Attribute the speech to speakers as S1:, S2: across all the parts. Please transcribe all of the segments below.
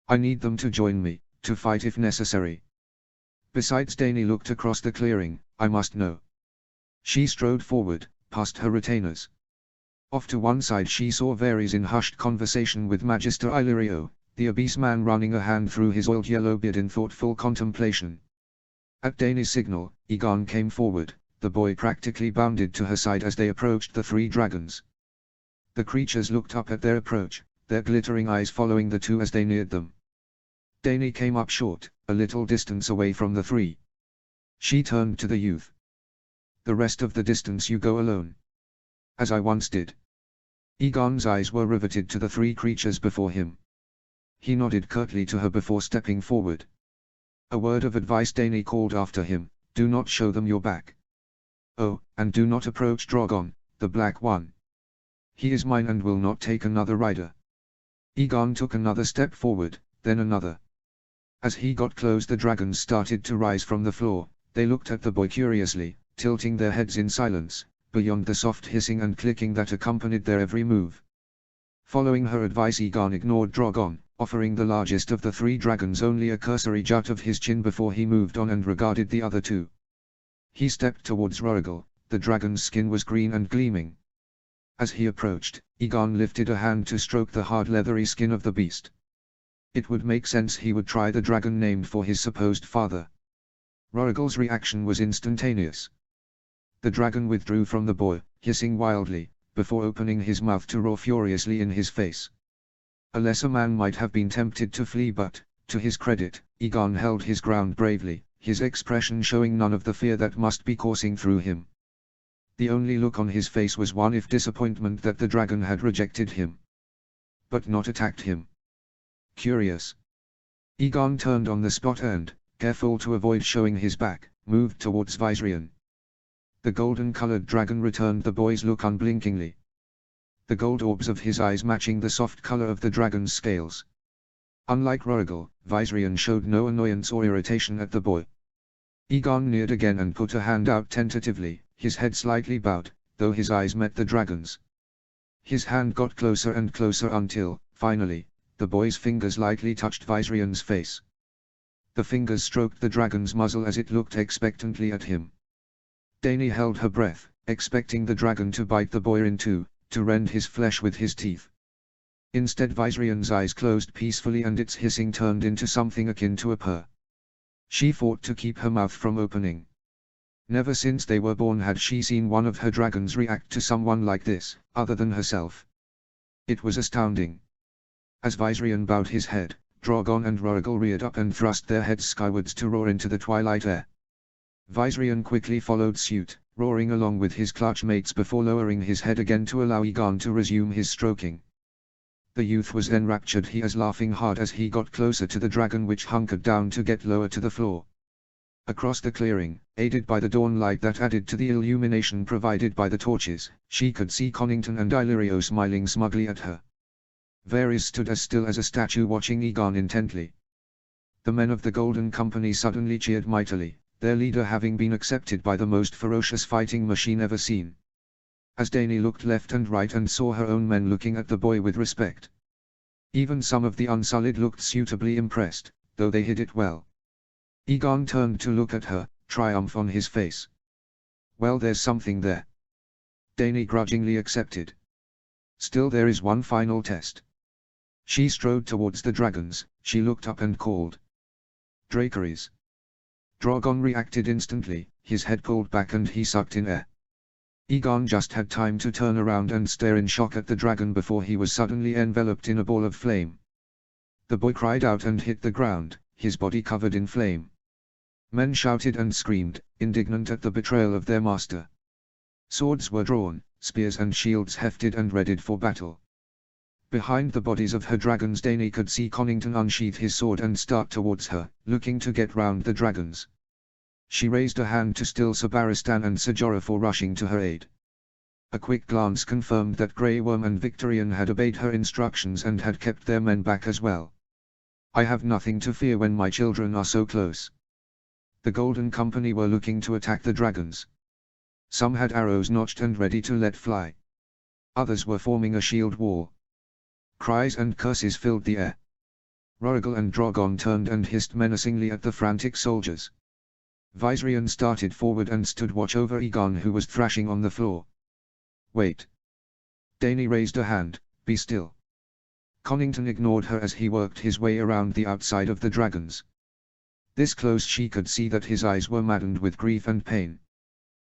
S1: I need them to join me, to fight if necessary. Besides, Dany looked across the clearing. I must know. She strode forward, past her retainers. Off to one side she saw Varys in hushed conversation with Magister Illyrio, the obese man running a hand through his oiled yellow beard in thoughtful contemplation. At Dany's signal, Aegon came forward. The boy practically bounded to her side as they approached the three dragons. The creatures looked up at their approach, their glittering eyes following the two as they neared them. Dany came up short, a little distance away from the three. She turned to the youth. The rest of the distance you go alone. As I once did. Aegon's eyes were riveted to the three creatures before him. He nodded curtly to her before stepping forward. A word of advice Dany called after him: do not show them your back. Oh, and do not approach Drogon, the Black One. He is mine and will not take another rider. Aegon took another step forward, then another. As he got close, the dragons started to rise from the floor. They looked at the boy curiously, tilting their heads in silence, beyond the soft hissing and clicking that accompanied their every move. Following her advice, Aegon ignored Drogon, offering the largest of the three dragons only a cursory jut of his chin before he moved on and regarded the other two. He stepped towards Rorigal. The dragon's skin was green and gleaming. As he approached, Aegon lifted a hand to stroke the hard leathery skin of the beast. It would make sense he would try the dragon named for his supposed father. Rorigal's reaction was instantaneous. The dragon withdrew from the boy, hissing wildly, before opening his mouth to roar furiously in his face. A lesser man might have been tempted to flee, but, to his credit, Aegon held his ground bravely, his expression showing none of the fear that must be coursing through him. The only look on his face was one of disappointment that the dragon had rejected him. But not attacked him. Curious. Aegon turned on the spot and, careful to avoid showing his back, moved towards Viserion. The golden-colored dragon returned the boy's look unblinkingly. The gold orbs of his eyes matching the soft color of the dragon's scales. Unlike Rorigal, Viserion showed no annoyance or irritation at the boy. Aegon neared again and put a hand out tentatively, his head slightly bowed, though his eyes met the dragon's. His hand got closer and closer until, finally, the boy's fingers lightly touched Viserion's face. The fingers stroked the dragon's muzzle as it looked expectantly at him. Dany held her breath, expecting the dragon to bite the boy in two, to rend his flesh with his teeth. Instead, Viserion's eyes closed peacefully and its hissing turned into something akin to a purr. She fought to keep her mouth from opening. Never since they were born had she seen one of her dragons react to someone like this, other than herself. It was astounding. As Viserion bowed his head, Drogon and Rorigal reared up and thrust their heads skywards to roar into the twilight air. Viserion quickly followed suit, roaring along with his clutch mates before lowering his head again to allow Aegon to resume his stroking. The youth was enraptured, he was laughing hard as he got closer to the dragon, which hunkered down to get lower to the floor. Across the clearing, aided by the dawn light that added to the illumination provided by the torches, she could see Connington and Illyrio smiling smugly at her. Varys stood as still as a statue watching Aegon intently. The men of the Golden Company suddenly cheered mightily, their leader having been accepted by the most ferocious fighting machine ever seen. As Dany looked left and right and saw her own men looking at the boy with respect. Even some of the Unsullied looked suitably impressed, though they hid it well. Aegon turned to look at her, triumph on his face. Well, there's something there. Dany grudgingly accepted. Still, there is one final test. She strode towards the dragons. She looked up and called. Dracarys. Drogon reacted instantly, his head pulled back and he sucked in air. Aegon just had time to turn around and stare in shock at the dragon before he was suddenly enveloped in a ball of flame. The boy cried out and hit the ground, his body covered in flame. Men shouted and screamed, indignant at the betrayal of their master. Swords were drawn, spears and shields hefted and readied for battle. Behind the bodies of her dragons, Dany could see Connington unsheath his sword and start towards her, looking to get round the dragons. She raised a hand to still Sir Barristan and Ser Jorah for rushing to her aid. A quick glance confirmed that Grey Worm and Victorian had obeyed her instructions and had kept their men back as well. I have nothing to fear when my children are so close. The Golden Company were looking to attack the dragons. Some had arrows notched and ready to let fly. Others were forming a shield wall. Cries and curses filled the air. Rorigal and Drogon turned and hissed menacingly at the frantic soldiers. Viserion started forward and stood watch over Aegon, who was thrashing on the floor. "Wait." Dany raised a hand. "Be still." Connington ignored her as he worked his way around the outside of the dragons. This close she could see that his eyes were maddened with grief and pain.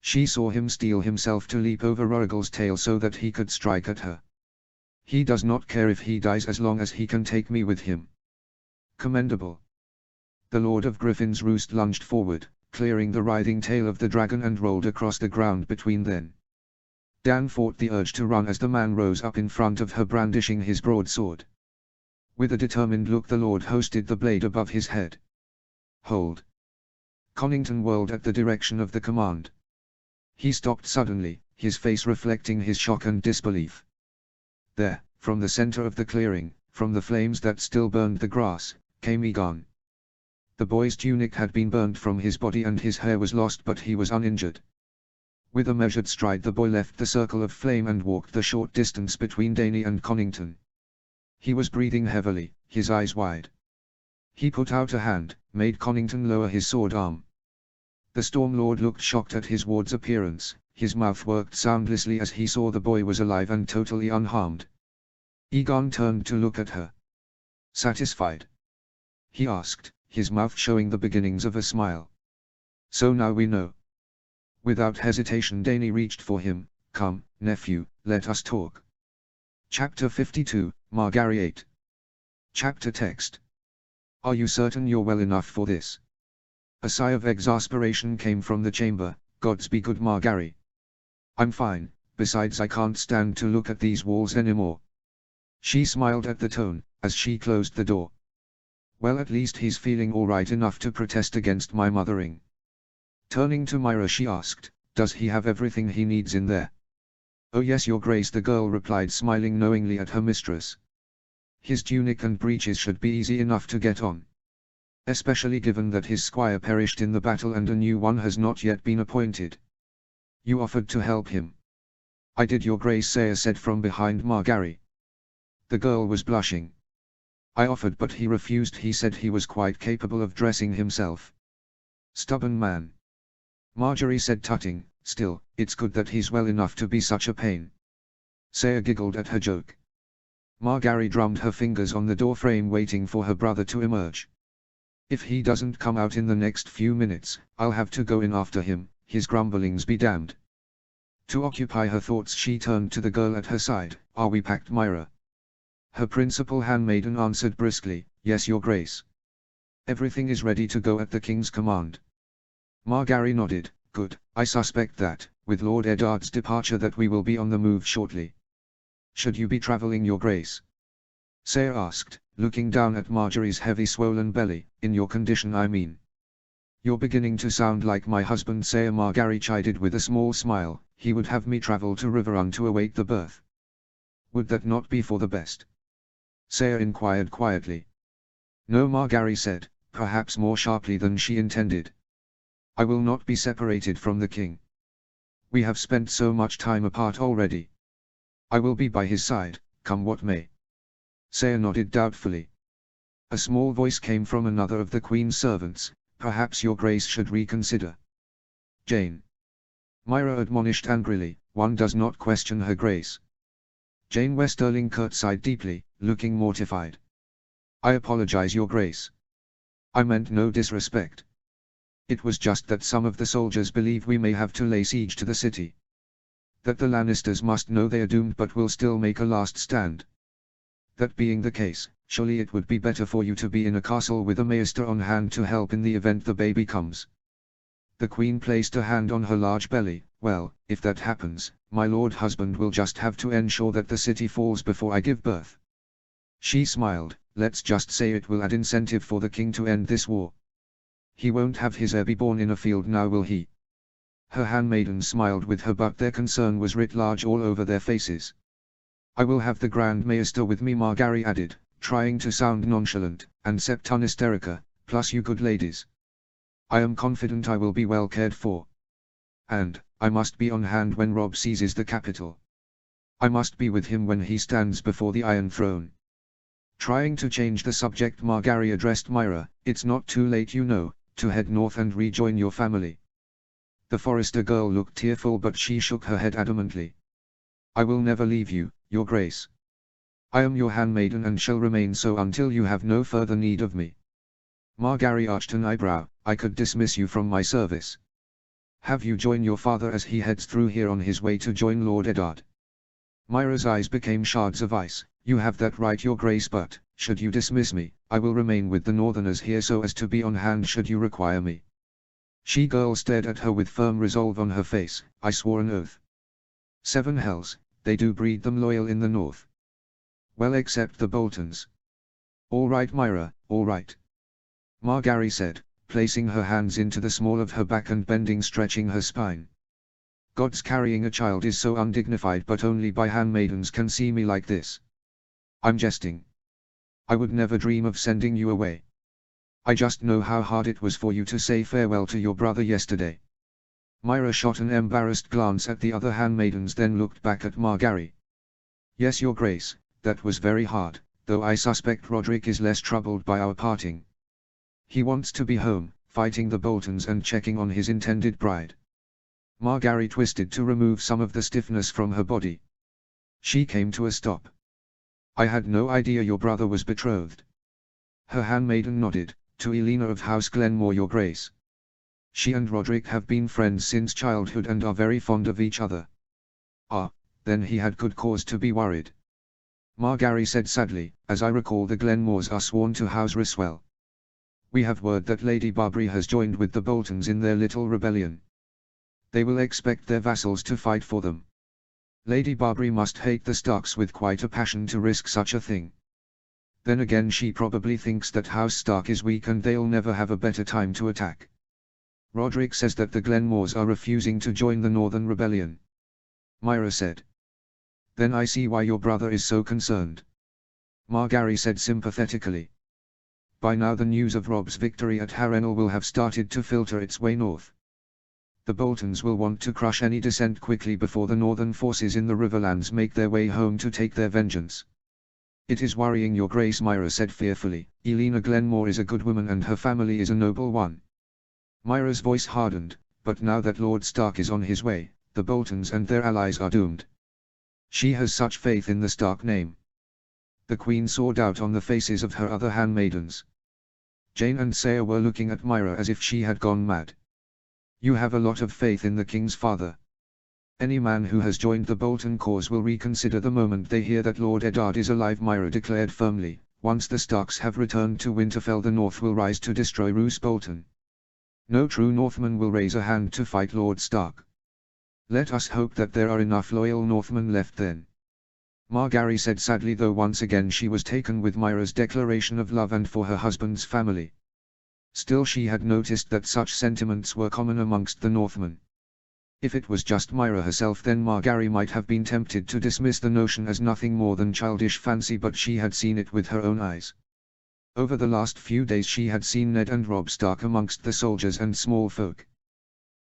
S1: She saw him steel himself to leap over Rorigal's tail so that he could strike at her. "He does not care if he dies as long as he can take me with him." Commendable. The Lord of Griffin's Roost lunged forward, clearing the writhing tail of the dragon and rolled across the ground between them. Dan fought the urge to run as the man rose up in front of her, brandishing his broadsword. With a determined look the Lord hoisted the blade above his head. "Hold." Connington whirled at the direction of the command. He stopped suddenly, his face reflecting his shock and disbelief. There, from the center of the clearing, from the flames that still burned the grass, came Aegon. The boy's tunic had been burned from his body and his hair was lost, but he was uninjured. With a measured stride the boy left the circle of flame and walked the short distance between Dany and Connington. He was breathing heavily, his eyes wide. He put out a hand, made Connington lower his sword arm. The Storm Lord looked shocked at his ward's appearance, his mouth worked soundlessly as he saw the boy was alive and totally unharmed. Aegon turned to look at her. "Satisfied?" he asked, his mouth showing the beginnings of a smile. "So now we know." Without hesitation Dany reached for him. "Come, nephew, let us talk." Chapter 52, Margaery 8. Chapter text. "Are you certain you're well enough for this?" A sigh of exasperation came from the chamber. "Gods be good, Margaery. I'm fine, besides I can't stand to look at these walls anymore." She smiled at the tone, as she closed the door. "Well, at least he's feeling all right enough to protest against my mothering." Turning to Myra she asked, "Does he have everything he needs in there?" "Oh yes, your grace," the girl replied, smiling knowingly at her mistress. "His tunic and breeches should be easy enough to get on. Especially given that his squire perished in the battle and a new one has not yet been appointed." "You offered to help him." "I did, your grace," Sayer said from behind Margaery. The girl was blushing. "I offered, but he refused. He said he was quite capable of dressing himself." "Stubborn man," Margaery said, tutting. "Still, it's good that he's well enough to be such a pain." Sayer giggled at her joke. Margaery drummed her fingers on the door frame, waiting for her brother to emerge. "If he doesn't come out in the next few minutes, I'll have to go in after him, his grumblings be damned." To occupy her thoughts she turned to the girl at her side. "Are we packed, Myra?" Her principal handmaiden answered briskly, "Yes, your grace. Everything is ready to go at the king's command." Margaery nodded. "Good, I suspect that, with Lord Eddard's departure, that we will be on the move shortly." "Should you be traveling, your grace?" Sayer asked, looking down at Margaery's heavy swollen belly. "In your condition, I mean." "You're beginning to sound like my husband, Sayer," Margaery chided with a small smile. "He would have me travel to Riverrun to await the birth. Would that not be for the best?" Sayer inquired quietly. "No," Margaery said, perhaps more sharply than she intended. "I will not be separated from the king. We have spent so much time apart already. I will be by his side, come what may." Sayer nodded doubtfully. A small voice came from another of the queen's servants. "Perhaps your grace should reconsider." "Jane," Myra admonished angrily, "one does not question her grace." Jane Westerling curtsied deeply, looking mortified. "I apologize, your grace. I meant no disrespect. It was just that some of the soldiers believe we may have to lay siege to the city. That the Lannisters must know they are doomed but will still make a last stand. That being the case, surely it would be better for you to be in a castle with a maester on hand to help in the event the baby comes." The queen placed a hand on her large belly. "Well, if that happens, my lord husband will just have to ensure that the city falls before I give birth." She smiled. "Let's just say it will add incentive for the king to end this war. He won't have his heir be born in a field now, will he?" Her handmaidens smiled with her, but their concern was writ large all over their faces. "I will have the Grand Maester with me," Margaery added, trying to sound nonchalant, "and Septon Hysterica, plus you good ladies. I am confident I will be well cared for. And, I must be on hand when Robb seizes the capital. I must be with him when he stands before the Iron Throne." Trying to change the subject, Margaery addressed Myra, "It's not too late, you know, to head north and rejoin your family." The Forrester girl looked tearful, but she shook her head adamantly. "I will never leave you, your grace. I am your handmaiden and shall remain so until you have no further need of me." Margaery arched an eyebrow. "I could dismiss you from my service. Have you joined your father as he heads through here on his way to join Lord Eddard?" Myra's eyes became shards of ice. "You have that right, your grace, but, should you dismiss me, I will remain with the Northerners here so as to be on hand should you require me." She-Girl stared at her with firm resolve on her face. "I swore an oath. 7 hells, they do breed them loyal in the north. Well, except the Boltons." "All right, Myra, all right," Margaery said, placing her hands into the small of her back and bending, stretching her spine. "God's carrying a child is so undignified, but only by handmaidens can see me like this. I'm jesting. I would never dream of sending you away. I just know how hard it was for you to say farewell to your brother yesterday." Myra shot an embarrassed glance at the other handmaidens, then looked back at Margaery. "Yes, your grace, that was very hard, though I suspect Rodrik is less troubled by our parting. He wants to be home, fighting the Boltons and checking on his intended bride." Margaery twisted to remove some of the stiffness from her body. She came to a stop. "I had no idea your brother was betrothed." Her handmaiden nodded. "To Elena of House Glenmore, your grace. She and Rodrik have been friends since childhood and are very fond of each other." "Ah, then he had good cause to be worried," Margaery said sadly. "As I recall, the Glenmores are sworn to House Ryswell. We have word that Lady Barbary has joined with the Boltons in their little rebellion. They will expect their vassals to fight for them. Lady Barbary must hate the Starks with quite a passion to risk such a thing. Then again, she probably thinks that House Stark is weak and they'll never have a better time to attack. Rodrik says that the Glenmores are refusing to join the Northern Rebellion," Myra said. "Then I see why your brother is so concerned," Margaery said sympathetically. "By now the news of Robb's victory at Harrenhal will have started to filter its way north. The Boltons will want to crush any dissent quickly before the northern forces in the Riverlands make their way home to take their vengeance." "It is worrying, your grace," Myra said fearfully. "Elena Glenmore is a good woman and her family is a noble one." Myra's voice hardened. "But now that Lord Stark is on his way, the Boltons and their allies are doomed. She has such faith in the Stark name." The Queen saw doubt on the faces of her other handmaidens. Jane and Saya were looking at Myra as if she had gone mad. "You have a lot of faith in the king's father. Any man who has joined the Bolton cause will reconsider the moment they hear that Lord Eddard is alive," Myra declared firmly. "Once the Starks have returned to Winterfell, the North will rise to destroy Roose Bolton. No true Northman will raise a hand to fight Lord Stark. Let us hope that there are enough loyal Northmen left then." Margaery said sadly, though once again she was taken with Myra's declaration of love and for her husband's family. Still, she had noticed that such sentiments were common amongst the Northmen. If it was just Myra herself, then Margaery might have been tempted to dismiss the notion as nothing more than childish fancy, but she had seen it with her own eyes. Over the last few days she had seen Ned and Robb Stark amongst the soldiers and small folk.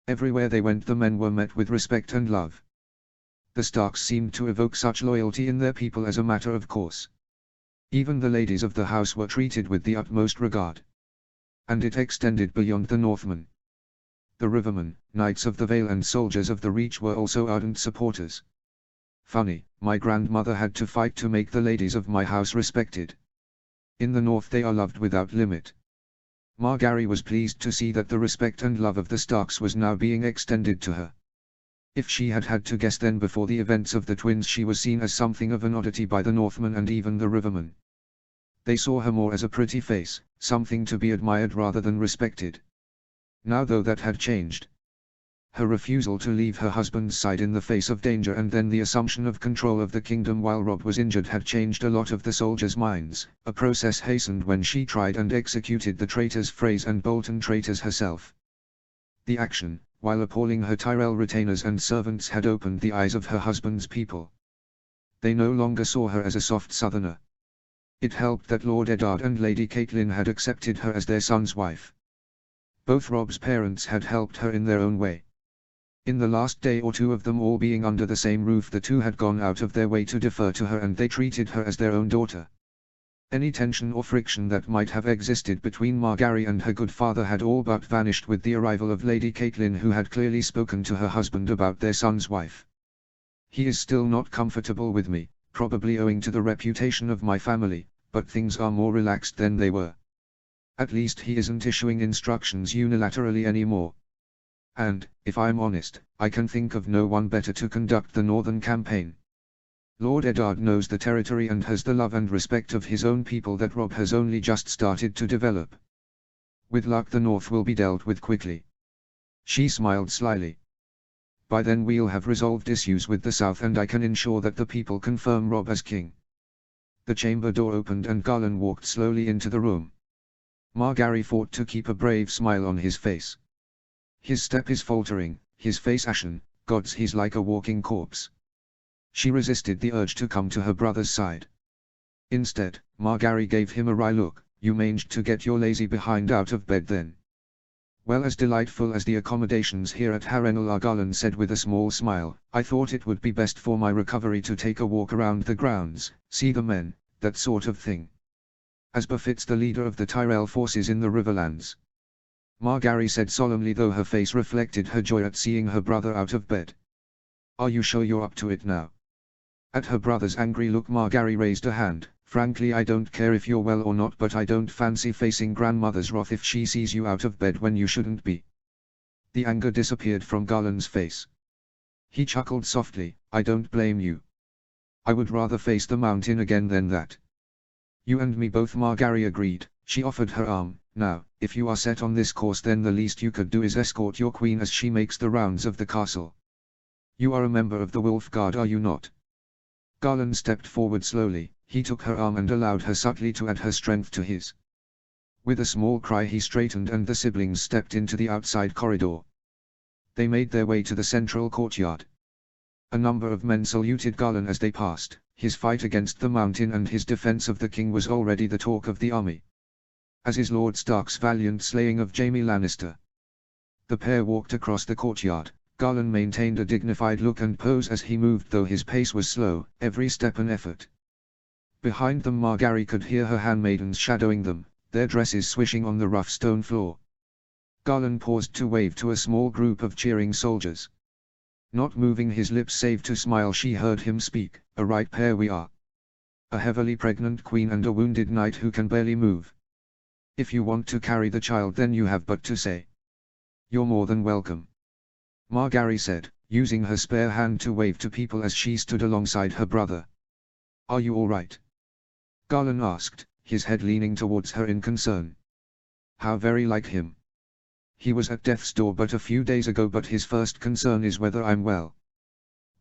S1: Everywhere they went, the men were met with respect and love. The Starks seemed to evoke such loyalty in their people as a matter of course. Even the ladies of the house were treated with the utmost regard. And it extended beyond the Northmen. The Rivermen, Knights of the Vale and soldiers of the Reach were also ardent supporters. "Funny, my grandmother had to fight to make the ladies of my house respected. In the North they are loved without limit." Margaery was pleased to see that the respect and love of the Starks was now being extended to her. If she had had to guess, then before the events of the twins she was seen as something of an oddity by the Northmen and even the Rivermen. They saw her more as a pretty face, something to be admired rather than respected. Now though that had changed. Her refusal to leave her husband's side in the face of danger and then the assumption of control of the kingdom while Robb was injured had changed a lot of the soldiers' minds, a process hastened when she tried and executed the traitor's phrase and Bolton traitors herself. The action, while appalling her Tyrell retainers and servants, had opened the eyes of her husband's people. They no longer saw her as a soft southerner. It helped that Lord Eddard and Lady Catelyn had accepted her as their son's wife. Both Robb's parents had helped her in their own way. In the last day or two of them all being under the same roof, the two had gone out of their way to defer to her and they treated her as their own daughter. Any tension or friction that might have existed between Margaery and her good father had all but vanished with the arrival of Lady Catelyn, who had clearly spoken to her husband about their son's wife. He is still not comfortable with me, probably owing to the reputation of my family, but things are more relaxed than they were. At least he isn't issuing instructions unilaterally anymore. And, if I'm honest, I can think of no one better to conduct the Northern Campaign. Lord Eddard knows the territory and has the love and respect of his own people that Robb has only just started to develop. With luck the North will be dealt with quickly. She smiled slyly. By then we'll have resolved issues with the South and I can ensure that the people confirm Robb as king. The chamber door opened and Garland walked slowly into the room. Margaery fought to keep a brave smile on his face. His step is faltering, his face ashen, gods, he's like a walking corpse. She resisted the urge to come to her brother's side. Instead, Margaery gave him a wry look. You managed to get your lazy behind out of bed then. Well, as delightful as the accommodations here at Harrenhal are, Garland said with a small smile, I thought it would be best for my recovery to take a walk around the grounds, see the men, that sort of thing. As befits the leader of the Tyrell forces in the Riverlands. Margaery said solemnly, though her face reflected her joy at seeing her brother out of bed. Are you sure you're up to it now? At her brother's angry look, Margaery raised a hand. Frankly, I don't care if you're well or not, but I don't fancy facing grandmother's wrath if she sees you out of bed when you shouldn't be. The anger disappeared from Garland's face. He chuckled softly. I don't blame you. I would rather face the mountain again than that. You and me both, Margaery agreed. She offered her arm. Now, if you are set on this course, then the least you could do is escort your queen as she makes the rounds of the castle. You are a member of the Wolf Guard, are you not? Garland stepped forward slowly. He took her arm and allowed her subtly to add her strength to his. With a small cry he straightened and the siblings stepped into the outside corridor. They made their way to the central courtyard. A number of men saluted Garland as they passed. His fight against the mountain and his defense of the king was already the talk of the army. As is Lord Stark's valiant slaying of Jaime Lannister. The pair walked across the courtyard. Garland maintained a dignified look and pose as he moved, though his pace was slow, every step an effort. Behind them Margaery could hear her handmaidens shadowing them, their dresses swishing on the rough stone floor. Garland paused to wave to a small group of cheering soldiers. Not moving his lips save to smile, she heard him speak. A right pair we are. A heavily pregnant queen and a wounded knight who can barely move. If you want to carry the child, then you have but to say. You're more than welcome. Margaery said, using her spare hand to wave to people as she stood alongside her brother. Are you all right? Garland asked, his head leaning towards her in concern. How very like him. He was at death's door but a few days ago, but his first concern is whether I'm well.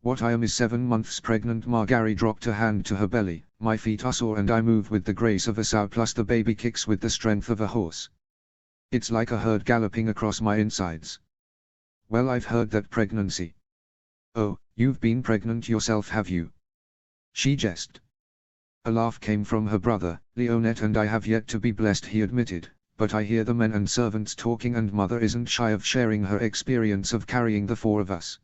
S1: What I am is 7 months pregnant. Margaery dropped a hand to her belly. My feet are sore and I move with the grace of a sow, plus the baby kicks with the strength of a horse. It's like a herd galloping across my insides. Well, I've heard that pregnancy. Oh, you've been pregnant yourself, have you? She jested. A laugh came from her brother. Leonette and I have yet to be blessed, he admitted, but I hear the men and servants talking and mother isn't shy of sharing her experience of carrying the 4 of us.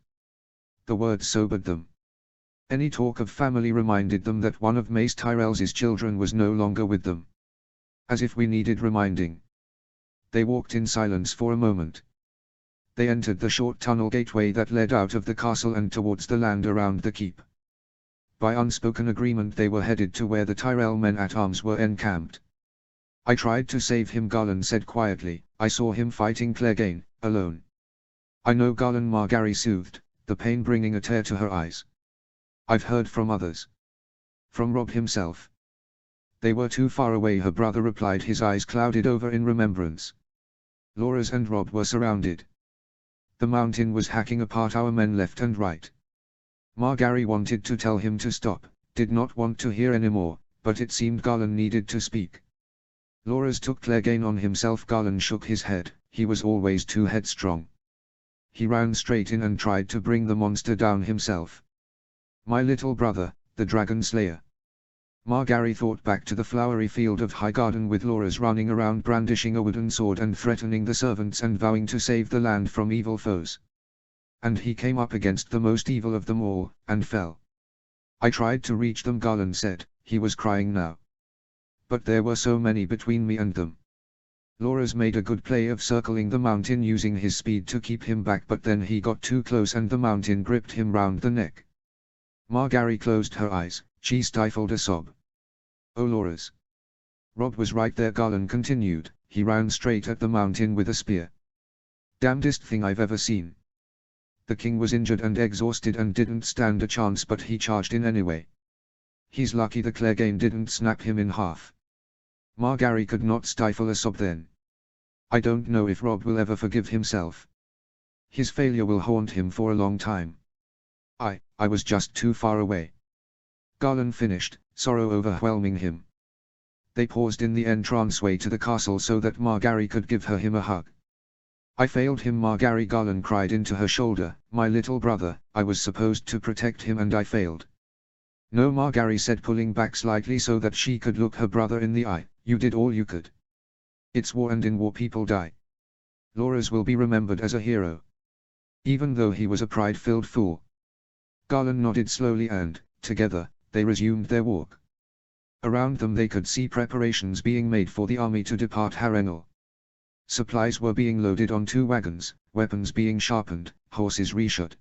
S1: The words sobered them. Any talk of family reminded them that one of Mace Tyrell's children was no longer with them. As if we needed reminding. They walked in silence for a moment. They entered the short tunnel gateway that led out of the castle and towards the land around the keep. By unspoken agreement they were headed to where the Tyrell men-at-arms were encamped. I tried to save him, Garland said quietly. I saw him fighting Clegane, alone. I know, Garland, Margaery soothed, the pain bringing a tear to her eyes. I've heard from others. From Robb himself. They were too far away, her brother replied, his eyes clouded over in remembrance. Loras and Robb were surrounded. The mountain was hacking apart our men left and right. Margaery wanted to tell him to stop, did not want to hear anymore, but it seemed Garland needed to speak. Loras took Clegane on himself. Garland shook his head. He was always too headstrong. He ran straight in and tried to bring the monster down himself. My little brother, the Dragon Slayer. Margaery thought back to the flowery field of Highgarden with Loras running around brandishing a wooden sword and threatening the servants and vowing to save the land from evil foes. And he came up against the most evil of them all, and fell. I tried to reach them, Garland said. He was crying now. But there were so many between me and them. Loras made a good play of circling the mountain using his speed to keep him back, but then he got too close and the mountain gripped him round the neck. Margaery closed her eyes, she stifled a sob. Oh Loras. Robb was right there, Garland continued, he ran straight at the mountain with a spear. Damnedest thing I've ever seen. The king was injured and exhausted and didn't stand a chance, but he charged in anyway. He's lucky the Clegane didn't snap him in half. Margaery could not stifle a sob then. I don't know if Robb will ever forgive himself. His failure will haunt him for a long time. I was just too far away. Garland finished, sorrow overwhelming him. They paused in the entranceway to the castle so that Margaery could give him a hug. I failed him, Margaery, Garland cried into her shoulder, my little brother, I was supposed to protect him and I failed. No, Margaery said, pulling back slightly so that she could look her brother in the eye, you did all you could. It's war and in war people die. Loras will be remembered as a hero. Even though he was a pride-filled fool. Garland nodded slowly and, together, they resumed their walk. Around them they could see preparations being made for the army to depart Harrenhal. Supplies were being loaded on 2 wagons, weapons being sharpened, horses reshod.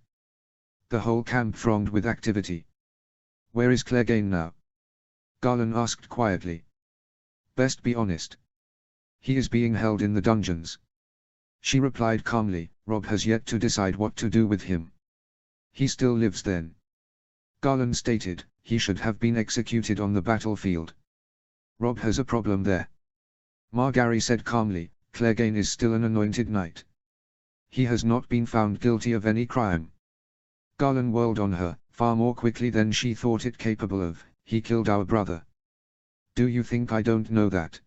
S1: The whole camp thronged with activity. Where is Clegane now? Garland asked quietly. Best be honest. He is being held in the dungeons. She replied calmly, Robb has yet to decide what to do with him. He still lives then. Garland stated, he should have been executed on the battlefield. Robb has a problem there. Margaery said calmly, Clegane is still an anointed knight. He has not been found guilty of any crime. Garland whirled on her, far more quickly than she thought it capable of, he killed our brother. Do you think I don't know that?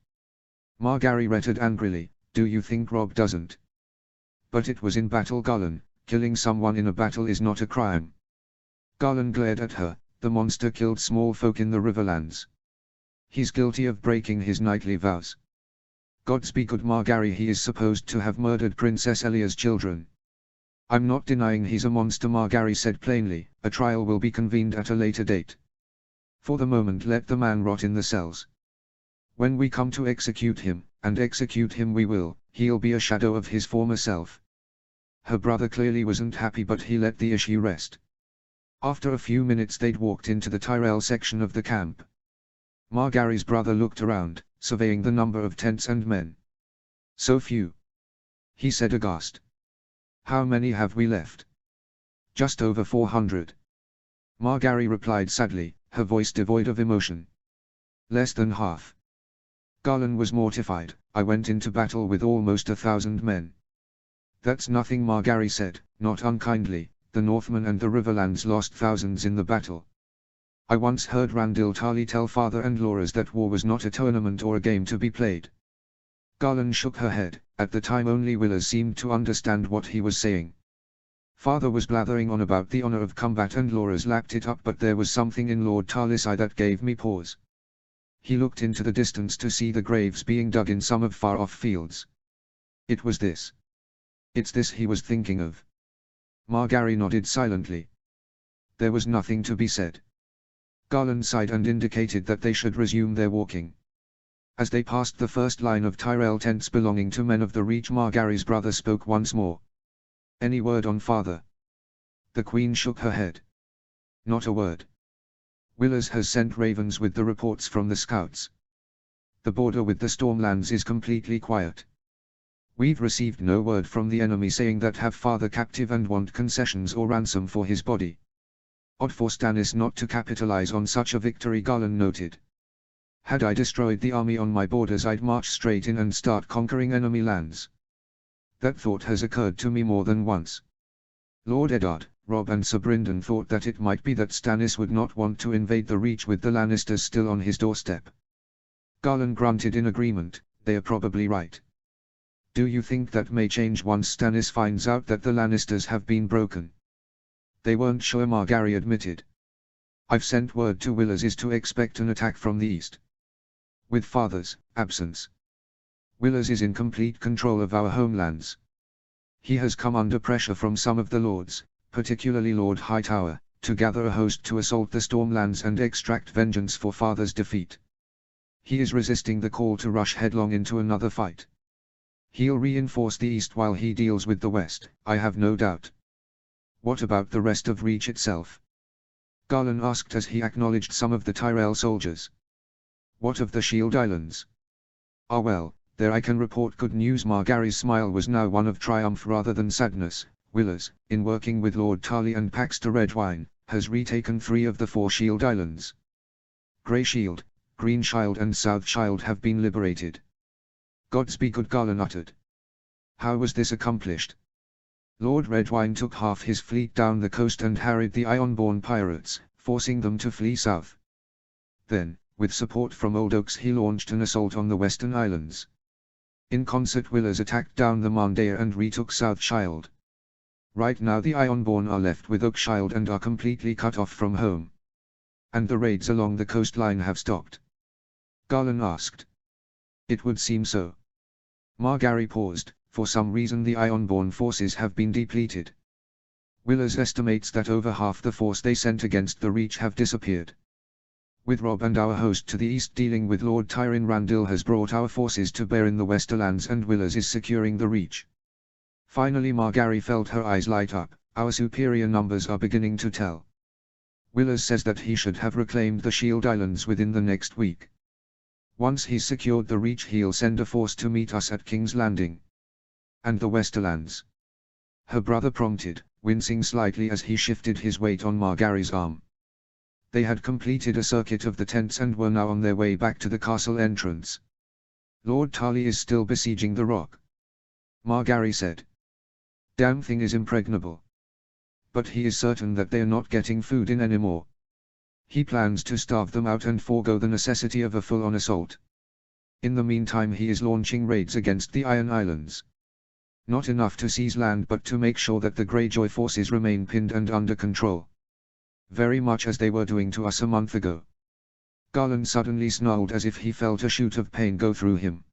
S1: Margaery returned angrily, do you think Robb doesn't? But it was in battle, Garland, killing someone in a battle is not a crime. Garland glared at her, the monster killed small folk in the Riverlands. He's guilty of breaking his knightly vows. Gods be good, Margaery, he is supposed to have murdered Princess Elia's children. I'm not denying he's a monster, Margaery said plainly, a trial will be convened at a later date. For the moment let the man rot in the cells. When we come to execute him, and execute him we will, he'll be a shadow of his former self. Her brother clearly wasn't happy, but he let the issue rest. After a few minutes they'd walked into the Tyrell section of the camp. Margaery's brother looked around, surveying the number of tents and men. So few. He said aghast. How many have we left? Just over 400. Margaery replied sadly, her voice devoid of emotion. Less than half. Garland was mortified, I went into battle with almost 1,000 men. That's nothing, Margaery said, not unkindly, the Northmen and the Riverlands lost thousands in the battle. I once heard Randyll Tarly tell father and Loras that war was not a tournament or a game to be played. Garland shook her head, at the time only Willers seemed to understand what he was saying. Father was blathering on about the honor of combat and Loras lapped it up, but there was something in Lord Tarly's eye that gave me pause. He looked into the distance to see the graves being dug in some of far-off fields. It was this. It's this he was thinking of. Margaery nodded silently. There was nothing to be said. Garland sighed and indicated that they should resume their walking. As they passed the first line of Tyrell tents belonging to men of the Reach, Margaery's brother spoke once more. Any word on father? The Queen shook her head. Not a word. Willers has sent ravens with the reports from the scouts. The border with the Stormlands is completely quiet. We've received no word from the enemy saying that have father captive and want concessions or ransom for his body. Odd for Stannis not to capitalize on such a victory, Garland noted. Had I destroyed the army on my borders, I'd march straight in and start conquering enemy lands. That thought has occurred to me more than once. Lord Eddard, Robb and Sir Brynden thought that it might be that Stannis would not want to invade the Reach with the Lannisters still on his doorstep. Garland grunted in agreement, they are probably right. Do you think that may change once Stannis finds out that the Lannisters have been broken? They weren't sure, Margaery admitted. I've sent word to Willers is to expect an attack from the east. With father's absence, Willers is in complete control of our homelands. He has come under pressure from some of the lords, particularly Lord Hightower, to gather a host to assault the Stormlands and extract vengeance for father's defeat. He is resisting the call to rush headlong into another fight. He'll reinforce the east while he deals with the west, I have no doubt. What about the rest of Reach itself? Garland asked as he acknowledged some of the Tyrell soldiers. What of the Shield Islands? Ah well, there I can report good news. Margary's smile was now one of triumph rather than sadness. Willers, in working with Lord Tarley and Paxter Redwine, has retaken 3 of the 4 Shield Islands. Grey Shield, Green Shield and South Shield have been liberated. Gods be good, Garland uttered. How was this accomplished? Lord Redwine took half his fleet down the coast and harried the Ironborn pirates, forcing them to flee south. Then, with support from Old Oaks, he launched an assault on the Western Islands. In concert, Willers attacked down the Mandaya and retook South Shield. Right now the Ironborn are left with Oak Shield and are completely cut off from home. And the raids along the coastline have stopped? Garland asked. It would seem so. Margary paused. For some reason the Ironborn forces have been depleted. Willers estimates that over half the force they sent against the Reach have disappeared. With Rob and our host to the east dealing with Lord Tyrone Randall has brought our forces to bear in the Westerlands, and Willers is securing the Reach. Finally Margary felt her eyes light up. Our superior numbers are beginning to tell. Willers says that he should have reclaimed the Shield Islands within the next week. Once he's secured the Reach, he'll send a force to meet us at King's Landing. And the Westerlands? Her brother prompted, wincing slightly as he shifted his weight on Margary's arm. They had completed a circuit of the tents and were now on their way back to the castle entrance. Lord Tarley is still besieging the rock, Margary said. Damn thing is impregnable. But he is certain that they're not getting food in anymore. He plans to starve them out and forego the necessity of a full-on assault. In the meantime he is launching raids against the Iron Islands. Not enough to seize land, but to make sure that the Greyjoy forces remain pinned and under control. Very much as they were doing to us a month ago. Garland suddenly snarled as if he felt a shoot of pain go through him.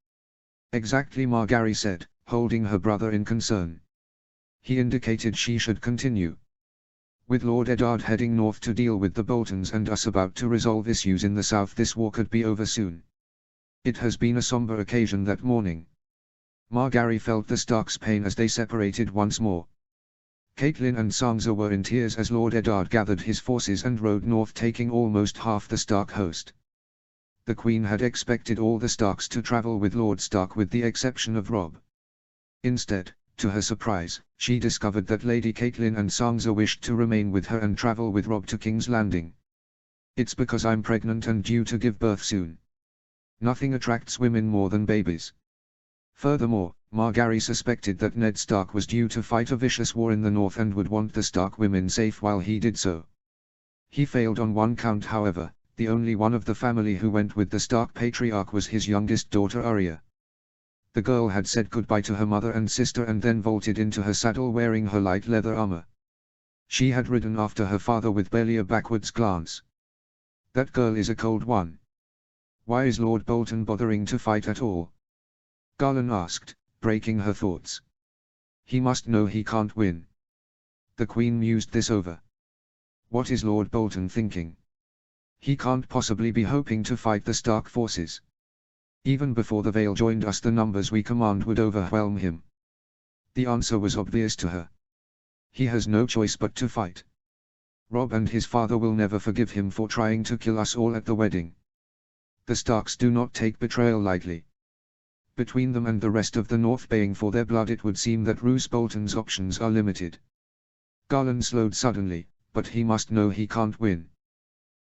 S1: Exactly, Margary said, holding her brother in concern. He indicated she should continue. With Lord Eddard heading north to deal with the Boltons and us about to resolve issues in the south, this war could be over soon. It has been a somber occasion that morning. Margary felt the Starks' pain as they separated once more. Catelyn and Sansa were in tears as Lord Eddard gathered his forces and rode north, taking almost half the Stark host. The Queen had expected all the Starks to travel with Lord Stark with the exception of Robb. Instead, to her surprise, she discovered that Lady Catelyn and Sansa wished to remain with her and travel with Robb to King's Landing. It's because I'm pregnant and due to give birth soon. Nothing attracts women more than babies. Furthermore, Margary suspected that Ned Stark was due to fight a vicious war in the north and would want the Stark women safe while he did so. He failed on one count, however. The only one of the family who went with the Stark patriarch was his youngest daughter Arya. The girl had said goodbye to her mother and sister and then vaulted into her saddle wearing her light leather armor. She had ridden after her father with barely a backwards glance. That girl is a cold one. Why is Lord Bolton bothering to fight at all? Garland asked, breaking her thoughts. He must know he can't win. The Queen mused this over. What is Lord Bolton thinking? He can't possibly be hoping to fight the Stark forces. Even before the Vale joined us, the numbers we command would overwhelm him. The answer was obvious to her. He has no choice but to fight. Robb and his father will never forgive him for trying to kill us all at the wedding. The Starks do not take betrayal lightly. Between them and the rest of the North baying for their blood, it would seem that Roose Bolton's options are limited. Garland slowed suddenly, but he must know he can't win.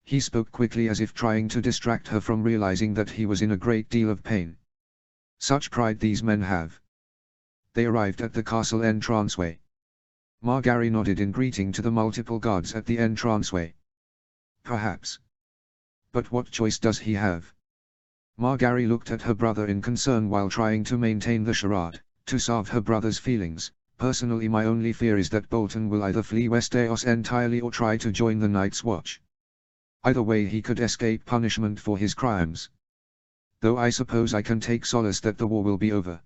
S1: He spoke quickly as if trying to distract her from realizing that he was in a great deal of pain. Such pride these men have. They arrived at the castle entranceway. Margary nodded in greeting to the multiple guards at the entranceway. Perhaps. But what choice does he have? Margary looked at her brother in concern while trying to maintain the charade, to salve her brother's feelings. Personally, my only fear is that Bolton will either flee Westeros entirely or try to join the Night's Watch. Either way he could escape punishment for his crimes. Though I suppose I can take solace that the war will be over.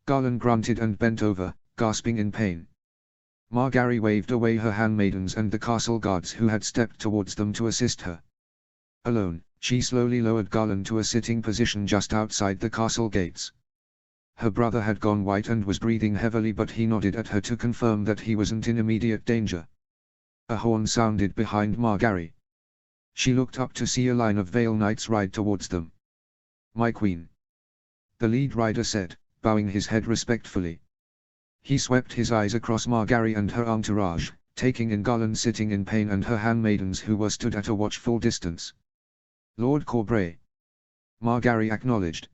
S1: Garland grunted and bent over, gasping in pain. Margary waved away her handmaidens and the castle guards who had stepped towards them to assist her. Alone, She slowly lowered Garland to a sitting position just outside the castle gates. Her brother had gone white and was breathing heavily, but he nodded at her to confirm that he wasn't in immediate danger. A horn sounded behind Margaery. She looked up to see a line of Vale Knights ride towards them. "My queen," the lead rider said, bowing his head respectfully. He swept his eyes across Margaery and her entourage, taking in Garland sitting in pain and her handmaidens who were stood at a watchful distance. "Lord Corbray," Margaery acknowledged.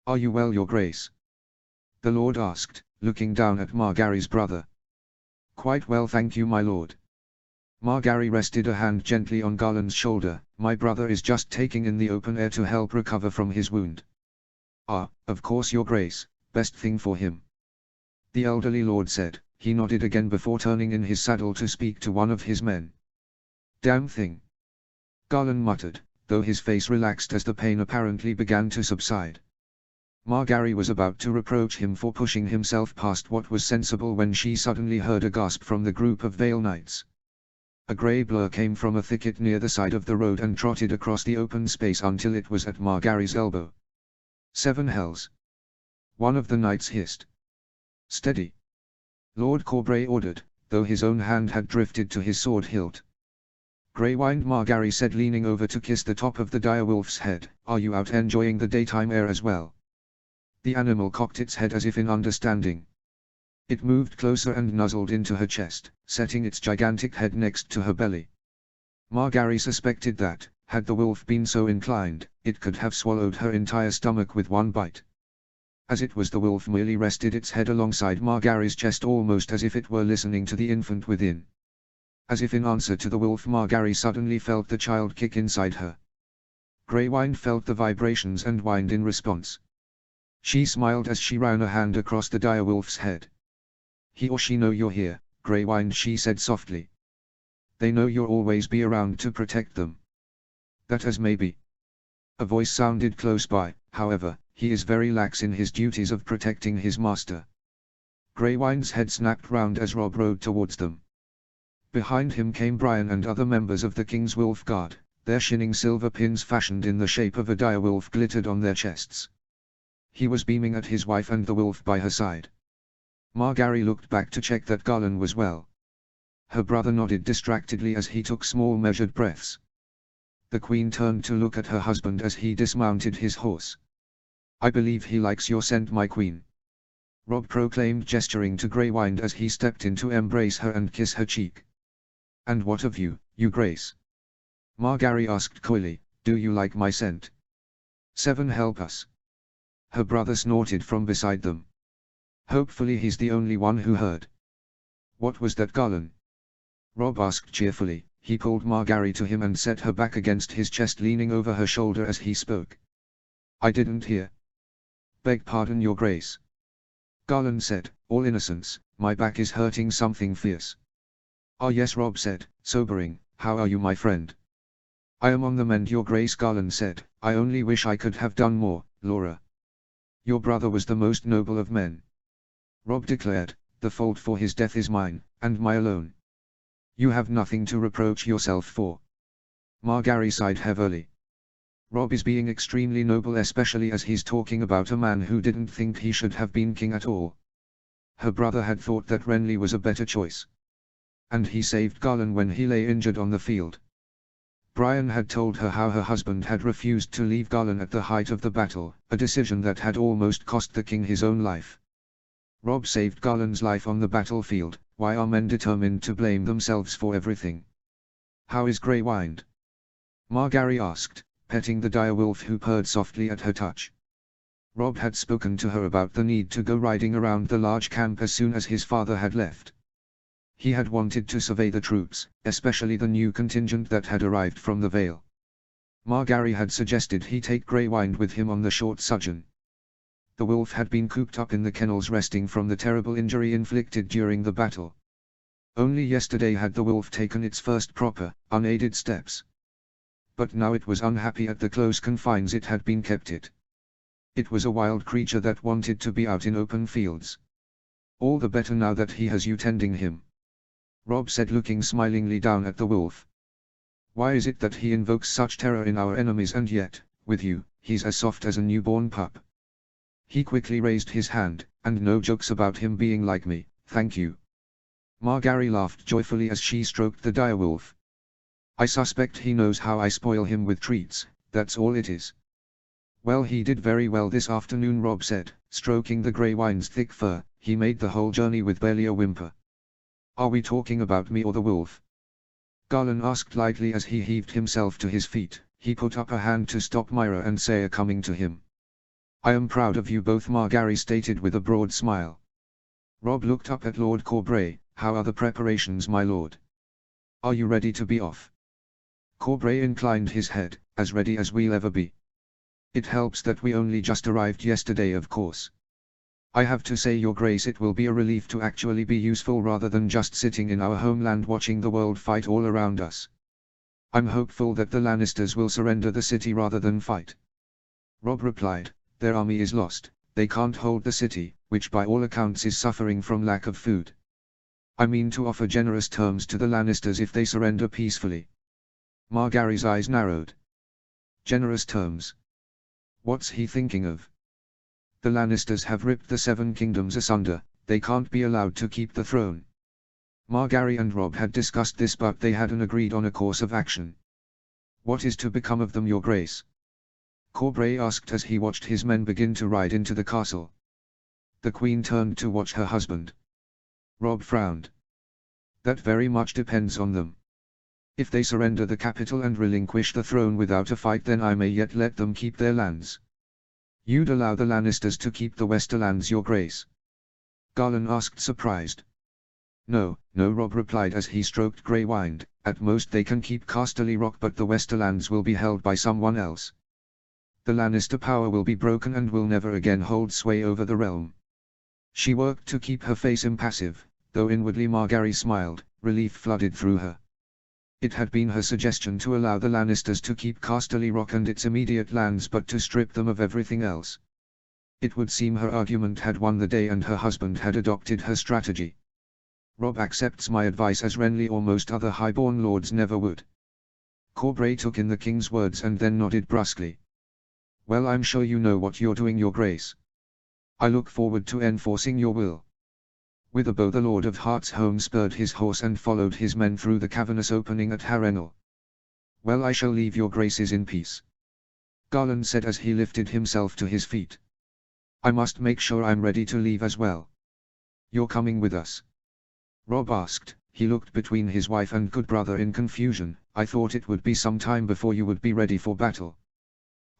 S1: "Are you well, your grace?" the lord asked, looking down at Margaery's brother. "Quite well, thank you, my lord." Margaery rested a hand gently on Garland's shoulder. "My brother is just taking in the open air to help recover from his wound." "Ah, of course, your grace, best thing for him," the elderly lord said. He nodded again before turning in his saddle to speak to one of his men. "Damn thing," Garland muttered, though his face relaxed as the pain apparently began to subside. Margaery was about to reproach him for pushing himself past what was sensible when she suddenly heard a gasp from the group of Vale Knights. A grey blur came from a thicket near the side of the road and trotted across the open space until it was at Margaery's elbow. "Seven hells!" one of the knights hissed. "Steady!" Lord Corbray ordered, though his own hand had drifted to his sword hilt. "Greywind," Margaery said, leaning over to kiss the top of the direwolf's head, "are you out enjoying the daytime air as well?" The animal cocked its head as if in understanding. It moved closer and nuzzled into her chest, setting its gigantic head next to her belly. Margaery suspected that, had the wolf been so inclined, it could have swallowed her entire stomach with one bite. As it was, the wolf merely rested its head alongside Margaery's chest, almost as if it were listening to the infant within. As if in answer to the wolf, Margaery suddenly felt the child kick inside her. Greywind felt the vibrations and whined in response. She smiled as she ran a hand across the direwolf's head. "He or she know you're here, Greywind," she said softly. "They know you'll always be around to protect them." "That as may be." A voice sounded close by. "However, he is very lax in his duties of protecting his master." Greywind's head snapped round as Robb rode towards them. Behind him came Brian and other members of the King's Wolf Guard. Their shining silver pins fashioned in the shape of a direwolf glittered on their chests. He was beaming at his wife and the wolf by her side. Margaery looked back to check that Garland was well. Her brother nodded distractedly as he took small measured breaths. The queen turned to look at her husband as he dismounted his horse. "I believe he likes your scent, my queen," Robb proclaimed, gesturing to Greywind as he stepped in to embrace her and kiss her cheek. "And what of you, your grace?" Margaery asked coyly. "Do you like my scent?" "Seven help us," her brother snorted from beside them. Hopefully he's the only one who heard. "What was that, Garland?" Robb asked cheerfully. He pulled Margaery to him and set her back against his chest, leaning over her shoulder as he spoke. "I didn't hear." "Beg pardon, your grace," Garland said, all innocence. "My back is hurting something fierce." "Ah yes," Robb said, sobering. "How are you, my friend?" "I am on the mend, your grace," Garland said. "I only wish I could have done more, Laura." "Your brother was the most noble of men," Robb declared. "The fault for his death is mine, and my alone." "You have nothing to reproach yourself for." Margaery sighed heavily. "Robb is being extremely noble, especially as he's talking about a man who didn't think he should have been king at all." Her brother had thought that Renly was a better choice. And he saved Garland when he lay injured on the field. Brian had told her how her husband had refused to leave Garland at the height of the battle, a decision that had almost cost the king his own life. Robb saved Garland's life on the battlefield. Why are men determined to blame themselves for everything? "How is Greywind?" Margaery asked, petting the direwolf who purred softly at her touch. Robb had spoken to her about the need to go riding around the large camp as soon as his father had left. He had wanted to survey the troops, especially the new contingent that had arrived from the Vale. Margaery had suggested he take Greywind with him on the short sojourn. The wolf had been cooped up in the kennels resting from the terrible injury inflicted during the battle. Only yesterday had the wolf taken its first proper, unaided steps. But now it was unhappy at the close confines it had been kept it. It was a wild creature that wanted to be out in open fields. "All the better now that he has you tending him," Robb said, looking smilingly down at the wolf. Why is it that he invokes such terror in our enemies and yet, with you, he's as soft as a newborn pup? He quickly raised his hand, and no jokes about him being like me, thank you. Margaery laughed joyfully as she stroked the direwolf. I suspect he knows how I spoil him with treats, that's all it is. Well, he did very well this afternoon, Robb said, stroking the grey wine's thick fur. He made the whole journey with barely a whimper. Are we talking about me or the wolf? Garland asked lightly as he heaved himself to his feet. He put up a hand to stop Myra and Saya coming to him. I am proud of you both, Margaery stated with a broad smile. Robb looked up at Lord Corbray. How are the preparations, my lord? Are you ready to be off? Corbray inclined his head, as ready as we'll ever be. It helps that we only just arrived yesterday, of course. I have to say, your grace, it will be a relief to actually be useful rather than just sitting in our homeland watching the world fight all around us. I'm hopeful that the Lannisters will surrender the city rather than fight. Robb replied, their army is lost, they can't hold the city, which by all accounts is suffering from lack of food. I mean to offer generous terms to the Lannisters if they surrender peacefully. Margaery's eyes narrowed. Generous terms? What's he thinking of? The Lannisters have ripped the Seven Kingdoms asunder, they can't be allowed to keep the throne. Margaery and Robb had discussed this, but they hadn't agreed on a course of action. What is to become of them, your grace? Corbray asked as he watched his men begin to ride into the castle. The queen turned to watch her husband. Robb frowned. That very much depends on them. If they surrender the capital and relinquish the throne without a fight, then I may yet let them keep their lands. You'd allow the Lannisters to keep the Westerlands, your grace? Garland asked, surprised. No, no, Robb replied as he stroked Grey Wind. At most they can keep Casterly Rock, but the Westerlands will be held by someone else. The Lannister power will be broken and will never again hold sway over the realm. She worked to keep her face impassive, though inwardly Margaery smiled. Relief flooded through her. It had been her suggestion to allow the Lannisters to keep Casterly Rock and its immediate lands, but to strip them of everything else. It would seem her argument had won the day and her husband had adopted her strategy. Robb accepts my advice as Renly or most other highborn lords never would. Corbray took in the king's words and then nodded brusquely. Well, I'm sure you know what you're doing, your grace. I look forward to enforcing your will. With a bow the Lord of Heartsholme spurred his horse and followed his men through the cavernous opening at Harrenhal. Well, I shall leave your graces in peace, Garland said as he lifted himself to his feet. I must make sure I'm ready to leave as well. You're coming with us? Robb asked. He looked between his wife and good brother in confusion. I thought it would be some time before you would be ready for battle.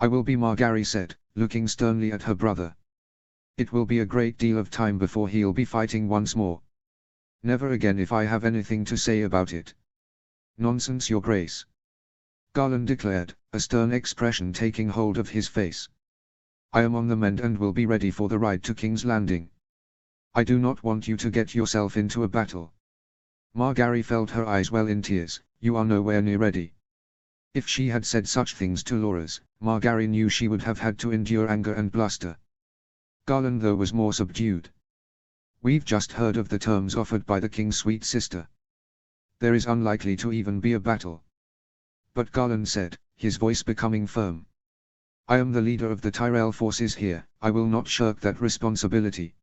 S1: I will be, Margaery said, looking sternly at her brother. It will be a great deal of time before he'll be fighting once more. Never again if I have anything to say about it. Nonsense, your grace, Garland declared, a stern expression taking hold of his face. I am on the mend and will be ready for the ride to King's Landing. I do not want you to get yourself into a battle. Margaery felt her eyes well in tears. You are nowhere near ready. If she had said such things to Loras, Margaery knew she would have had to endure anger and bluster. Garland though was more subdued. We've just heard of the terms offered by the king's sweet sister. There is unlikely to even be a battle. But Garland said, his voice becoming firm. I am the leader of the Tyrell forces here, I will not shirk that responsibility.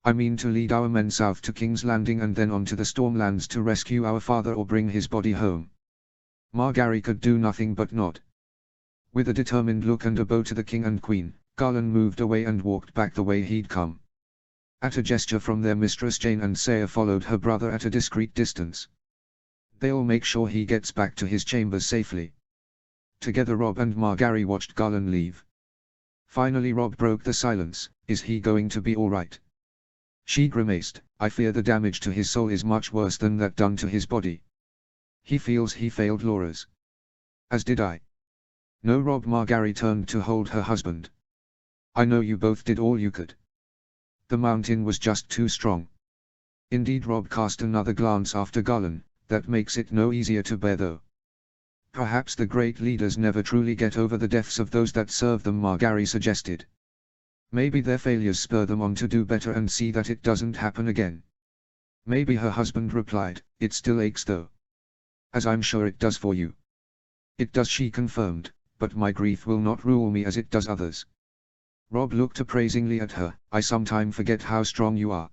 S1: I mean to lead our men south to King's Landing and then on to the Stormlands to rescue our father or bring his body home. Margaery could do nothing but nod. With a determined look and a bow to the king and queen, Garland moved away and walked back the way he'd come. At a gesture from their mistress, Jane and Saya followed her brother at a discreet distance. They'll make sure he gets back to his chambers safely. Together Robb and Margaery watched Garland leave. Finally Robb broke the silence. Is he going to be all right? She grimaced. I fear the damage to his soul is much worse than that done to his body. He feels he failed Loras. As did I. No, Robb. Margaery turned to hold her husband. I know you both did all you could. The mountain was just too strong. Indeed, Robb cast another glance after Garland. That makes it no easier to bear though. Perhaps the great leaders never truly get over the deaths of those that serve them, Margaery suggested. Maybe their failures spur them on to do better and see that it doesn't happen again. Maybe, her husband replied. It still aches though. As I'm sure it does for you. It does, she confirmed, but my grief will not rule me as it does others. Rob looked appraisingly at her. I sometime forget how strong you are.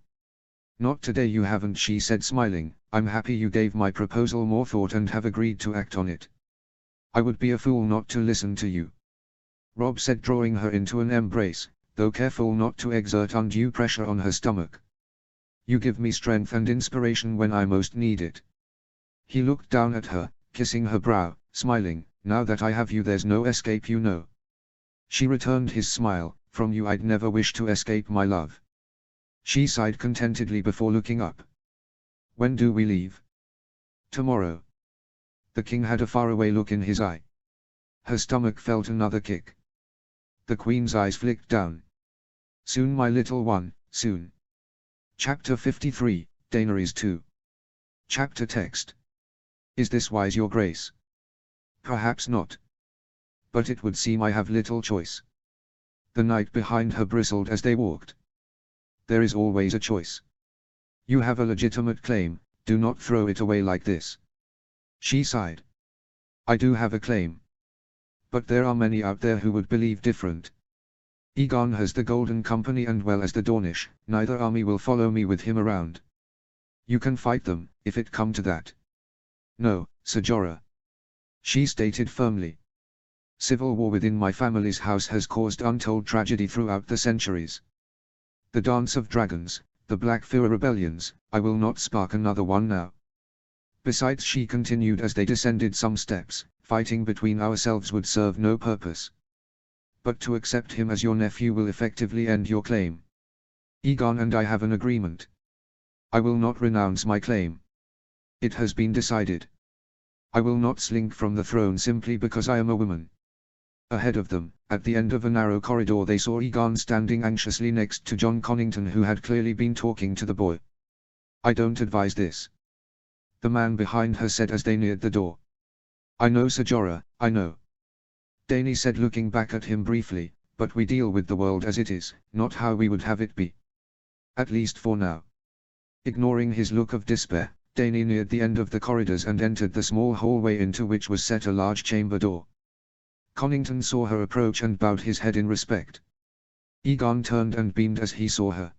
S1: Not today you haven't, she said smiling. I'm happy you gave my proposal more thought and have agreed to act on it. I would be a fool not to listen to you, Rob said, drawing her into an embrace, though careful not to exert undue pressure on her stomach. You give me strength and inspiration when I most need it. He looked down at her, kissing her brow, smiling. Now that I have you, there's no escape, you know. She returned his smile. From you I'd never wish to escape, my love. She sighed contentedly before looking up. When do we leave? Tomorrow. The king had a faraway look in his eye. Her stomach felt another kick. The queen's eyes flicked down. Soon, my little one, soon. Chapter 53, Daenerys 2. Chapter text. Is this wise, your grace? Perhaps not. But it would seem I have little choice. The knight behind her bristled as they walked. There is always a choice. You have a legitimate claim, do not throw it away like this. She sighed. I do have a claim. But there are many out there who would believe different. Aegon has the Golden Company and well as the Dornish, neither army will follow me with him around. You can fight them, if it come to that. No, Ser Jorah. She stated firmly. Civil war within my family's house has caused untold tragedy throughout the centuries. The Dance of Dragons, the Blackfyre rebellions, I will not spark another one now. Besides, she continued as they descended some steps, fighting between ourselves would serve no purpose. But to accept him as your nephew will effectively end your claim. Aegon and I have an agreement. I will not renounce my claim. It has been decided. I will not slink from the throne simply because I am a woman. Ahead of them, at the end of a narrow corridor, they saw Aegon standing anxiously next to Jon Connington, who had clearly been talking to the boy. I don't advise this, the man behind her said as they neared the door. I know, Ser Jorah, I know. Dany said, looking back at him briefly, but we deal with the world as it is, not how we would have it be. At least for now. Ignoring his look of despair, Dany neared the end of the corridors and entered the small hallway into which was set a large chamber door. Connington saw her approach and bowed his head in respect. Aegon turned and beamed as he saw her.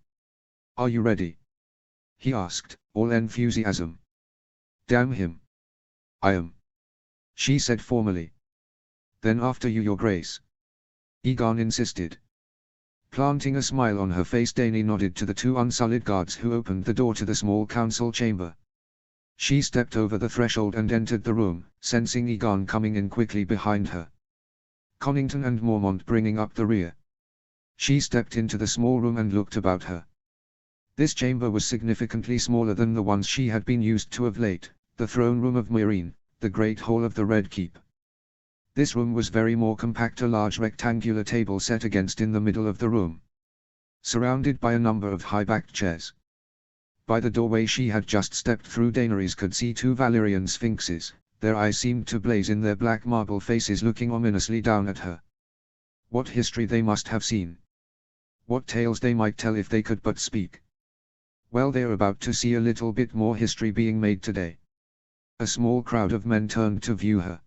S1: Are you ready? He asked, all enthusiasm. Damn him. I am. She said formally. Then after you, your grace. Aegon insisted. Planting a smile on her face, Dany nodded to the two unsullied guards who opened the door to the small council chamber. She stepped over the threshold and entered the room, sensing Aegon coming in quickly behind her. Connington and Mormont bringing up the rear. She stepped into the small room and looked about her. This chamber was significantly smaller than the ones she had been used to of late, the throne room of Meereen, the Great Hall of the Red Keep. This room was very more compact, a large rectangular table set against in the middle of the room, surrounded by a number of high-backed chairs. By the doorway she had just stepped through, Daenerys could see two Valyrian sphinxes. Their eyes seemed to blaze in their black marble faces, looking ominously down at her. What history they must have seen. What tales they might tell if they could but speak. Well, they're about to see a little bit more history being made today. A small crowd of men turned to view her.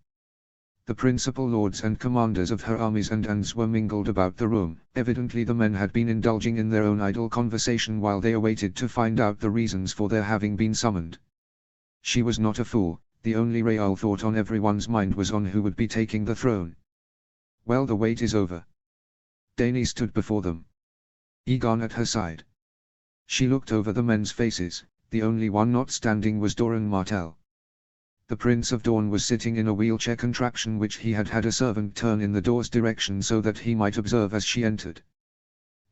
S1: The principal lords and commanders of her armies and Ants were mingled about the room. Evidently the men had been indulging in their own idle conversation while they awaited to find out the reasons for their having been summoned. She was not a fool. The only real thought on everyone's mind was on who would be taking the throne. Well, the wait is over. Dany stood before them, Aegon at her side. She looked over the men's faces. The only one not standing was Doran Martell. The Prince of Dorne was sitting in a wheelchair contraption which he had had a servant turn in the door's direction so that he might observe as she entered.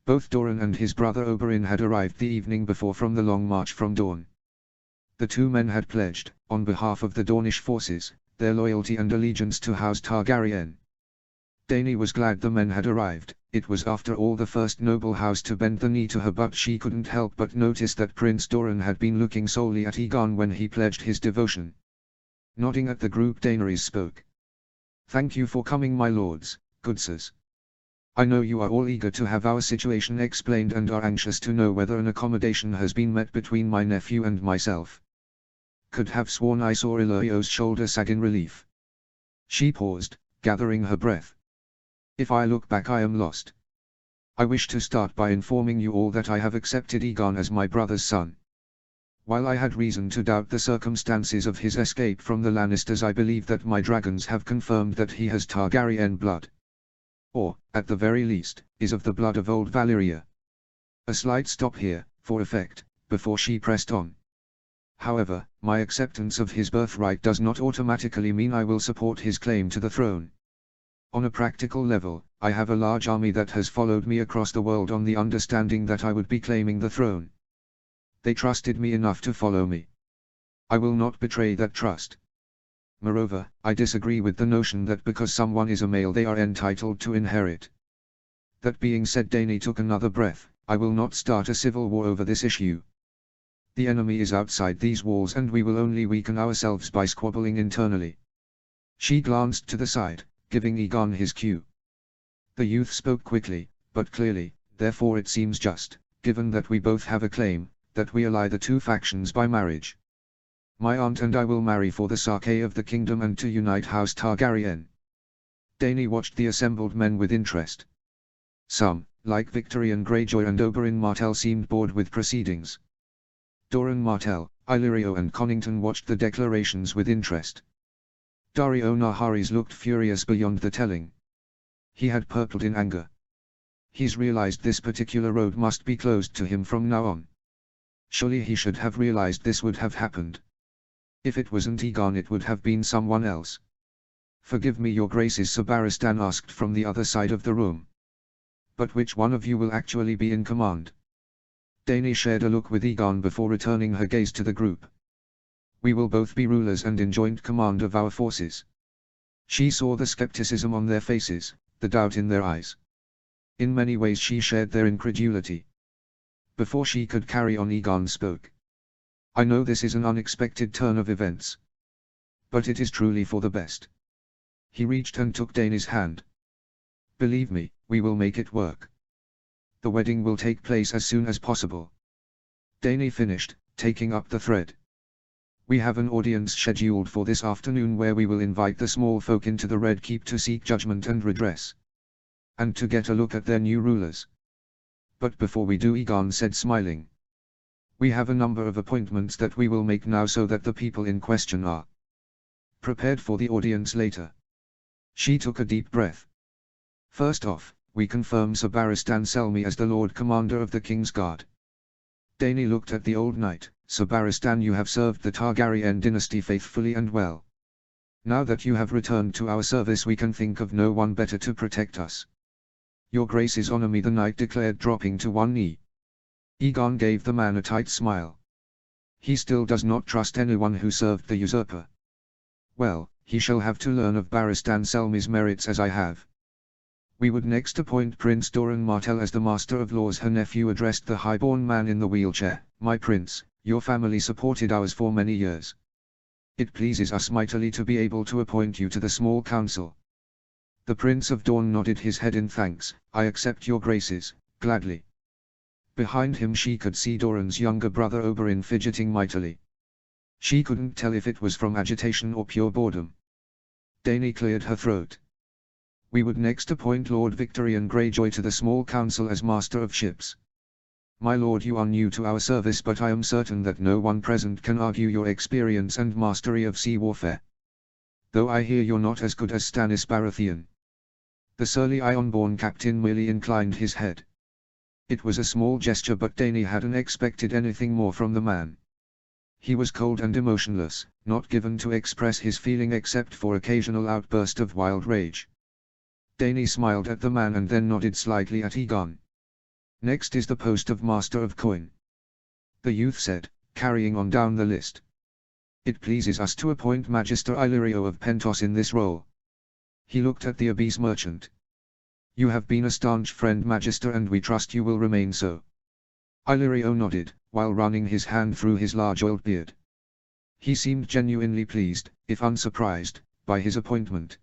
S1: Both Doran and his brother Oberyn had arrived the evening before from the long march from Dorne. The two men had pledged, on behalf of the Dornish forces, their loyalty and allegiance to House Targaryen. Dany was glad the men had arrived. It was after all the first noble house to bend the knee to her, but she couldn't help but notice that Prince Doran had been looking solely at Aegon when he pledged his devotion. Nodding at the group, Daenerys spoke. Thank you for coming, my lords, good sirs. I know you are all eager to have our situation explained and are anxious to know whether an accommodation has been met between my nephew and myself. Could have sworn I saw Ilyrio's shoulder sag in relief. She paused, gathering her breath. If I look back I am lost. I wish to start by informing you all that I have accepted Aegon as my brother's son. While I had reason to doubt the circumstances of his escape from the Lannisters, I believe that my dragons have confirmed that he has Targaryen blood. Or, at the very least, is of the blood of old Valyria. A slight stop here, for effect, before she pressed on. However, my acceptance of his birthright does not automatically mean I will support his claim to the throne. On a practical level, I have a large army that has followed me across the world on the understanding that I would be claiming the throne. They trusted me enough to follow me. I will not betray that trust. Moreover, I disagree with the notion that because someone is a male they are entitled to inherit. That being said, Dany took another breath. I will not start a civil war over this issue. The enemy is outside these walls and we will only weaken ourselves by squabbling internally. She glanced to the side, giving Aegon his cue. The youth spoke quickly, but clearly, therefore it seems just, given that we both have a claim, that we ally the two factions by marriage. My aunt and I will marry for the sake of the kingdom and to unite House Targaryen. Dany watched the assembled men with interest. Some, like Victarion Greyjoy and Oberyn Martell, seemed bored with proceedings. Doran Martell, Illyrio and Connington watched the declarations with interest. Daario Naharis looked furious beyond the telling. He had purpled in anger. He's realized this particular road must be closed to him from now on. Surely he should have realized this would have happened. If it wasn't Aegon it would have been someone else. Forgive me, your graces, Sir Barristan asked from the other side of the room. But which one of you will actually be in command? Dany shared a look with Aegon before returning her gaze to the group. We will both be rulers and in joint command of our forces. She saw the skepticism on their faces, the doubt in their eyes. In many ways she shared their incredulity. Before she could carry on, Aegon spoke. I know this is an unexpected turn of events. But it is truly for the best. He reached and took Dany's hand. Believe me, we will make it work. The wedding will take place as soon as possible. Dany finished, taking up the thread. We have an audience scheduled for this afternoon where we will invite the small folk into the Red Keep to seek judgment and redress. And to get a look at their new rulers. But before we do, Aegon said, smiling. We have a number of appointments that we will make now so that the people in question are prepared for the audience later. She took a deep breath. First off, we confirm Sir Barristan Selmy as the Lord Commander of the King's Guard. Dany looked at the old knight. Sir Barristan, you have served the Targaryen dynasty faithfully and well. Now that you have returned to our service, we can think of no one better to protect us. Your graces honor me, the knight declared, dropping to one knee. Aegon gave the man a tight smile. He still does not trust anyone who served the usurper. Well, he shall have to learn of Barristan Selmy's merits as I have. We would next appoint Prince Doran Martell as the Master of Laws. Her nephew addressed the highborn man in the wheelchair. My prince, your family supported ours for many years. It pleases us mightily to be able to appoint you to the small council. The Prince of Dorne nodded his head in thanks. I accept your graces, gladly. Behind him she could see Doran's younger brother Oberyn fidgeting mightily. She couldn't tell if it was from agitation or pure boredom. Dany cleared her throat. We would next appoint Lord Victarion Greyjoy to the small council as Master of Ships. My lord, you are new to our service, but I am certain that no one present can argue your experience and mastery of sea warfare. Though I hear you're not as good as Stannis Baratheon. The surly Ironborn captain merely inclined his head. It was a small gesture, but Dany hadn't expected anything more from the man. He was cold and emotionless, not given to express his feeling except for occasional outburst of wild rage. Dany smiled at the man and then nodded slightly at Aegon. Next is the post of Master of Coin. The youth said, carrying on down the list. It pleases us to appoint Magister Illyrio of Pentos in this role. He looked at the Abyss merchant. You have been a staunch friend, Magister, and we trust you will remain so. Illyrio nodded, while running his hand through his large oiled beard. He seemed genuinely pleased, if unsurprised, by his appointment.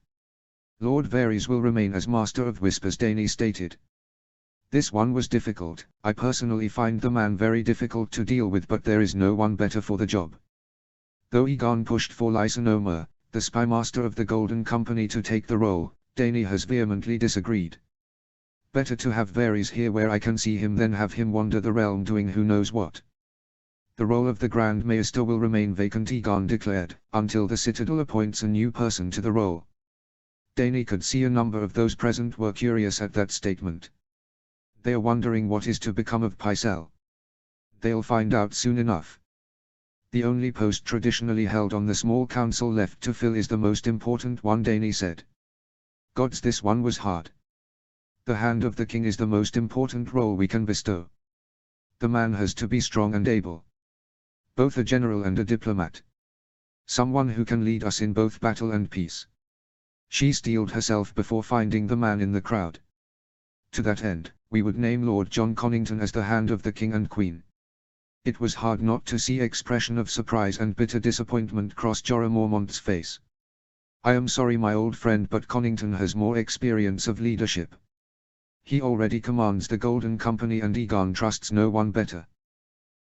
S1: Lord Varys will remain as Master of Whispers, Dany stated. This one was difficult. I personally find the man very difficult to deal with, but there is no one better for the job. Though Aegon pushed for Lysa no More, the the spymaster of the Golden Company to take the role, Dany has vehemently disagreed. Better to have Varys here where I can see him than have him wander the realm doing who knows what. The role of the Grand Maester will remain vacant, Aegon declared, until the Citadel appoints a new person to the role. Dany could see a number of those present were curious at that statement. They are wondering what is to become of Pycelle. They'll find out soon enough. The only post traditionally held on the small council left to fill is the most important one, Dany said. Gods, this one was hard. The hand of the king is the most important role we can bestow. The man has to be strong and able. Both a general and a diplomat. Someone who can lead us in both battle and peace. She steeled herself before finding the man in the crowd. To that end, we would name Lord Jon Connington as the hand of the king and queen. It was hard not to see expression of surprise and bitter disappointment cross Jorah Mormont's face. I am sorry, my old friend, but Connington has more experience of leadership. He already commands the Golden Company and Aegon trusts no one better.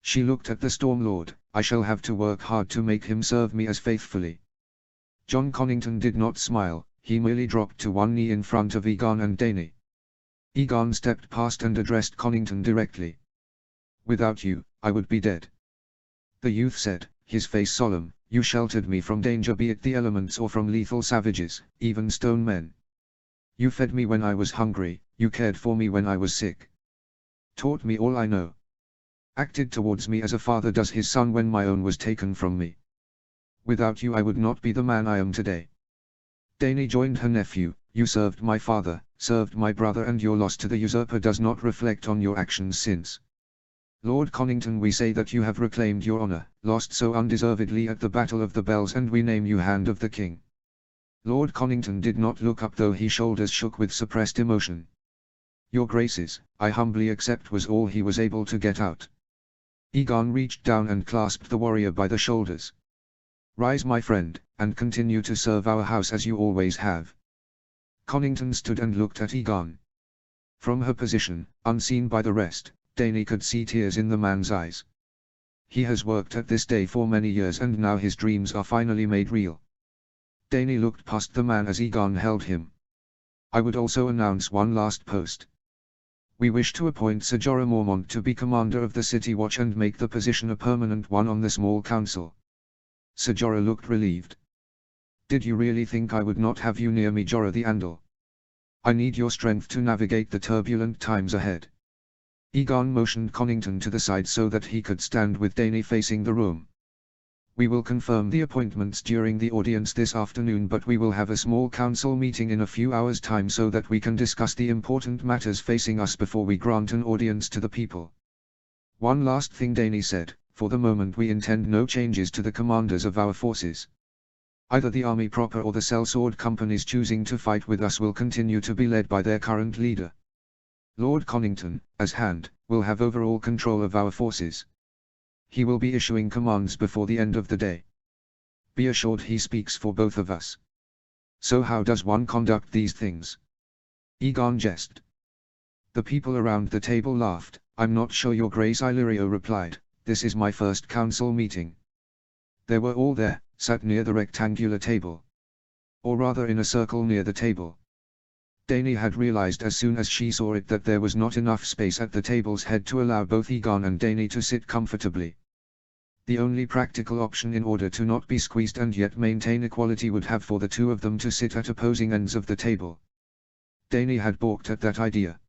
S1: She looked at the Stormlord. I shall have to work hard to make him serve me as faithfully. Jon Connington did not smile, he merely dropped to one knee in front of Aegon and Dany. Aegon stepped past and addressed Connington directly. Without you, I would be dead. The youth said, his face solemn, you sheltered me from danger, be it the elements or from lethal savages, even stone men. You fed me when I was hungry, you cared for me when I was sick. Taught me all I know. Acted towards me as a father does his son when my own was taken from me. Without you I would not be the man I am today. Dany joined her nephew, you served my father, served my brother, and your loss to the usurper does not reflect on your actions since. Lord Connington, we say that you have reclaimed your honor, lost so undeservedly at the Battle of the Bells, and we name you Hand of the King. Lord Connington did not look up, though his shoulders shook with suppressed emotion. Your graces, I humbly accept, was all he was able to get out. Aegon reached down and clasped the warrior by the shoulders. Rise, my friend, and continue to serve our house as you always have. Connington stood and looked at Aegon. From her position, unseen by the rest, Dany could see tears in the man's eyes. He has worked at this day for many years, and now his dreams are finally made real. Dany looked past the man as Aegon held him. I would also announce one last post. We wish to appoint Sir Jorah Mormont to be commander of the City Watch and make the position a permanent one on the small council. Sir Jorah looked relieved. Did you really think I would not have you near me, Jorah the Andal? I need your strength to navigate the turbulent times ahead. Aegon motioned Connington to the side so that he could stand with Dany facing the room. We will confirm the appointments during the audience this afternoon, but we will have a small council meeting in a few hours' time so that we can discuss the important matters facing us before we grant an audience to the people. One last thing, Dany said, for the moment we intend no changes to the commanders of our forces. Either the army proper or the sellsword companies choosing to fight with us will continue to be led by their current leader. Lord Connington, as Hand, will have overall control of our forces. He will be issuing commands before the end of the day. Be assured he speaks for both of us. So how does one conduct these things? Aegon jested. The people around the table laughed. I'm not sure, Your Grace, Illyrio replied. This is my first council meeting. They were all there, sat near the rectangular table. Or rather in a circle near the table. Dany had realized as soon as she saw it that there was not enough space at the table's head to allow both Aegon and Dany to sit comfortably. The only practical option in order to not be squeezed and yet maintain equality would have for the two of them to sit at opposing ends of the table. Dany had balked at that idea.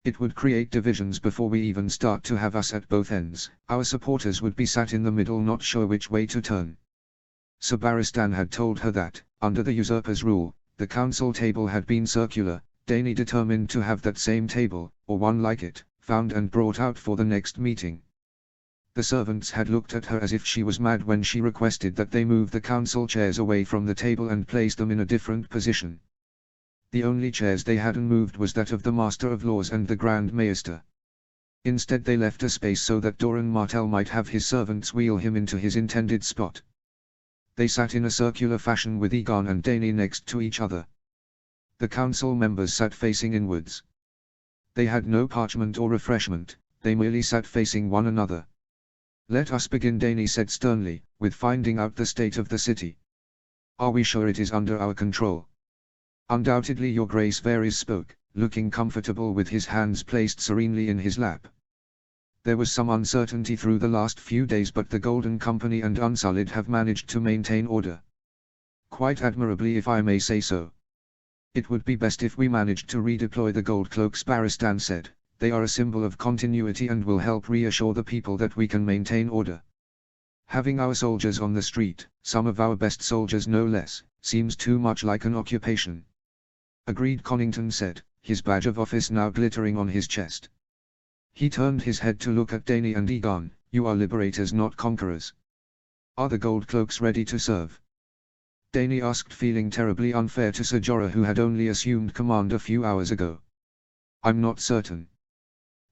S1: It would create divisions before we even start to have us at both ends. Our supporters would be sat in the middle, not sure which way to turn. Sir Barristan had told her that, under the usurper's rule, the council table had been circular. Dany determined to have that same table, or one like it, found and brought out for the next meeting. The servants had looked at her as if she was mad when she requested that they move the council chairs away from the table and place them in a different position. The only chairs they hadn't moved was that of the Master of Laws and the Grand Maester. Instead they left a space so that Doran Martell might have his servants wheel him into his intended spot. They sat in a circular fashion with Aegon and Dany next to each other. The council members sat facing inwards. They had no parchment or refreshment, they merely sat facing one another. Let us begin, Dany said sternly, with finding out the state of the city. Are we sure it is under our control? Undoubtedly, your grace. Varys spoke, looking comfortable with his hands placed serenely in his lap. There was some uncertainty through the last few days, but the Golden Company and Unsullied have managed to maintain order. Quite admirably, if I may say so. It would be best if we managed to redeploy the Gold Cloaks, Barristan said. They are a symbol of continuity and will help reassure the people that we can maintain order. Having our soldiers on the street, some of our best soldiers no less, seems too much like an occupation. Agreed, Connington said, his badge of office now glittering on his chest. He turned his head to look at Dany and Aegon. You are liberators, not conquerors. Are the Gold Cloaks ready to serve? Dany asked, feeling terribly unfair to Ser Jorah, who had only assumed command a few hours ago. I'm not certain.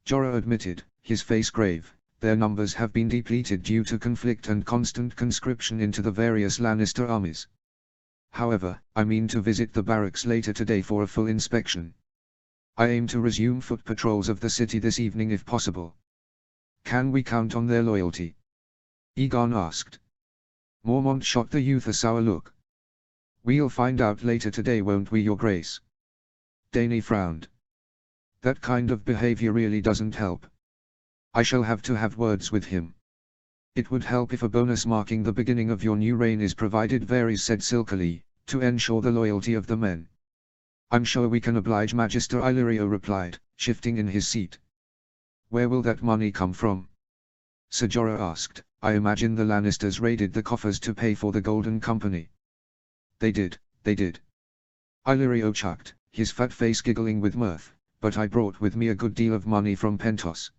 S1: Jorah admitted, his face grave. Their numbers have been depleted due to conflict and constant conscription into the various Lannister armies. However, I mean to visit the barracks later today for a full inspection. I aim to resume foot patrols of the city this evening if possible. Can we count on their loyalty? Aegon asked. Mormont shot the youth a sour look. We'll find out later today, won't we, your grace? Dany frowned. That kind of behavior really doesn't help. I shall have to have words with him. It would help if a bonus marking the beginning of your new reign is provided, Varys said silkily, to ensure the loyalty of the men. I'm sure we can oblige, Magister Illyrio replied, shifting in his seat. Where will that money come from? Ser Jorah asked. I imagine the Lannisters raided the coffers to pay for the Golden Company. They did. Illyrio chucked, his fat face giggling with mirth. But I brought with me a good deal of money from Pentos.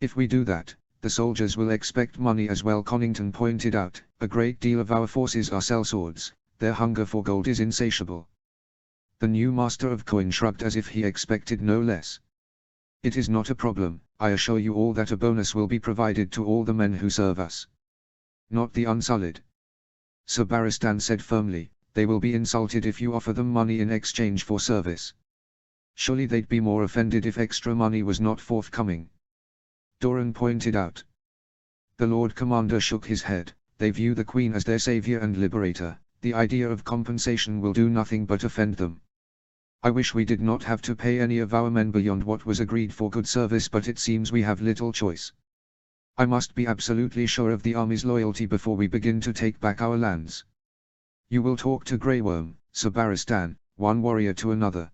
S1: If we do that, the soldiers will expect money as well, Connington pointed out. A great deal of our forces are sellswords, their hunger for gold is insatiable. The new master of coin shrugged as if he expected no less. It is not a problem, I assure you all that a bonus will be provided to all the men who serve us. Not the Unsullied. Sir Barristan said firmly, they will be insulted if you offer them money in exchange for service. Surely they'd be more offended if extra money was not forthcoming. Doran pointed out. The Lord Commander shook his head. They view the Queen as their savior and liberator. The idea of compensation will do nothing but offend them. I wish we did not have to pay any of our men beyond what was agreed for good service, but it seems we have little choice. I must be absolutely sure of the army's loyalty before we begin to take back our lands. You will talk to Grey Worm, Sir Barristan, one warrior to another.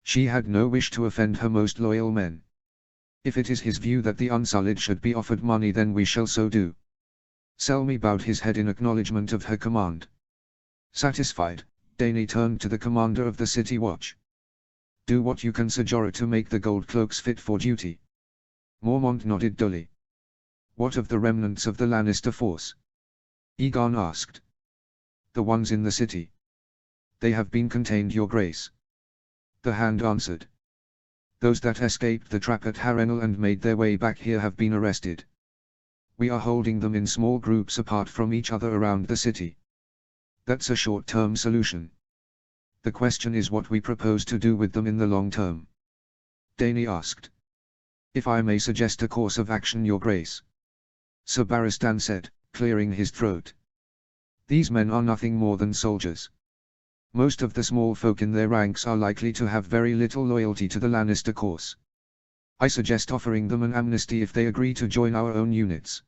S1: She had no wish to offend her most loyal men. If it is his view that the Unsullied should be offered money, then we shall so do. Selmy bowed his head in acknowledgement of her command. Satisfied, Dany turned to the commander of the City Watch. Do what you can, Ser Jorah, to make the Gold Cloaks fit for duty. Mormont nodded dully. What of the remnants of the Lannister force? Aegon asked. The ones in the city. They have been contained, your grace. The Hand answered. Those that escaped the trap at Harrenhal and made their way back here have been arrested. We are holding them in small groups apart from each other around the city. That's a short-term solution. The question is what we propose to do with them in the long term. Dany asked. If I may suggest a course of action, your grace. Sir Barristan said, clearing his throat. These men are nothing more than soldiers. Most of the small folk in their ranks are likely to have very little loyalty to the Lannister course. I suggest offering them an amnesty if they agree to join our own units.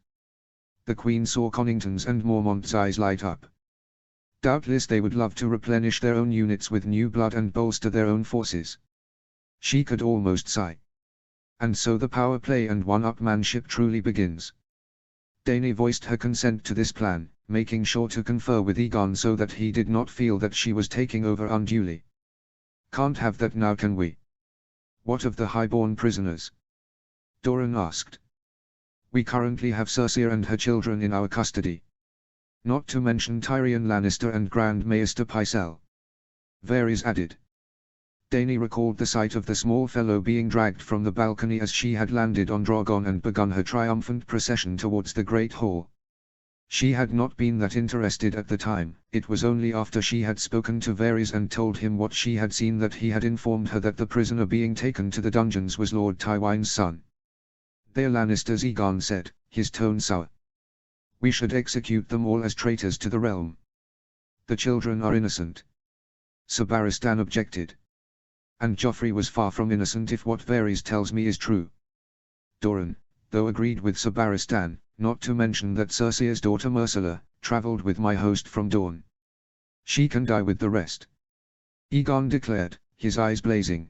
S1: The Queen saw Connington's and Mormont's eyes light up. Doubtless they would love to replenish their own units with new blood and bolster their own forces. She could almost sigh. And so the power play and one-upmanship truly begins. Dany voiced her consent to this plan, making sure to confer with Aegon so that he did not feel that she was taking over unduly. Can't have that now, can we? What of the highborn prisoners? Doran asked. We currently have Cersei and her children in our custody. Not to mention Tyrion Lannister and Grand Maester Pycelle. Varys added. Dany recalled the sight of the small fellow being dragged from the balcony as she had landed on Drogon and begun her triumphant procession towards the Great Hall. She had not been that interested at the time. It was only after she had spoken to Varys and told him what she had seen that he had informed her that the prisoner being taken to the dungeons was Lord Tywin's son. They are Lannisters, Aegon said, his tone sour. We should execute them all as traitors to the realm. The children are innocent. Sir Barristan objected. And Joffrey was far from innocent if what Varys tells me is true. Doran, though, agreed with Sir Barristan, not to mention that Cersei's daughter Myrcella travelled with my host from Dorne. She can die with the rest. Aegon declared, his eyes blazing.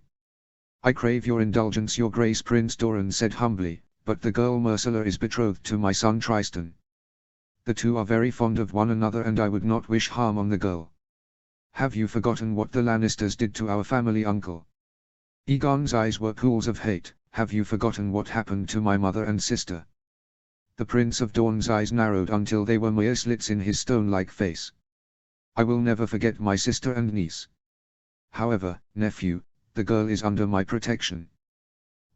S1: I crave your indulgence, your grace, Prince Doran said humbly, but the girl Myrcella is betrothed to my son Tristan. The two are very fond of one another and I would not wish harm on the girl. Have you forgotten what the Lannisters did to our family uncle? Aegon's eyes were pools of hate. Have you forgotten what happened to my mother and sister? The Prince of Dorne's eyes narrowed until they were mere slits in his stone-like face. I will never forget my sister and niece. However, nephew, the girl is under my protection.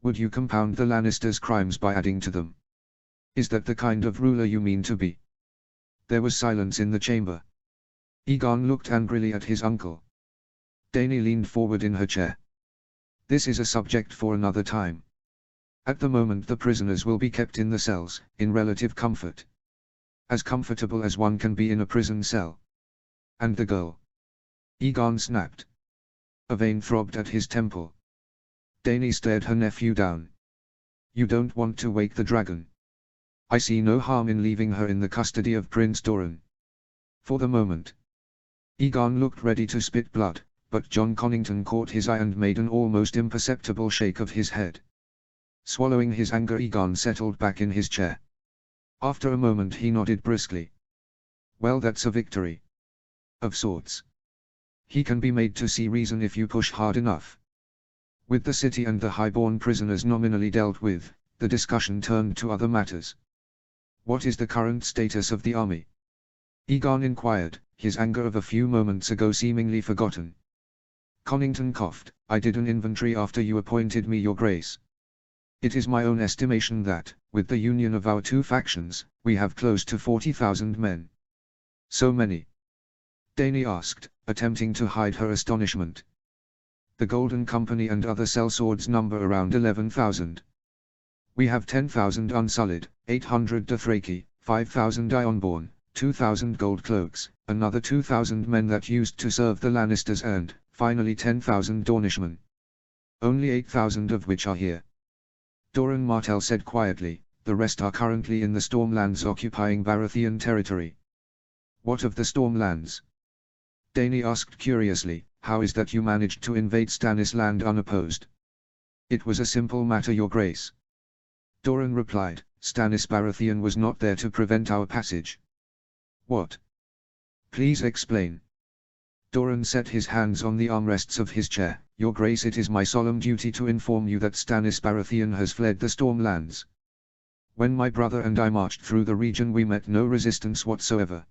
S1: Would you compound the Lannisters' crimes by adding to them? Is that the kind of ruler you mean to be? There was silence in the chamber. Aegon looked angrily at his uncle. Dany leaned forward in her chair. This is a subject for another time. At the moment the prisoners will be kept in the cells, in relative comfort. As comfortable as one can be in a prison cell. And the girl? Aegon snapped. A vein throbbed at his temple. Dany stared her nephew down. You don't want to wake the dragon. I see no harm in leaving her in the custody of Prince Doran. For the moment. Aegon looked ready to spit blood, but Jon Connington caught his eye and made an almost imperceptible shake of his head. Swallowing his anger, Aegon settled back in his chair. After a moment he nodded briskly. Well, that's a victory. Of sorts. He can be made to see reason if you push hard enough. With the city and the highborn prisoners nominally dealt with, the discussion turned to other matters. What is the current status of the army? Aegon inquired, his anger of a few moments ago seemingly forgotten. Connington coughed. I did an inventory after you appointed me, your grace. It is my own estimation that, with the union of our two factions, we have close to 40,000 men. So many? Dany asked, attempting to hide her astonishment. The Golden Company and other sellswords number around 11,000. We have 10,000 unsullied, 800 Dothraki, 5,000 Ironborn, 2,000 gold cloaks, another 2,000 men that used to serve the Lannisters, and, finally, 10,000 Dornishmen. Only 8,000 of which are here. Doran Martell said quietly, the rest are currently in the Stormlands occupying Baratheon territory. What of the Stormlands? Dany asked curiously, how is that you managed to invade Stannis' land unopposed? It was a simple matter, your grace. Doran replied, Stannis Baratheon was not there to prevent our passage. What? Please explain. Doran set his hands on the armrests of his chair. Your grace, it is my solemn duty to inform you that Stannis Baratheon has fled the Stormlands. When my brother and I marched through the region we met no resistance whatsoever.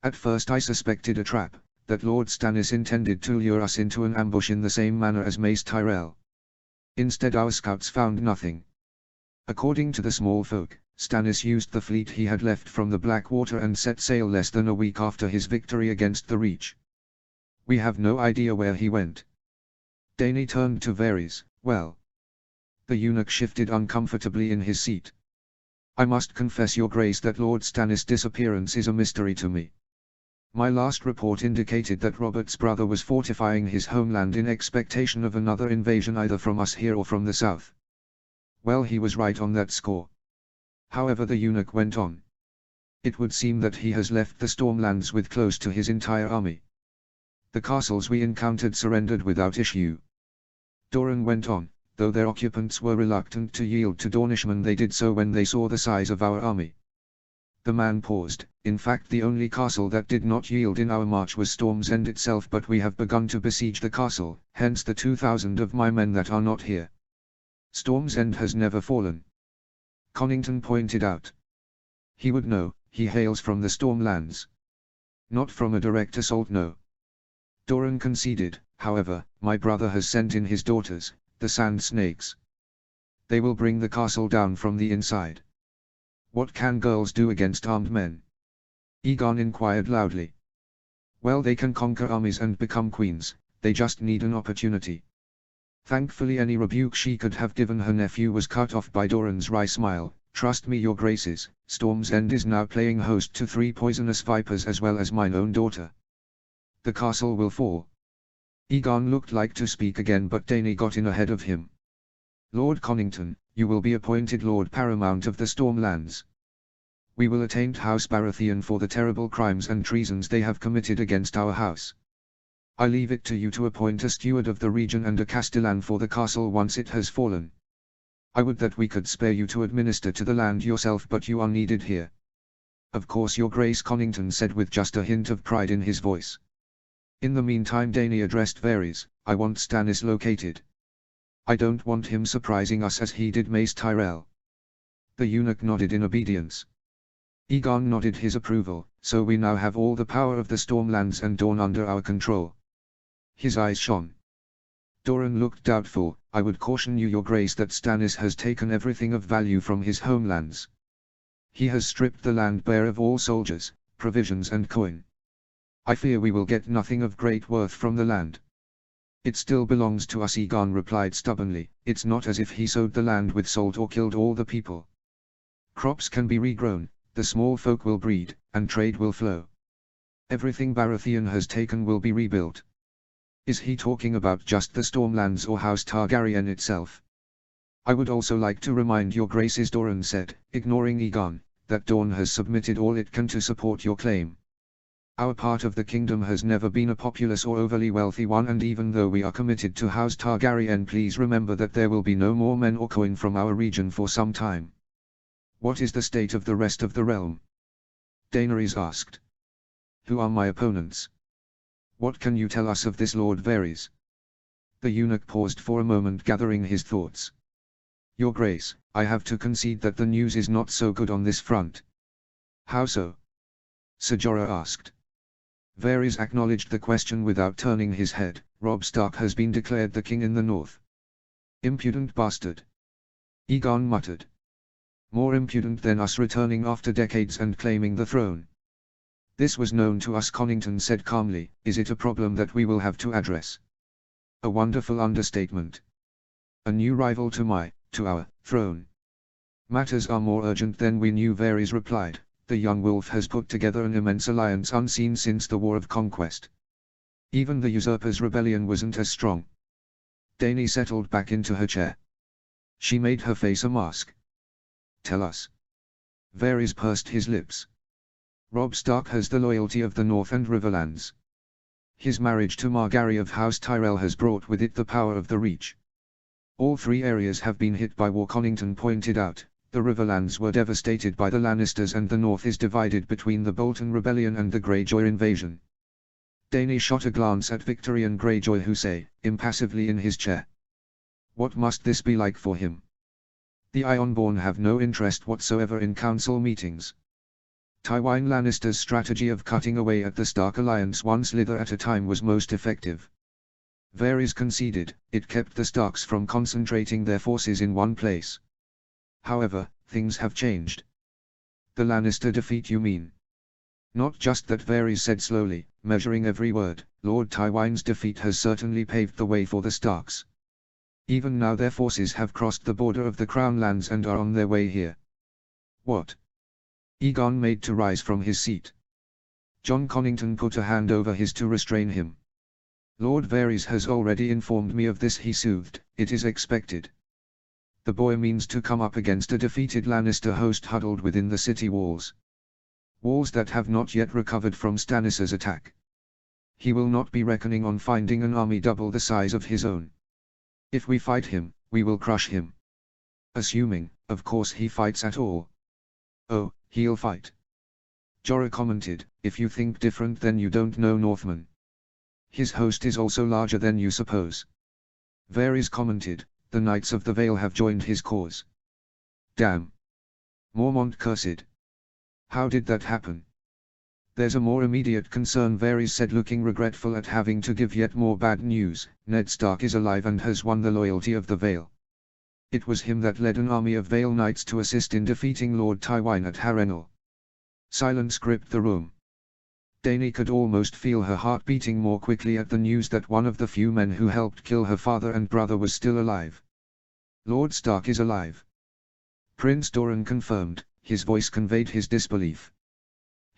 S1: At first I suspected a trap, that Lord Stannis intended to lure us into an ambush in the same manner as Mace Tyrell. Instead our scouts found nothing. According to the small folk, Stannis used the fleet he had left from the Blackwater and set sail less than a week after his victory against the Reach. We have no idea where he went. Dany turned to Varys. Well. The eunuch shifted uncomfortably in his seat. I must confess, your grace, that Lord Stannis' disappearance is a mystery to me. My last report indicated that Robert's brother was fortifying his homeland in expectation of another invasion either from us here or from the south. Well, he was right on that score. However, the eunuch went on. It would seem that he has left the Stormlands with close to his entire army. The castles we encountered surrendered without issue. Doran went on, though their occupants were reluctant to yield to Dornishmen, they did so when they saw the size of our army. The man paused. In fact, the only castle that did not yield in our march was Storm's End itself, but we have begun to besiege the castle, hence the 2,000 of my men that are not here. Storm's End has never fallen. Connington pointed out. He would know, he hails from the Stormlands. Not from a direct assault, no. Doran conceded, however, my brother has sent in his daughters, the Sand Snakes. They will bring the castle down from the inside. What can girls do against armed men? Aegon inquired loudly. Well, they can conquer armies and become queens, they just need an opportunity. Thankfully any rebuke she could have given her nephew was cut off by Doran's wry smile. Trust me, your graces, Storm's End is now playing host to 3 poisonous vipers as well as mine own daughter. the castle will fall. Egon looked like to speak again, but Dany got in ahead of him. Lord Connington, you will be appointed Lord Paramount of the Stormlands. We will attaint House Baratheon for the terrible crimes and treasons they have committed against our house. I leave it to you to appoint a steward of the region and a castellan for the castle once it has fallen. I would that we could spare you to administer to the land yourself, but you are needed here. Of course, your Grace, Connington said with just a hint of pride in his voice. In the meantime Dany addressed Varys, I want Stannis located. I don't want him surprising us as he did Mace Tyrell. The eunuch nodded in obedience. Egon nodded his approval, so we now have all the power of the Stormlands and Dorne under our control. His eyes shone. Doran looked doubtful. I would caution you, your Grace, that Stannis has taken everything of value from his homelands. He has stripped the land bare of all soldiers, provisions and coin. I fear we will get nothing of great worth from the land. It still belongs to us, Egon replied stubbornly. It's not as if he sowed the land with salt or killed all the people. Crops can be regrown, the small folk will breed, and trade will flow. Everything Baratheon has taken will be rebuilt. Is he talking about just the Stormlands or House Targaryen itself? I would also like to remind your Graces, Doran said, ignoring Egon, that Dorne has submitted all it can to support your claim. Our part of the kingdom has never been a populous or overly wealthy one, and even though we are committed to House Targaryen, please remember that there will be no more men or coin from our region for some time. What is the state of the rest of the realm? Daenerys asked. Who are my opponents? What can you tell us of this Lord Varys? The eunuch paused for a moment, gathering his thoughts. Your Grace, I have to concede that the news is not so good on this front. How so? Ser Jorah asked. Varys acknowledged the question without turning his head. Robb Stark has been declared the king in the north. Impudent bastard. Egon muttered. More impudent than us returning after decades and claiming the throne. This was known to us, Connington said calmly. Is it a problem that we will have to address? A wonderful understatement. A new rival to our throne. Matters are more urgent than we knew, Varys replied. The young wolf has put together an immense alliance unseen since the War of Conquest. Even the usurper's rebellion wasn't as strong. Dany settled back into her chair. She made her face a mask. Tell us. Varys pursed his lips. Robb Stark has the loyalty of the North and Riverlands. His marriage to Margaery of House Tyrell has brought with it the power of the Reach. All three areas have been hit by war, Connington pointed out. The Riverlands were devastated by the Lannisters and the North is divided between the Bolton Rebellion and the Greyjoy invasion. Dany shot a glance at Victorian Greyjoy, who sat impassively in his chair. What must this be like for him? The Ironborn have no interest whatsoever in council meetings. Tywin Lannister's strategy of cutting away at the Stark alliance one slither at a time was most effective. Varys conceded, it kept the Starks from concentrating their forces in one place. However, things have changed. The Lannister defeat, you mean? Not just that, Varys said slowly, measuring every word. Lord Tywin's defeat has certainly paved the way for the Starks. Even now their forces have crossed the border of the Crown Lands and are on their way here. What? Egon made to rise from his seat. Jon Connington put a hand over his to restrain him. Lord Varys has already informed me of this, he soothed. It is expected. The boy means to come up against a defeated Lannister host huddled within the city walls. Walls that have not yet recovered from Stannis' attack. He will not be reckoning on finding an army double the size of his own. If we fight him, we will crush him. Assuming, of course, he fights at all. Oh, he'll fight. Jorah commented, if you think different then you don't know Northmen. His host is also larger than you suppose. Varys commented, the Knights of the Vale have joined his cause. Damn. Mormont cursed. How did that happen? There's a more immediate concern, Varys said, looking regretful at having to give yet more bad news. Ned Stark is alive and has won the loyalty of the Vale. It was him that led an army of Vale Knights to assist in defeating Lord Tywin at Harrenhal. Silence gripped the room. Dany could almost feel her heart beating more quickly at the news that one of the few men who helped kill her father and brother was still alive. Lord Stark is alive. Prince Doran confirmed, his voice conveyed his disbelief.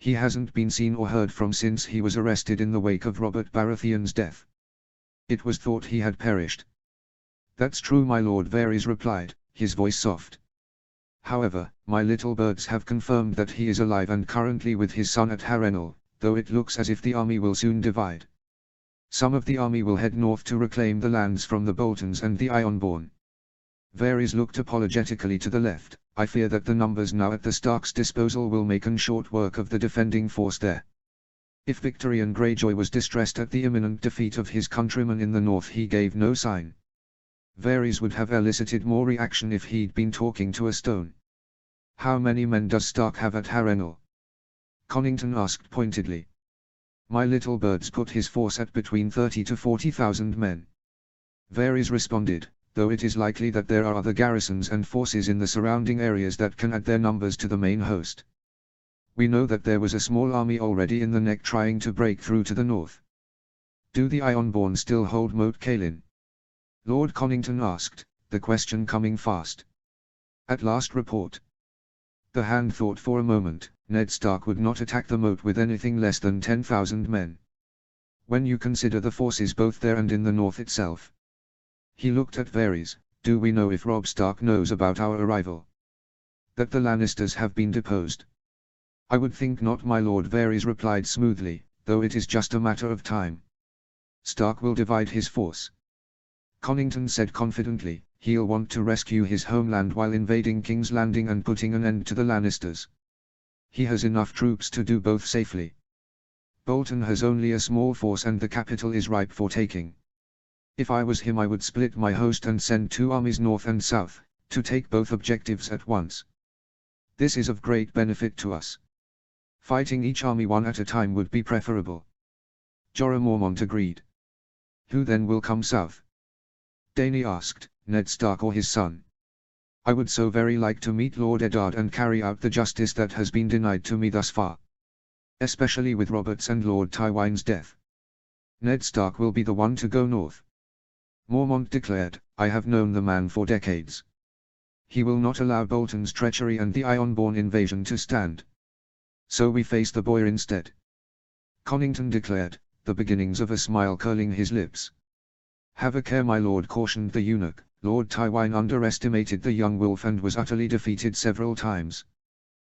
S1: He hasn't been seen or heard from since he was arrested in the wake of Robert Baratheon's death. It was thought he had perished. That's true, my lord, Varys replied, his voice soft. However, my little birds have confirmed that he is alive and currently with his son at Harrenhal, though it looks as if the army will soon divide. Some of the army will head north to reclaim the lands from the Boltons and the Ironborn. Varys looked apologetically to the left. I fear that the numbers now at the Stark's disposal will make short work of the defending force there. If Victorian Greyjoy was distressed at the imminent defeat of his countrymen in the north, he gave no sign. Varys would have elicited more reaction if he'd been talking to a stone. How many men does Stark have at Harrenhal? Connington asked pointedly. My little birds put his force at between 30 to 40,000 men. Varys responded, though it is likely that there are other garrisons and forces in the surrounding areas that can add their numbers to the main host. We know that there was a small army already in the neck trying to break through to the north. Do the Ironborn still hold Moat Cailin? Lord Connington asked, the question coming fast. At last report. The Hand thought for a moment. Ned Stark would not attack the moat with anything less than 10,000 men. When you consider the forces both there and in the north itself. He looked at Varys. Do we know if Robb Stark knows about our arrival? That the Lannisters have been deposed? I would think not, my lord, Varys replied smoothly, though it is just a matter of time. Stark will divide his force. Connington said confidently, he'll want to rescue his homeland while invading King's Landing and putting an end to the Lannisters. He has enough troops to do both safely. Bolton has only a small force and the capital is ripe for taking. If I was him, I would split my host and send 2 armies north and south, to take both objectives at once. This is of great benefit to us. Fighting each army one at a time would be preferable. Jorah Mormont agreed. Who then will come south? Dany asked, Ned Stark or his son? I would so very like to meet Lord Eddard and carry out the justice that has been denied to me thus far. Especially with Robert's and Lord Tywin's death. Ned Stark will be the one to go north. Mormont declared, I have known the man for decades. He will not allow Bolton's treachery and the Ironborn invasion to stand. So we face the boy instead. Connington declared, the beginnings of a smile curling his lips. Have a care, my lord, cautioned the eunuch. Lord Tywin underestimated the young wolf and was utterly defeated several times.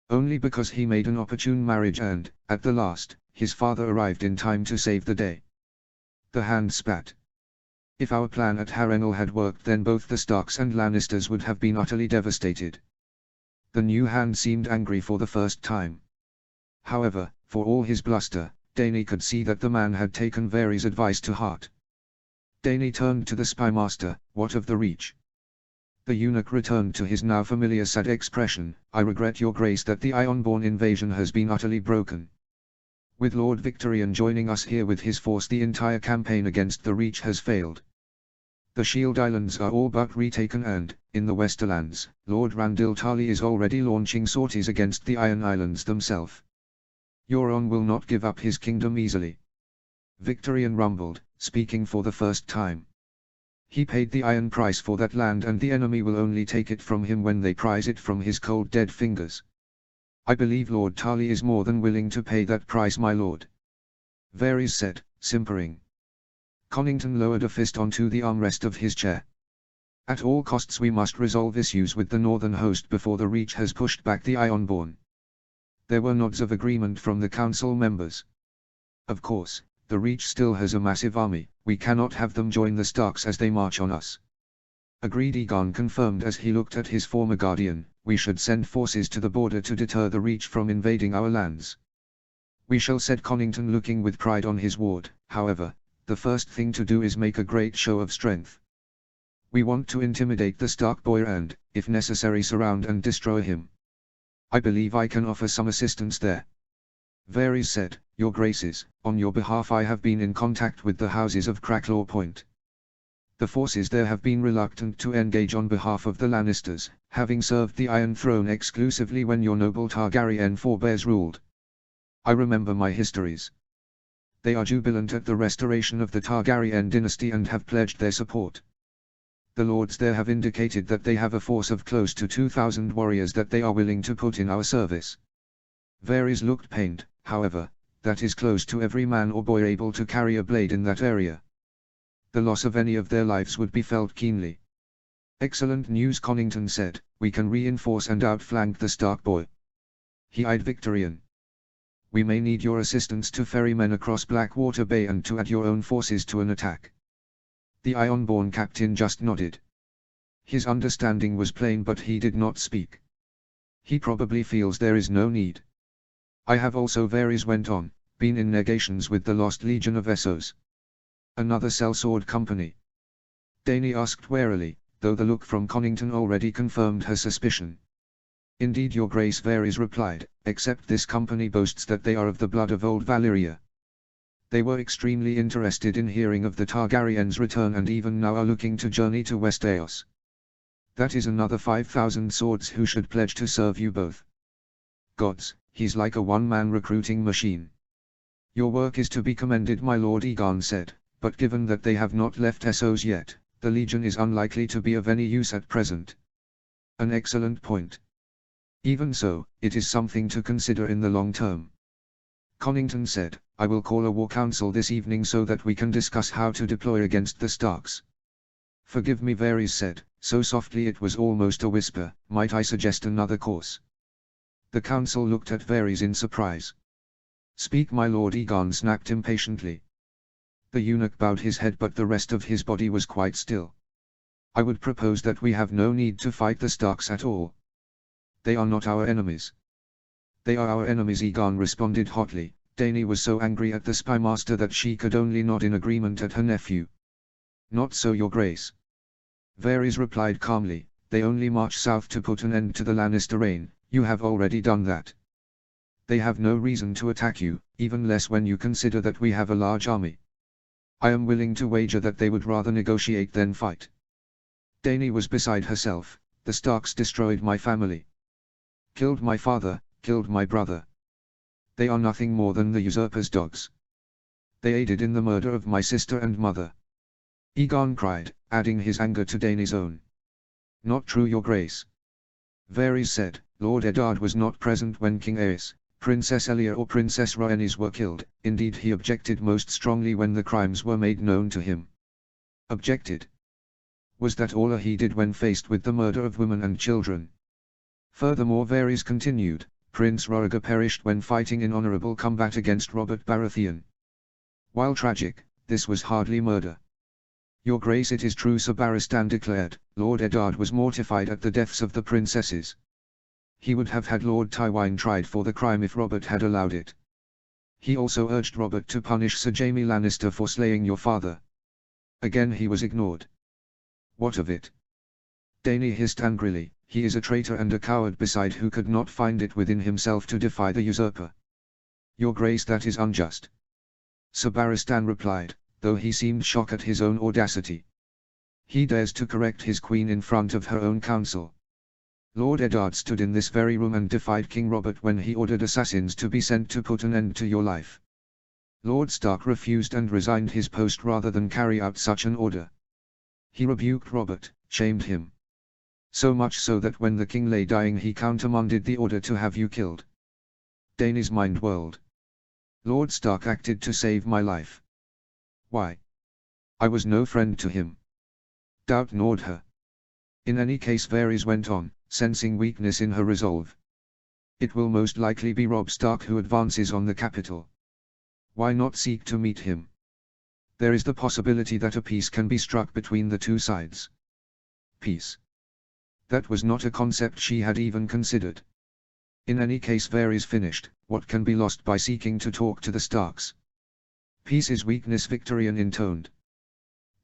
S1: Only because he made an opportune marriage and, at the last, his father arrived in time to save the day. The Hand spat. If our plan at Harrenhal had worked, then both the Starks and Lannisters would have been utterly devastated. The new Hand seemed angry for the first time. However, for all his bluster, Dany could see that the man had taken Varys' advice to heart. Dany turned to the spymaster, what of the Reach? The eunuch returned to his now familiar sad expression, I regret your grace that the Ironborn invasion has been utterly broken. With Lord Victorian joining us here with his force, the entire campaign against the Reach has failed. The Shield Islands are all but retaken and, in the Westerlands, Lord Randall Tarly is already launching sorties against the Iron Islands themselves. Euron will not give up his kingdom easily. Victorian rumbled, speaking for the first time. He paid the iron price for that land and the enemy will only take it from him when they prize it from his cold dead fingers. I believe Lord Tarly is more than willing to pay that price, my lord. Varys said, simpering. Connington lowered a fist onto the armrest of his chair. At all costs we must resolve issues with the northern host before the Reach has pushed back the Ironborn. There were nods of agreement from the council members. Of course, the Reach still has a massive army, we cannot have them join the Starks as they march on us. Agreed, Aegon confirmed as he looked at his former guardian, we should send forces to the border to deter the Reach from invading our lands. We shall, said Connington, looking with pride on his ward. However, the first thing to do is make a great show of strength. We want to intimidate the Stark boy and, if necessary, surround and destroy him. I believe I can offer some assistance there. Varys said, Your Graces, on your behalf I have been in contact with the houses of Cracklaw Point. The forces there have been reluctant to engage on behalf of the Lannisters, having served the Iron Throne exclusively when your noble Targaryen forebears ruled. I remember my histories. They are jubilant at the restoration of the Targaryen dynasty and have pledged their support. The lords there have indicated that they have a force of close to 2,000 warriors that they are willing to put in our service. Varys looked pained. However, that is close to every man or boy able to carry a blade in that area. The loss of any of their lives would be felt keenly. Excellent news, Connington said. We can reinforce and outflank the Stark boy. He eyed Victorian. We may need your assistance to ferry men across Blackwater Bay and to add your own forces to an attack. The Ironborn captain just nodded. His understanding was plain, but he did not speak. He probably feels there is no need. I have also, Varys went on, been in negations with the Lost Legion of Essos. Another sellsword company? Dany asked warily, though the look from Connington already confirmed her suspicion. Indeed, your grace, Varys replied, except this company boasts that they are of the blood of old Valyria. They were extremely interested in hearing of the Targaryens' return and even now are looking to journey to West Aos. That is another 5,000 swords who should pledge to serve you both. Gods, he's like a one-man recruiting machine. Your work is to be commended, my lord, Aegon said, but given that they have not left Essos yet, the Legion is unlikely to be of any use at present. An excellent point. Even so, it is something to consider in the long term. Connington said, I will call a war council this evening so that we can discuss how to deploy against the Starks. Forgive me, Varys said, so softly it was almost a whisper, might I suggest another course? The council looked at Varys in surprise. Speak, my lord, Aegon snapped impatiently. The eunuch bowed his head, but the rest of his body was quite still. I would propose that we have no need to fight the Starks at all. They are not our enemies. They are our enemies, Aegon responded hotly. Dany was so angry at the spymaster that she could only nod in agreement at her nephew. Not so, your grace. Varys replied calmly, they only march south to put an end to the Lannister reign. You have already done that. They have no reason to attack you, even less when you consider that we have a large army. I am willing to wager that they would rather negotiate than fight. Dany was beside herself. The Starks destroyed my family. Killed my father, killed my brother. They are nothing more than the usurper's dogs. They aided in the murder of my sister and mother. Aegon cried, adding his anger to Dany's own. Not true, your grace. Varys said, Lord Eddard was not present when King Aerys, Princess Elia or Princess Rhaenys were killed. Indeed, he objected most strongly when the crimes were made known to him. Objected? Was that all he did when faced with the murder of women and children? Furthermore, Varys continued, Prince Rhaegar perished when fighting in honorable combat against Robert Baratheon. While tragic, this was hardly murder. Your grace, it is true, Sir Barristan declared, Lord Eddard was mortified at the deaths of the princesses. He would have had Lord Tywin tried for the crime if Robert had allowed it. He also urged Robert to punish Sir Jaime Lannister for slaying your father. Again he was ignored. What of it? Dany hissed angrily, he is a traitor and a coward beside who could not find it within himself to defy the usurper. Your grace, that is unjust. Sir Barristan replied, though he seemed shocked at his own audacity. He dares to correct his queen in front of her own council. Lord Eddard stood in this very room and defied King Robert when he ordered assassins to be sent to put an end to your life. Lord Stark refused and resigned his post rather than carry out such an order. He rebuked Robert, shamed him. So much so that when the king lay dying he countermanded the order to have you killed. Dany's mind whirled. Lord Stark acted to save my life. Why? I was no friend to him. Doubt gnawed her. In any case, Varys went on, sensing weakness in her resolve. It will most likely be Robb Stark who advances on the capital. Why not seek to meet him? There is the possibility that a peace can be struck between the two sides. Peace. That was not a concept she had even considered. In any case, Varys finished, what can be lost by seeking to talk to the Starks? Peace is weakness, Victorian intoned.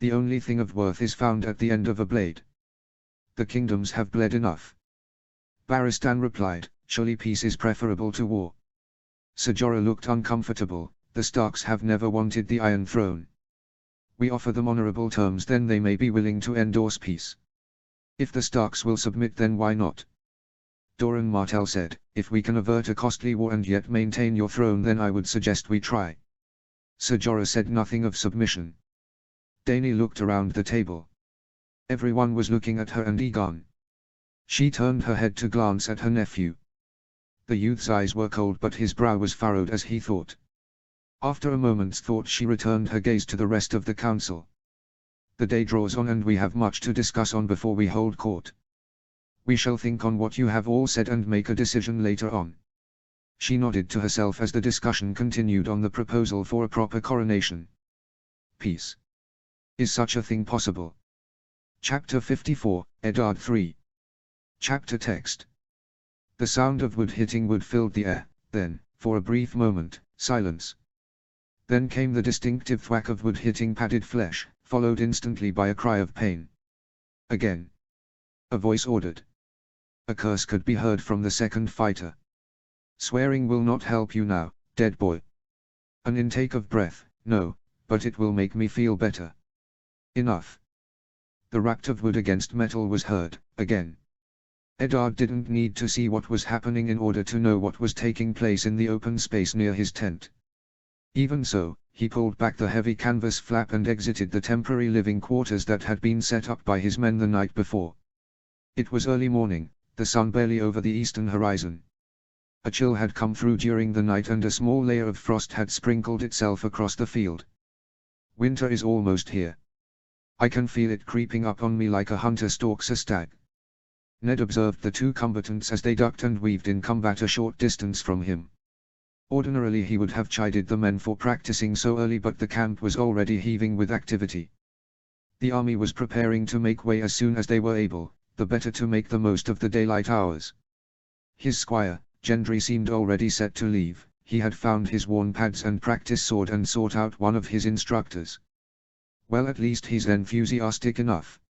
S1: The only thing of worth is found at the end of a blade. The kingdoms have bled enough. Barristan replied, surely peace is preferable to war. Ser Jorah looked uncomfortable, the Starks have never wanted the Iron Throne. We offer them honorable terms, then they may be willing to endorse peace. If the Starks will submit, then why not? Doran Martell said, if we can avert a costly war and yet maintain your throne, then I would suggest we try. Ser Jorah said nothing of submission. Dany looked around the table. Everyone was looking at her and Aegon. She turned her head to glance at her nephew. The youth's eyes were cold but his brow was furrowed as he thought. After a moment's thought she returned her gaze to the rest of the council. The day draws on and we have much to discuss on before we hold court. We shall think on what you have all said and make a decision later on. She nodded to herself as the discussion continued on the proposal for a proper coronation. Peace. Is such a thing possible? Chapter 54, Eddard 3. Chapter text. The sound of wood hitting wood filled the air, then, for a brief moment, silence. Then came the distinctive thwack of wood hitting padded flesh, followed instantly by a cry of pain. Again. A voice ordered. A curse could be heard from the second fighter. Swearing will not help you now, dead boy. An intake of breath, no, but it will make me feel better. Enough. The rapt of wood against metal was heard, again. Eddard didn't need to see what was happening in order to know what was taking place in the open space near his tent. Even so, he pulled back the heavy canvas flap and exited the temporary living quarters that had been set up by his men the night before. It was early morning, the sun barely over the eastern horizon. A chill had come through during the night and a small layer of frost had sprinkled itself across the field. Winter is almost here. I can feel it creeping up on me like a hunter stalks a stag. Ned observed the two combatants as they ducked and weaved in combat a short distance from him. Ordinarily he would have chided the men for practicing so early, but the camp was already heaving with activity. The army was preparing to make way as soon as they were able, the better to make the most of the daylight hours. His squire, Gendry, seemed already set to leave. He had found his worn pads and practice sword and sought out one of his instructors. Well, at least he's enthusiastic enough.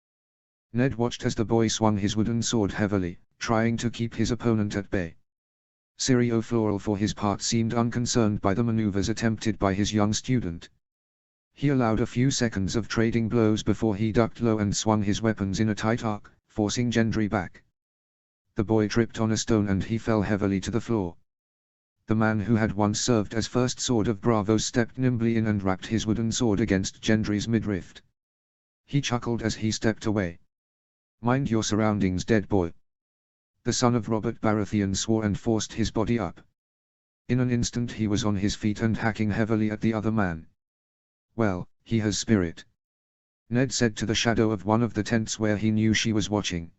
S1: Ned watched as the boy swung his wooden sword heavily, trying to keep his opponent at bay. Syrio Floral for his part seemed unconcerned by the maneuvers attempted by his young student. He allowed a few seconds of trading blows before he ducked low and swung his weapons in a tight arc, forcing Gendry back. The boy tripped on a stone and he fell heavily to the floor. The man who had once served as first sword of Braavos stepped nimbly in and rapped his wooden sword against Gendry's midriff. He chuckled as he stepped away. Mind your surroundings, dead boy. The son of Robert Baratheon swore and forced his body up. In an instant he was on his feet and hacking heavily at the other man. Well, he has spirit, Ned said to the shadow of one of the tents where he knew she was watching.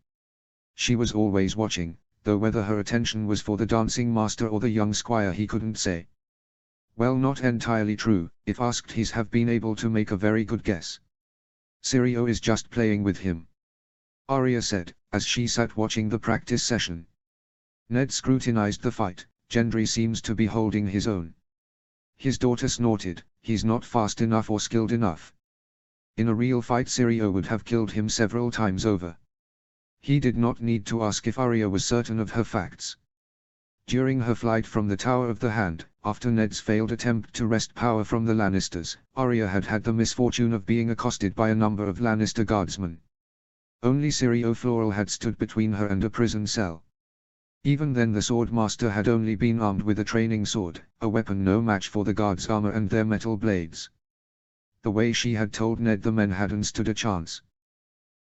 S1: She was always watching, though whether her attention was for the dancing master or the young squire he couldn't say. Well, not entirely true. If asked, he's have been able to make a very good guess. Syrio is just playing with him, Arya said, as she sat watching the practice session. Ned scrutinized the fight. Gendry seems to be holding his own. His daughter snorted, he's not fast enough or skilled enough. In a real fight Syrio would have killed him several times over. He did not need to ask if Arya was certain of her facts. During her flight from the Tower of the Hand, after Ned's failed attempt to wrest power from the Lannisters, Arya had had the misfortune of being accosted by a number of Lannister guardsmen. Only Syrio Floral had stood between her and a prison cell. Even then the Swordmaster had only been armed with a training sword, a weapon no match for the guards' armor and their metal blades. The way she had told Ned, the men hadn't stood a chance.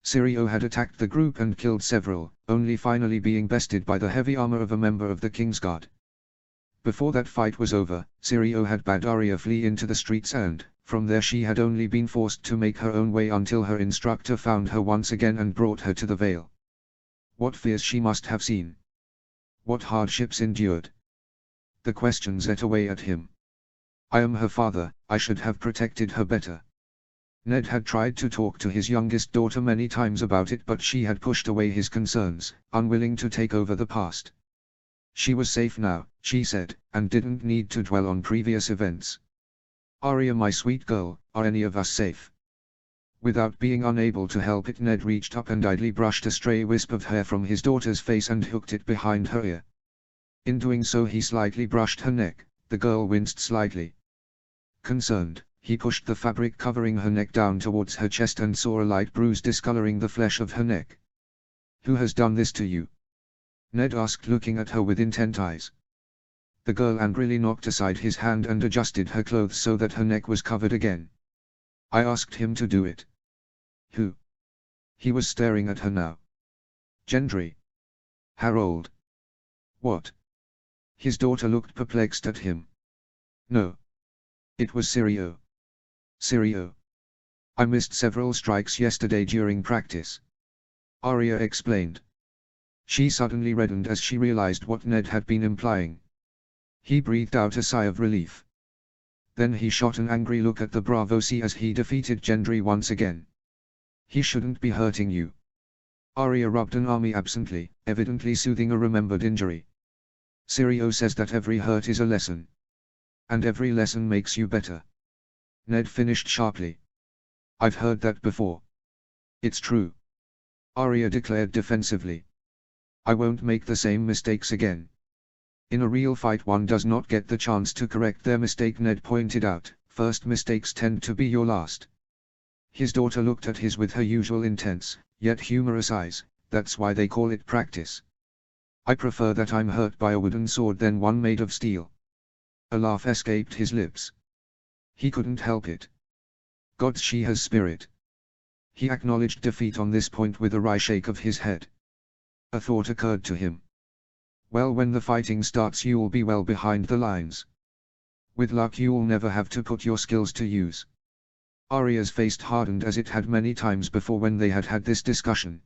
S1: Syrio had attacked the group and killed several, only finally being bested by the heavy armor of a member of the Kingsguard. Before that fight was over, Syrio had bade Arya flee into the streets and, from there she had only been forced to make her own way until her instructor found her once again and brought her to the Vale. What fears she must have seen! What hardships endured! The questions ate away at him. I am her father, I should have protected her better. Ned had tried to talk to his youngest daughter many times about it, but she had pushed away his concerns, unwilling to take over the past. She was safe now, she said, and didn't need to dwell on previous events. Arya, my sweet girl, are any of us safe? Without being unable to help it, Ned reached up and idly brushed a stray wisp of hair from his daughter's face and hooked it behind her ear. In doing so he slightly brushed her neck. The girl winced slightly. Concerned, he pushed the fabric covering her neck down towards her chest and saw a light bruise discoloring the flesh of her neck. Who has done this to you? Ned asked, looking at her with intent eyes. The girl angrily knocked aside his hand and adjusted her clothes so that her neck was covered again. I asked him to do it. Who? He was staring at her now. Gendry. Harold. What? His daughter looked perplexed at him. No. It was Sirio. Sirio. I missed several strikes yesterday during practice. Arya explained. She suddenly reddened as she realized what Ned had been implying. He breathed out a sigh of relief. Then he shot an angry look at the Braavosi as he defeated Gendry once again. He shouldn't be hurting you. Arya rubbed an arm absently, evidently soothing a remembered injury. Sirio says that every hurt is a lesson. And every lesson makes you better. Ned finished sharply. I've heard that before. It's true. Arya declared defensively. I won't make the same mistakes again. In a real fight one does not get the chance to correct their mistake, Ned pointed out. First mistakes tend to be your last. His daughter looked at his with her usual intense, yet humorous eyes. That's why they call it practice. I prefer that I'm hurt by a wooden sword than one made of steel. A laugh escaped his lips. He couldn't help it. Gods, she has spirit. He acknowledged defeat on this point with a wry shake of his head. A thought occurred to him. Well, when the fighting starts you'll be well behind the lines. With luck you'll never have to put your skills to use. Arya's face hardened as it had many times before when they had had this discussion.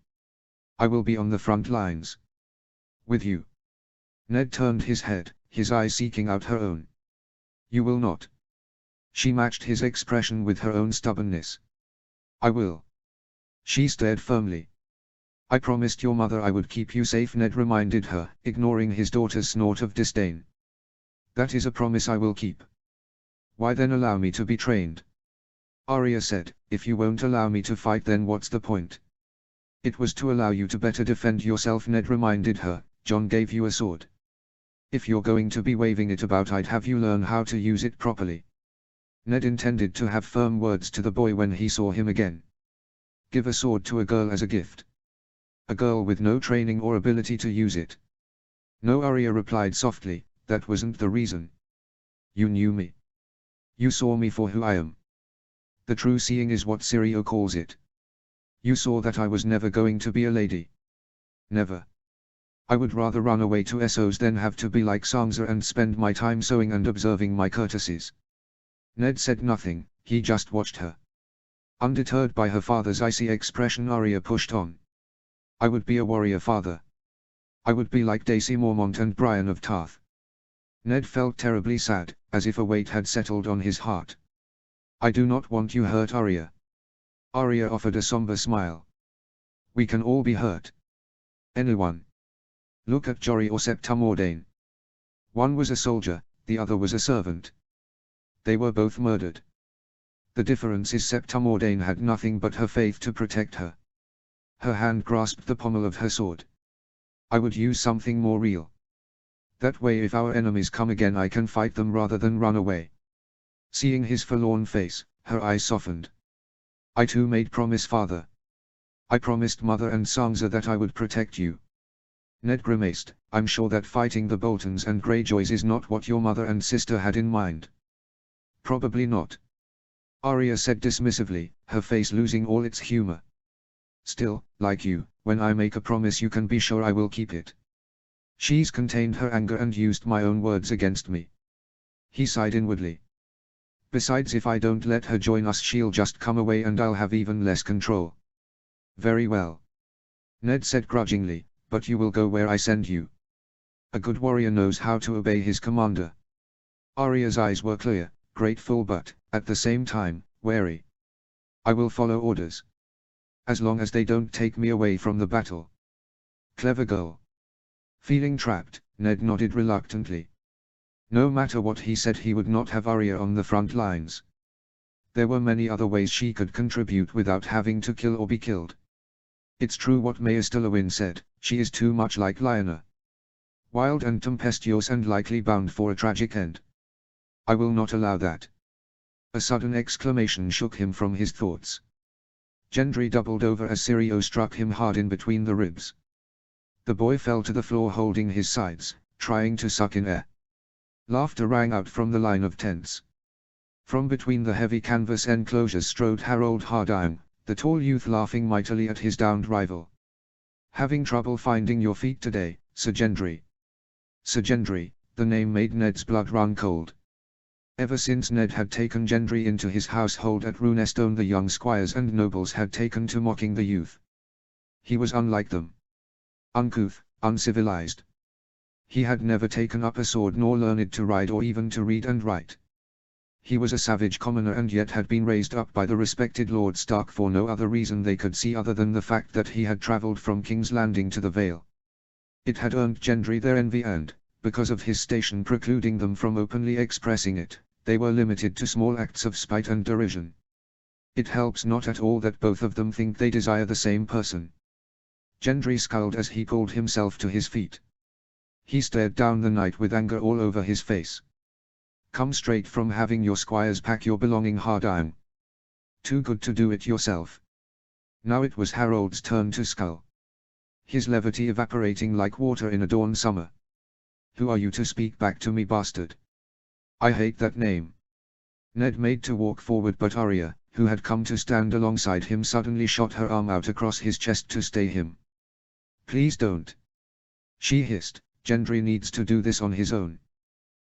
S1: I will be on the front lines. With you. Ned turned his head, his eyes seeking out her own. You will not. She matched his expression with her own stubbornness. I will. She stared firmly. I promised your mother I would keep you safe, Ned reminded her, ignoring his daughter's snort of disdain. That is a promise I will keep. Why then allow me to be trained? Arya said, if you won't allow me to fight then what's the point? It was to allow you to better defend yourself, Ned reminded her. Jon gave you a sword. If you're going to be waving it about I'd have you learn how to use it properly. Ned intended to have firm words to the boy when he saw him again. Give a sword to a girl as a gift. A girl with no training or ability to use it. No, Arya replied softly, that wasn't the reason. You knew me. You saw me for who I am. The true seeing is what Sirio calls it. You saw that I was never going to be a lady. Never. I would rather run away to Essos than have to be like Sansa and spend my time sewing and observing my courtesies. Ned said nothing, he just watched her. Undeterred by her father's icy expression, Arya pushed on. I would be a warrior, father. I would be like Daisy Mormont and Brian of Tarth. Ned felt terribly sad, as if a weight had settled on his heart. I do not want you hurt, Arya. Arya offered a somber smile. We can all be hurt. Anyone. Look at Jory or Septa Mordane. One was a soldier, the other was a servant. They were both murdered. The difference is Septa Mordane had nothing but her faith to protect her. Her hand grasped the pommel of her sword. I would use something more real. That way if our enemies come again I can fight them rather than run away. Seeing his forlorn face, her eyes softened. I too made promise, father. I promised mother and Sansa that I would protect you. Ned grimaced. I'm sure that fighting the Boltons and Greyjoys is not what your mother and sister had in mind. Probably not. Arya said dismissively, her face losing all its humor. Still, like you, when I make a promise you can be sure I will keep it. She's contained her anger and used my own words against me. He sighed inwardly. Besides, if I don't let her join us she'll just come away and I'll have even less control. Very well. Ned said grudgingly, but you will go where I send you. A good warrior knows how to obey his commander. Arya's eyes were clear, grateful but, at the same time, wary. I will follow orders. As long as they don't take me away from the battle. Clever girl. Feeling trapped, Ned nodded reluctantly. No matter what he said he would not have Arya on the front lines. There were many other ways she could contribute without having to kill or be killed. It's true what Maester Lewin said, she is too much like Lyanna. Wild and tempestuous and likely bound for a tragic end. I will not allow that. A sudden exclamation shook him from his thoughts. Gendry doubled over as Sirio struck him hard in between the ribs. The boy fell to the floor holding his sides, trying to suck in air. Laughter rang out from the line of tents. From between the heavy canvas enclosures strode Harold Hardime, the tall youth laughing mightily at his downed rival. Having trouble finding your feet today, Sir Gendry? Sir Gendry, The name made Ned's blood run cold. Ever since Ned had taken Gendry into his household at Runestone, the young squires and nobles had taken to mocking the youth. He was unlike them. Uncouth, uncivilized. He had never taken up a sword nor learned to ride or even to read and write. He was a savage commoner and yet had been raised up by the respected Lord Stark for no other reason they could see other than the fact that he had travelled from King's Landing to the Vale. It had earned Gendry their envy and, because of his station precluding them from openly expressing it, they were limited to small acts of spite and derision. It helps not at all that both of them think they desire the same person. Gendry scowled as he pulled himself to his feet. He stared down the knight with anger all over his face. Come straight from having your squires pack your belonging hard iron. Too good to do it yourself. Now it was Harold's turn to scowl. His levity evaporating like water in a dawn summer. Who are you to speak back to me, bastard? I hate that name. Ned made to walk forward, but Arya, who had come to stand alongside him, suddenly shot her arm out across his chest to stay him. Please don't. She hissed, Gendry needs to do this on his own.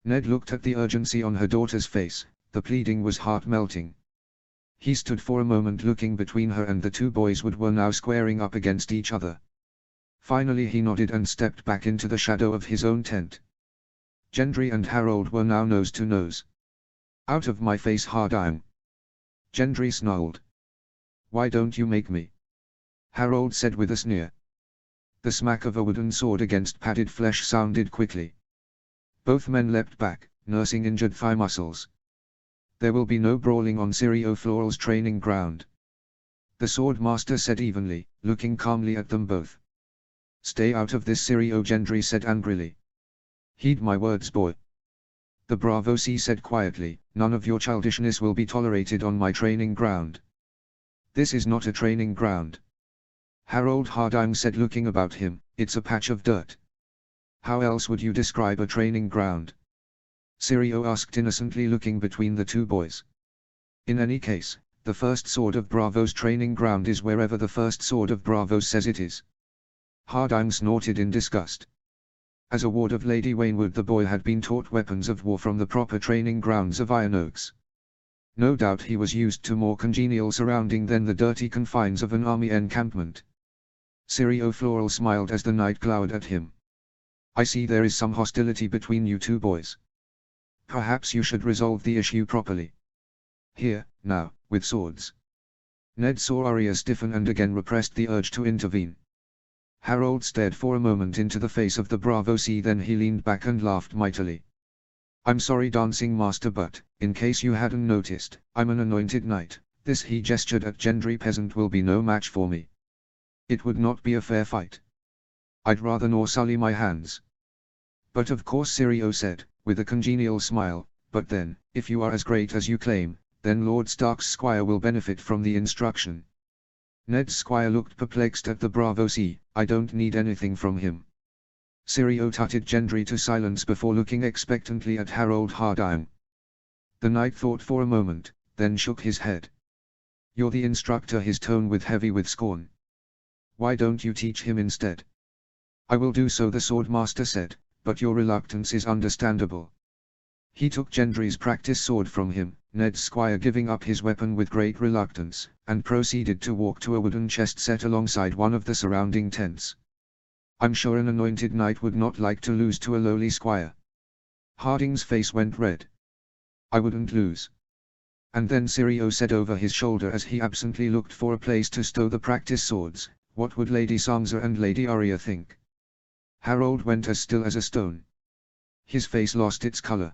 S1: Ned looked at the urgency on her daughter's face, the pleading was heart-melting. He stood for a moment looking between her and the two boys who were now squaring up against each other. Finally he nodded and stepped back into the shadow of his own tent. Gendry and Harold were now nose to nose. Out of my face, hard iron. Gendry snarled. Why don't you make me? Harold said with a sneer. The smack of a wooden sword against padded flesh sounded quickly. Both men leapt back, nursing injured thigh muscles. There will be no brawling on Syrio Floral's training ground. The sword master said evenly, looking calmly at them both. Stay out of this, Syrio, Gendry said angrily. Heed my words, boy. The Bravo C said quietly, none of your childishness will be tolerated on my training ground. This is not a training ground. Harold Hardime said, looking about him, it's a patch of dirt. How else would you describe a training ground? Syrio asked innocently, looking between the two boys. In any case, the first sword of Bravo's training ground is wherever the first sword of Bravo says it is. Hardime snorted in disgust. As a ward of Lady Waynwood, the boy had been taught weapons of war from the proper training grounds of Iron Oaks. No doubt he was used to more congenial surrounding than the dirty confines of an army encampment. Syrio Floral smiled as the knight glowered at him. I see there is some hostility between you two boys. Perhaps you should resolve the issue properly. Here, now, with swords. Ned saw Arya stiffen and again repressed the urge to intervene. Harold stared for a moment into the face of the Bravo C, then he leaned back and laughed mightily. I'm sorry, dancing master, but, in case you hadn't noticed, I'm an anointed knight. This, he gestured at Gendry, peasant will be no match for me. It would not be a fair fight. I'd rather nor sully my hands. But of course, Syrio said, with a congenial smile, but then, if you are as great as you claim, then Lord Stark's squire will benefit from the instruction. Ned's squire looked perplexed at the Bravo C. I don't need anything from him. Syrio tutted Gendry to silence before looking expectantly at Harold Hardime. The knight thought for a moment, then shook his head. You're the instructor, his tone with heavy with scorn. Why don't you teach him instead? I will do so, the swordmaster said, but your reluctance is understandable. He took Gendry's practice sword from him, Ned's squire giving up his weapon with great reluctance, and proceeded to walk to a wooden chest set alongside one of the surrounding tents. I'm sure an anointed knight would not like to lose to a lowly squire. Harding's face went red. I wouldn't lose. And then Syrio said over his shoulder as he absently looked for a place to stow the practice swords, what would Lady Sansa and Lady Arya think? Harold went as still as a stone. His face lost its color.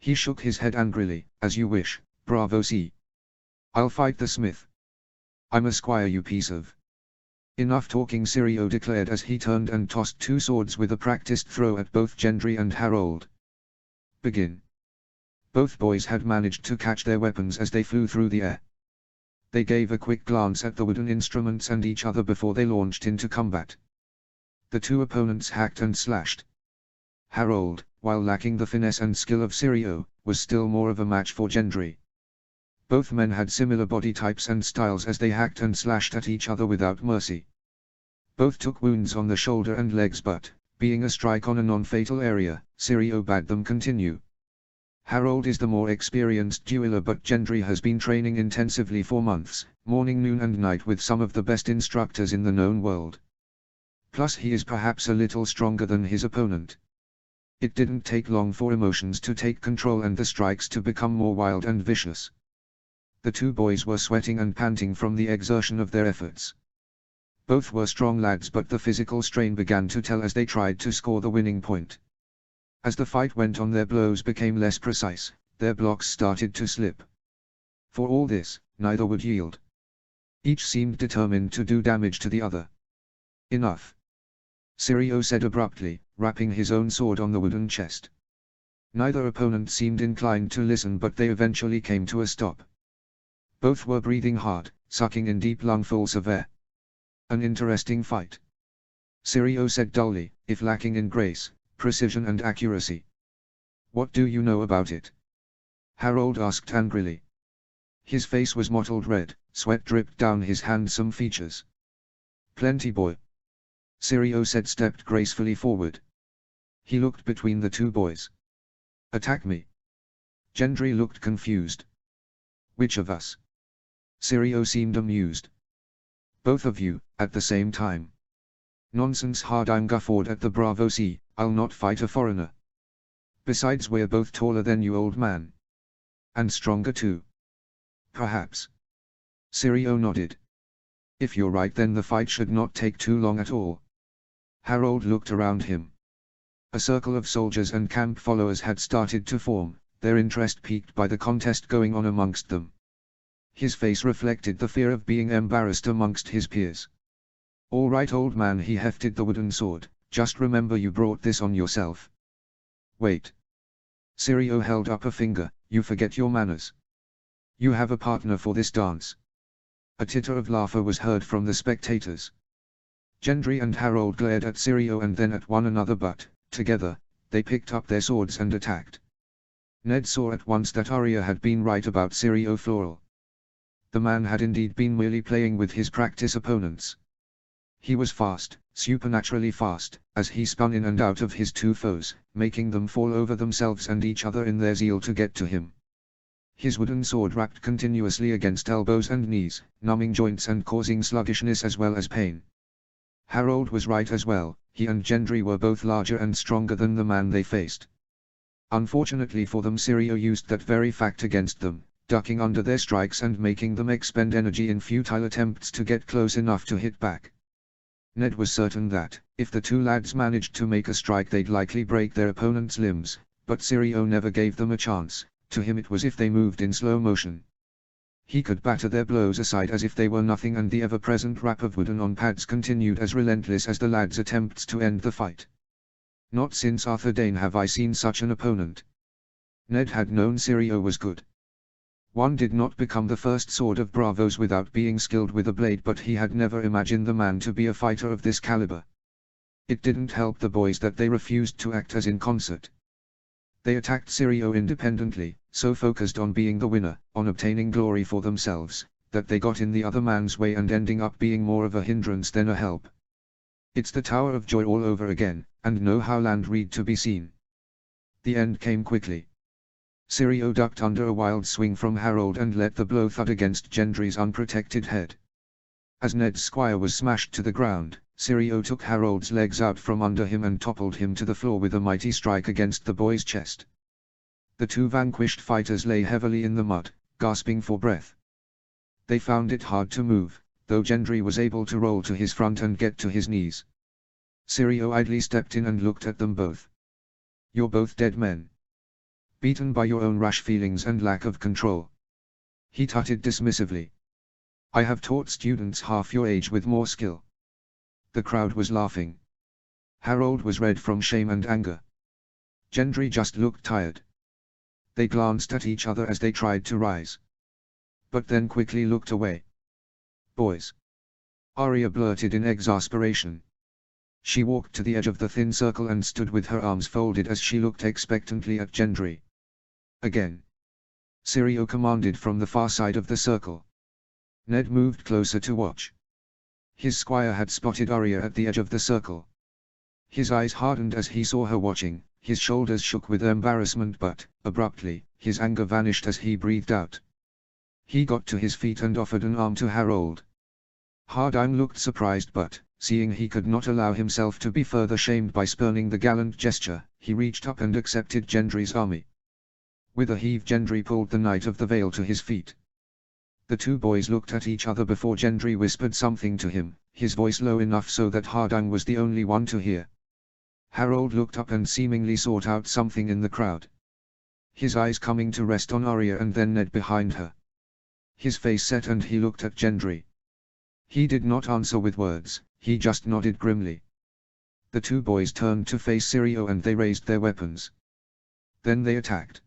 S1: He shook his head angrily, as you wish, Bravo C. I'll fight the smith. I'm a squire, you piece of. Enough talking, Syrio declared as he turned and tossed two swords with a practiced throw at both Gendry and Harold. Begin. Both boys had managed to catch their weapons as they flew through the air. They gave a quick glance at the wooden instruments and each other before they launched into combat. The two opponents hacked and slashed. Harold, while lacking the finesse and skill of Syrio, was still more of a match for Gendry. Both men had similar body types and styles as they hacked and slashed at each other without mercy. Both took wounds on the shoulder and legs, but, Being a strike on a non-fatal area, Sirio bade them continue. Harold is the more experienced dueler, but Gendry has been training intensively for months, morning, noon and night with some of the best instructors in the known world. Plus he is perhaps a little stronger than his opponent. It didn't take long for emotions to take control and the strikes to become more wild and vicious. The two boys were sweating and panting from the exertion of their efforts. Both were strong lads, but the physical strain began to tell as they tried to score the winning point. As the fight went on, their blows became less precise, their blocks started to slip. For all this, neither would yield. Each seemed determined to do damage to the other. Enough, Sirio said abruptly, rapping his own sword on the wooden chest. Neither opponent seemed inclined to listen, but they eventually came to a stop. Both were breathing hard, sucking in deep lungfuls of air. An interesting fight, Sirio said dully, if lacking in grace, precision and accuracy. What do you know about it? Harold asked angrily. His face was mottled red, sweat dripped down his handsome features. Plenty, boy, Sirio said, stepped gracefully forward. He looked between the two boys. Attack me. Gendry looked confused. Which of us? Sirio seemed amused. Both of you, at the same time. Nonsense, I'm guffawed at the Bravo Sea, I'll not fight a foreigner. Besides, we're both taller than you, old man. And stronger too. Perhaps. Sirio nodded. If you're right, then the fight should not take too long at all. Harold looked around him. A circle of soldiers and camp followers had started to form, their interest piqued by the contest going on amongst them. His face reflected the fear of being embarrassed amongst his peers. All right, old man, he hefted the wooden sword, just remember you brought this on yourself. Wait. Sirio held up a finger, you forget your manners. You have a partner for this dance. A titter of laughter was heard from the spectators. Gendry and Harold glared at Sirio and then at one another, but, together, they picked up their swords and attacked. Ned saw at once that Arya had been right about Sirio Floral. The man had indeed been merely playing with his practice opponents. He was fast, supernaturally fast, as he spun in and out of his two foes, making them fall over themselves and each other in their zeal to get to him. His wooden sword rapped continuously against elbows and knees, numbing joints and causing sluggishness as well as pain. Harold was right as well, he and Gendry were both larger and stronger than the man they faced. Unfortunately for them, Sirio used that very fact against them, ducking under their strikes and making them expend energy in futile attempts to get close enough to hit back. Ned was certain that, if the two lads managed to make a strike, they'd likely break their opponent's limbs, but Sirio never gave them a chance. To him it was if they moved in slow motion. He could batter their blows aside as if they were nothing, and the ever-present rap of wooden on pads continued as relentless as the lads' attempts to end the fight. Not since Arthur Dayne have I seen such an opponent. Ned had known Sirio was good. One did not become the first Sword of Bravos without being skilled with a blade, but he had never imagined the man to be a fighter of this caliber. It didn't help the boys that they refused to act as in concert. They attacked Sirio independently, so focused on being the winner, on obtaining glory for themselves, that they got in the other man's way and ending up being more of a hindrance than a help. It's the Tower of Joy all over again, and no Howland Reed to be seen. The end came quickly. Sirio ducked under a wild swing from Harold and let the blow thud against Gendry's unprotected head. As Ned's squire was smashed to the ground, Sirio took Harold's legs out from under him and toppled him to the floor with a mighty strike against the boy's chest. The two vanquished fighters lay heavily in the mud, gasping for breath. They found it hard to move, though Gendry was able to roll to his front and get to his knees. Sirio idly stepped in and looked at them both. You're both dead men. Beaten by your own rash feelings and lack of control. He tutted dismissively. I have taught students half your age with more skill. The crowd was laughing. Harold was red from shame and anger. Gendry just looked tired. They glanced at each other as they tried to rise. But then quickly looked away. Boys. Arya blurted in exasperation. She walked to the edge of the thin circle and stood with her arms folded as she looked expectantly at Gendry. Again. Sirio commanded from the far side of the circle. Ned moved closer to watch. His squire had spotted Arya at the edge of the circle. His eyes hardened as he saw her watching, his shoulders shook with embarrassment but, abruptly, his anger vanished as he breathed out. He got to his feet and offered an arm to Harold. Hardang looked surprised but, seeing he could not allow himself to be further shamed by spurning the gallant gesture, he reached up and accepted Gendry's army. With a heave Gendry pulled the Knight of the Vale to his feet. The two boys looked at each other before Gendry whispered something to him, his voice low enough so that Hardang was the only one to hear. Harold looked up and seemingly sought out something in the crowd. His eyes coming to rest on Arya and then Ned behind her. His face set and he looked at Gendry. He did not answer with words, he just nodded grimly. The two boys turned to face Syrio and they raised their weapons. Then they attacked.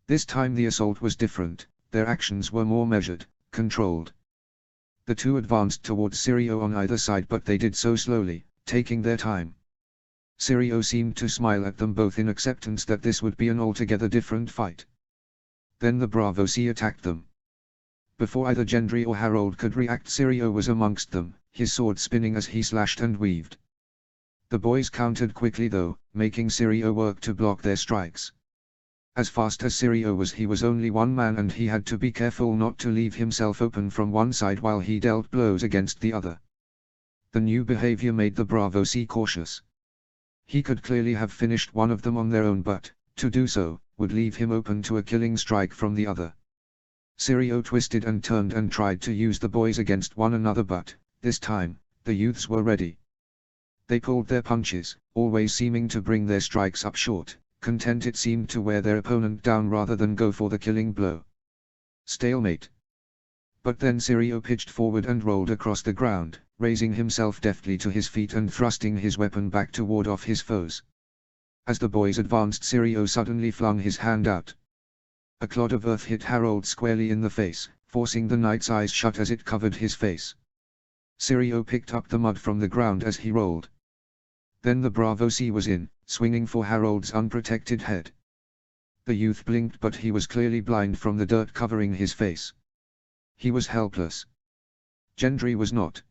S1: This time the assault was different, their actions were more measured, controlled. The two advanced towards Syrio on either side but they did so slowly, taking their time. Syrio seemed to smile at them both in acceptance that this would be an altogether different fight. Then the Braavosi attacked them. Before either Gendry or Harold could react, Syrio was amongst them, his sword spinning as he slashed and weaved. The boys countered quickly though, making Syrio work to block their strikes. As fast as Syrio was, he was only one man and he had to be careful not to leave himself open from one side while he dealt blows against the other. The new behavior made the Braavosi cautious. He could clearly have finished one of them on their own but, to do so, would leave him open to a killing strike from the other. Syrio twisted and turned and tried to use the boys against one another but, this time, the youths were ready. They pulled their punches, always seeming to bring their strikes up short, content it seemed to wear their opponent down rather than go for the killing blow. Stalemate. But then Syrio pitched forward and rolled across the ground, raising himself deftly to his feet and thrusting his weapon back to ward off his foes. As the boys advanced, Syrio suddenly flung his hand out. A clod of earth hit Harold squarely in the face, forcing the knight's eyes shut as it covered his face. Syrio picked up the mud from the ground as he rolled. Then the Braavosi was in, swinging for Harold's unprotected head. The youth blinked but he was clearly blind from the dirt covering his face. He was helpless. Gendry was not.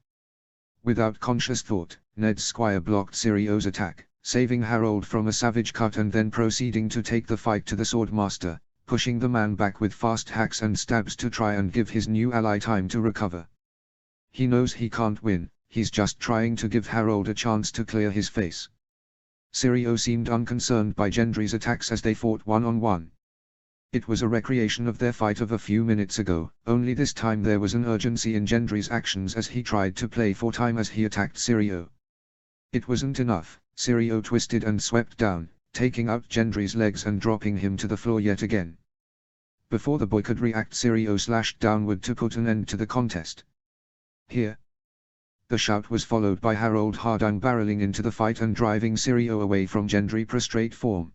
S1: Without conscious thought, Ned's squire blocked Syrio's attack, saving Harold from a savage cut and then proceeding to take the fight to the swordmaster, pushing the man back with fast hacks and stabs to try and give his new ally time to recover. He knows he can't win, he's just trying to give Harold a chance to clear his face. Syrio seemed unconcerned by Gendry's attacks as they fought one-on-one. It was a recreation of their fight of a few minutes ago, only this time there was an urgency in Gendry's actions as he tried to play for time as he attacked Syrio. It wasn't enough, Syrio twisted and swept down, taking out Gendry's legs and dropping him to the floor yet again. Before the boy could react, Syrio slashed downward to put an end to the contest. Here. The shout was followed by Harold Hardang barreling into the fight and driving Syrio away from Gendry prostrate form.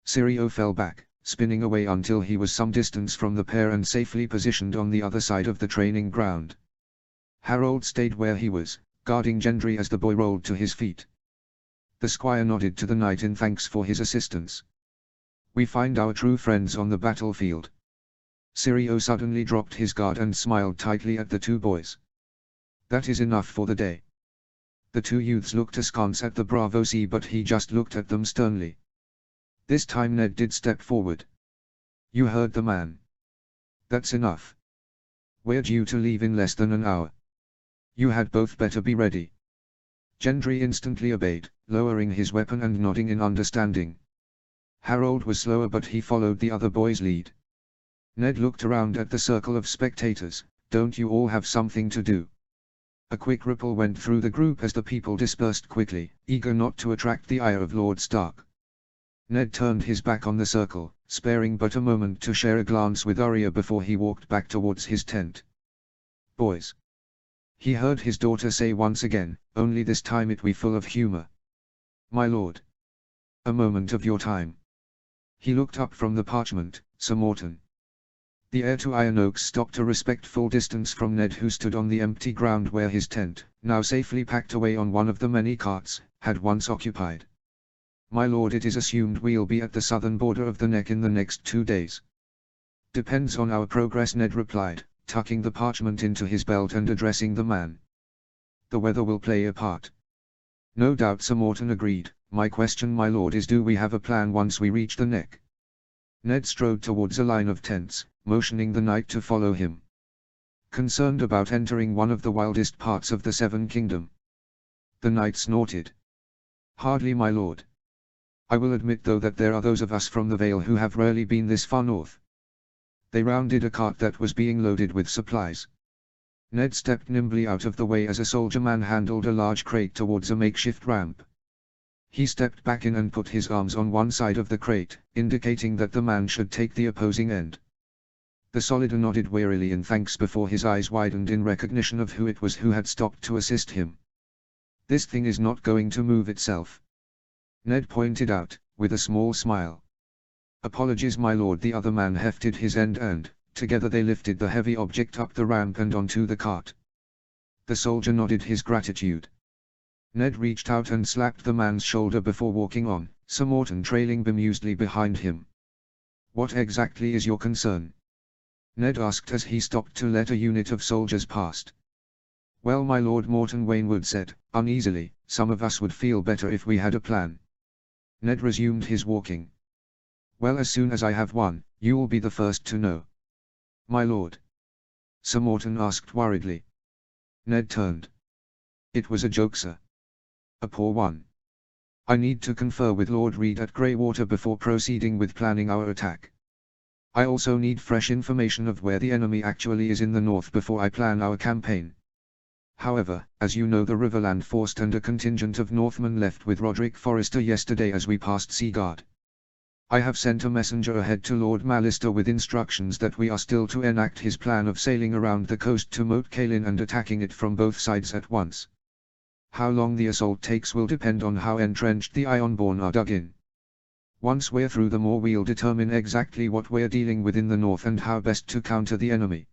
S1: Syrio fell back, spinning away until he was some distance from the pair and safely positioned on the other side of the training ground. Harold stayed where he was, guarding Gendry as the boy rolled to his feet. The squire nodded to the knight in thanks for his assistance. We find our true friends on the battlefield. Syrio suddenly dropped his guard and smiled tightly at the two boys. That is enough for the day. The two youths looked askance at the Braavosi but he just looked at them sternly. This time Ned did step forward. You heard the man. That's enough. We're due to leave in less than an hour. You had both better be ready. Gendry instantly obeyed, lowering his weapon and nodding in understanding. Harold was slower but he followed the other boy's lead. Ned looked around at the circle of spectators. Don't you all have something to do? A quick ripple went through the group as the people dispersed quickly, eager not to attract the ire of Lord Stark. Ned turned his back on the circle, sparing but a moment to share a glance with Arya before he walked back towards his tent. Boys. He heard his daughter say once again, only this time it was full of humor. My lord. A moment of your time. He looked up from the parchment, Sir Morton. The heir to Iron Oaks stopped a respectful distance from Ned, who stood on the empty ground where his tent, now safely packed away on one of the many carts, had once occupied. My lord, it is assumed we'll be at the southern border of the Neck in the next 2 days. Depends on our progress, Ned replied, tucking the parchment into his belt and addressing the man. The weather will play a part. No doubt Sir Morton agreed. My question, my lord, is do we have a plan once we reach the neck? Ned strode towards a line of tents, motioning the knight to follow him. Concerned about entering one of the wildest parts of the Seven Kingdom. The knight snorted. Hardly, my lord. I will admit though that there are those of us from the Vale who have rarely been this far north. They rounded a cart that was being loaded with supplies. Ned stepped nimbly out of the way as a soldier man handled a large crate towards a makeshift ramp. He stepped back in and put his arms on one side of the crate, indicating that the man should take the opposing end. The soldier nodded wearily in thanks before his eyes widened in recognition of who it was who had stopped to assist him. This thing is not going to move itself, Ned pointed out, with a small smile. Apologies, my lord. The other man hefted his end and, together they lifted the heavy object up the ramp and onto the cart. The soldier nodded his gratitude. Ned reached out and slapped the man's shoulder before walking on, Sir Morton trailing bemusedly behind him. What exactly is your concern? Ned asked as he stopped to let a unit of soldiers past. Well, my lord, Morton Wainwood said, uneasily, some of us would feel better if we had a plan. Ned resumed his walking. Well, as soon as I have one, you will be the first to know. My lord? Sir Morton asked worriedly. Ned turned. It was a joke, sir. A poor one. I need to confer with Lord Reed at Greywater before proceeding with planning our attack. I also need fresh information of where the enemy actually is in the north before I plan our campaign. However, as you know, the Riverland forced and a contingent of Northmen left with Roderick Forrester yesterday as we passed Seaguard. I have sent a messenger ahead to Lord Mallister with instructions that we are still to enact his plan of sailing around the coast to Moat Cailin and attacking it from both sides at once. How long the assault takes will depend on how entrenched the Ironborn are dug in. Once we're through the moor, we'll determine exactly what we're dealing with in the north and how best to counter the enemy.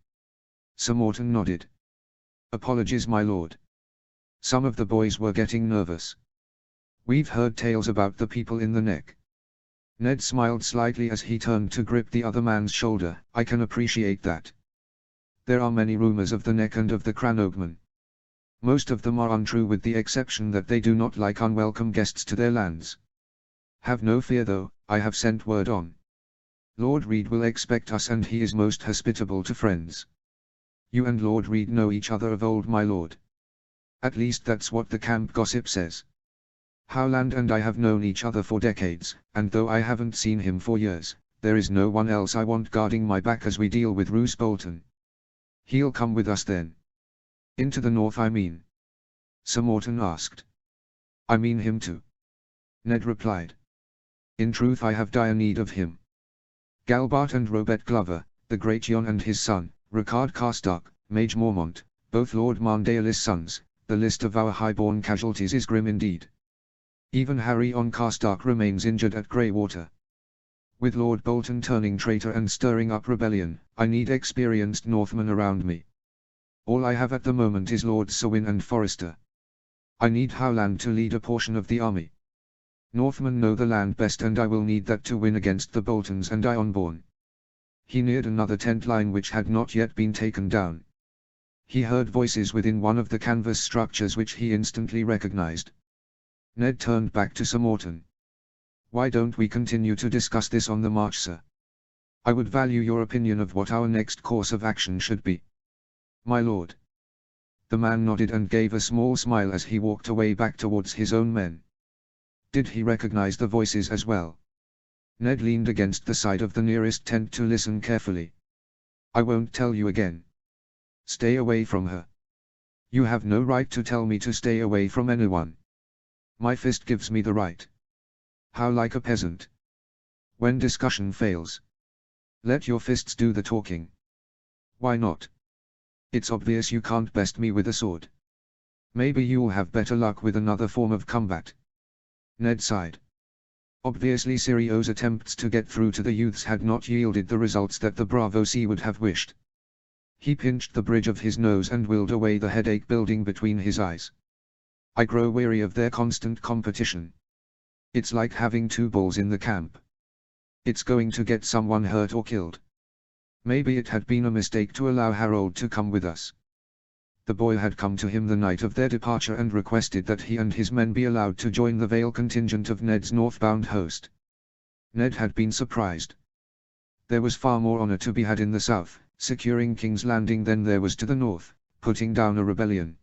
S1: Sir Morton nodded. Apologies, my lord. Some of the boys were getting nervous. We've heard tales about the people in the neck. Ned smiled slightly as he turned to grip the other man's shoulder. I can appreciate that. There are many rumors of the neck and of the Cranogmen. Most of them are untrue with the exception that they do not like unwelcome guests to their lands. Have no fear though, I have sent word on. Lord Reed will expect us and he is most hospitable to friends. You and Lord Reed know each other of old, my lord. At least that's what the camp gossip says. Howland and I have known each other for decades, and though I haven't seen him for years, there is no one else I want guarding my back as we deal with Roose Bolton. He'll come with us then. Into the north, I mean. Sir Morton asked. I mean him too. Ned replied. In truth, I have dire need of him. Galbart and Robert Glover, the great Jon and his son, Ricard Carstark, Mage Mormont, both Lord Marndale's sons. The list of our highborn casualties is grim indeed. Even Harry on Carstark remains injured at Greywater. With Lord Bolton turning traitor and stirring up rebellion, I need experienced Northmen around me. All I have at the moment is Lords Selwyn and Forrester. I need Howland to lead a portion of the army. Northmen know the land best and I will need that to win against the Boltons and Ironborn. He neared another tent line which had not yet been taken down. He heard voices within one of the canvas structures which he instantly recognized. Ned turned back to Sir Morton. Why don't we continue to discuss this on the march, sir? I would value your opinion of what our next course of action should be. My lord. The man nodded and gave a small smile as he walked away back towards his own men. Did he recognize the voices as well? Ned leaned against the side of the nearest tent to listen carefully. I won't tell you again. Stay away from her. You have no right to tell me to stay away from anyone. My fist gives me the right. How like a peasant. When discussion fails, let your fists do the talking. Why not? It's obvious you can't best me with a sword. Maybe you'll have better luck with another form of combat. Ned sighed. Obviously Sirio's attempts to get through to the youths had not yielded the results that the Bravo Sea would have wished. He pinched the bridge of his nose and willed away the headache building between his eyes. I grow weary of their constant competition. It's like having two bulls in the camp. It's going to get someone hurt or killed. Maybe it had been a mistake to allow Harold to come with us. The boy had come to him the night of their departure and requested that he and his men be allowed to join the Vale contingent of Ned's northbound host. Ned had been surprised. There was far more honor to be had in the south, securing King's Landing, than there was to the north, putting down a rebellion.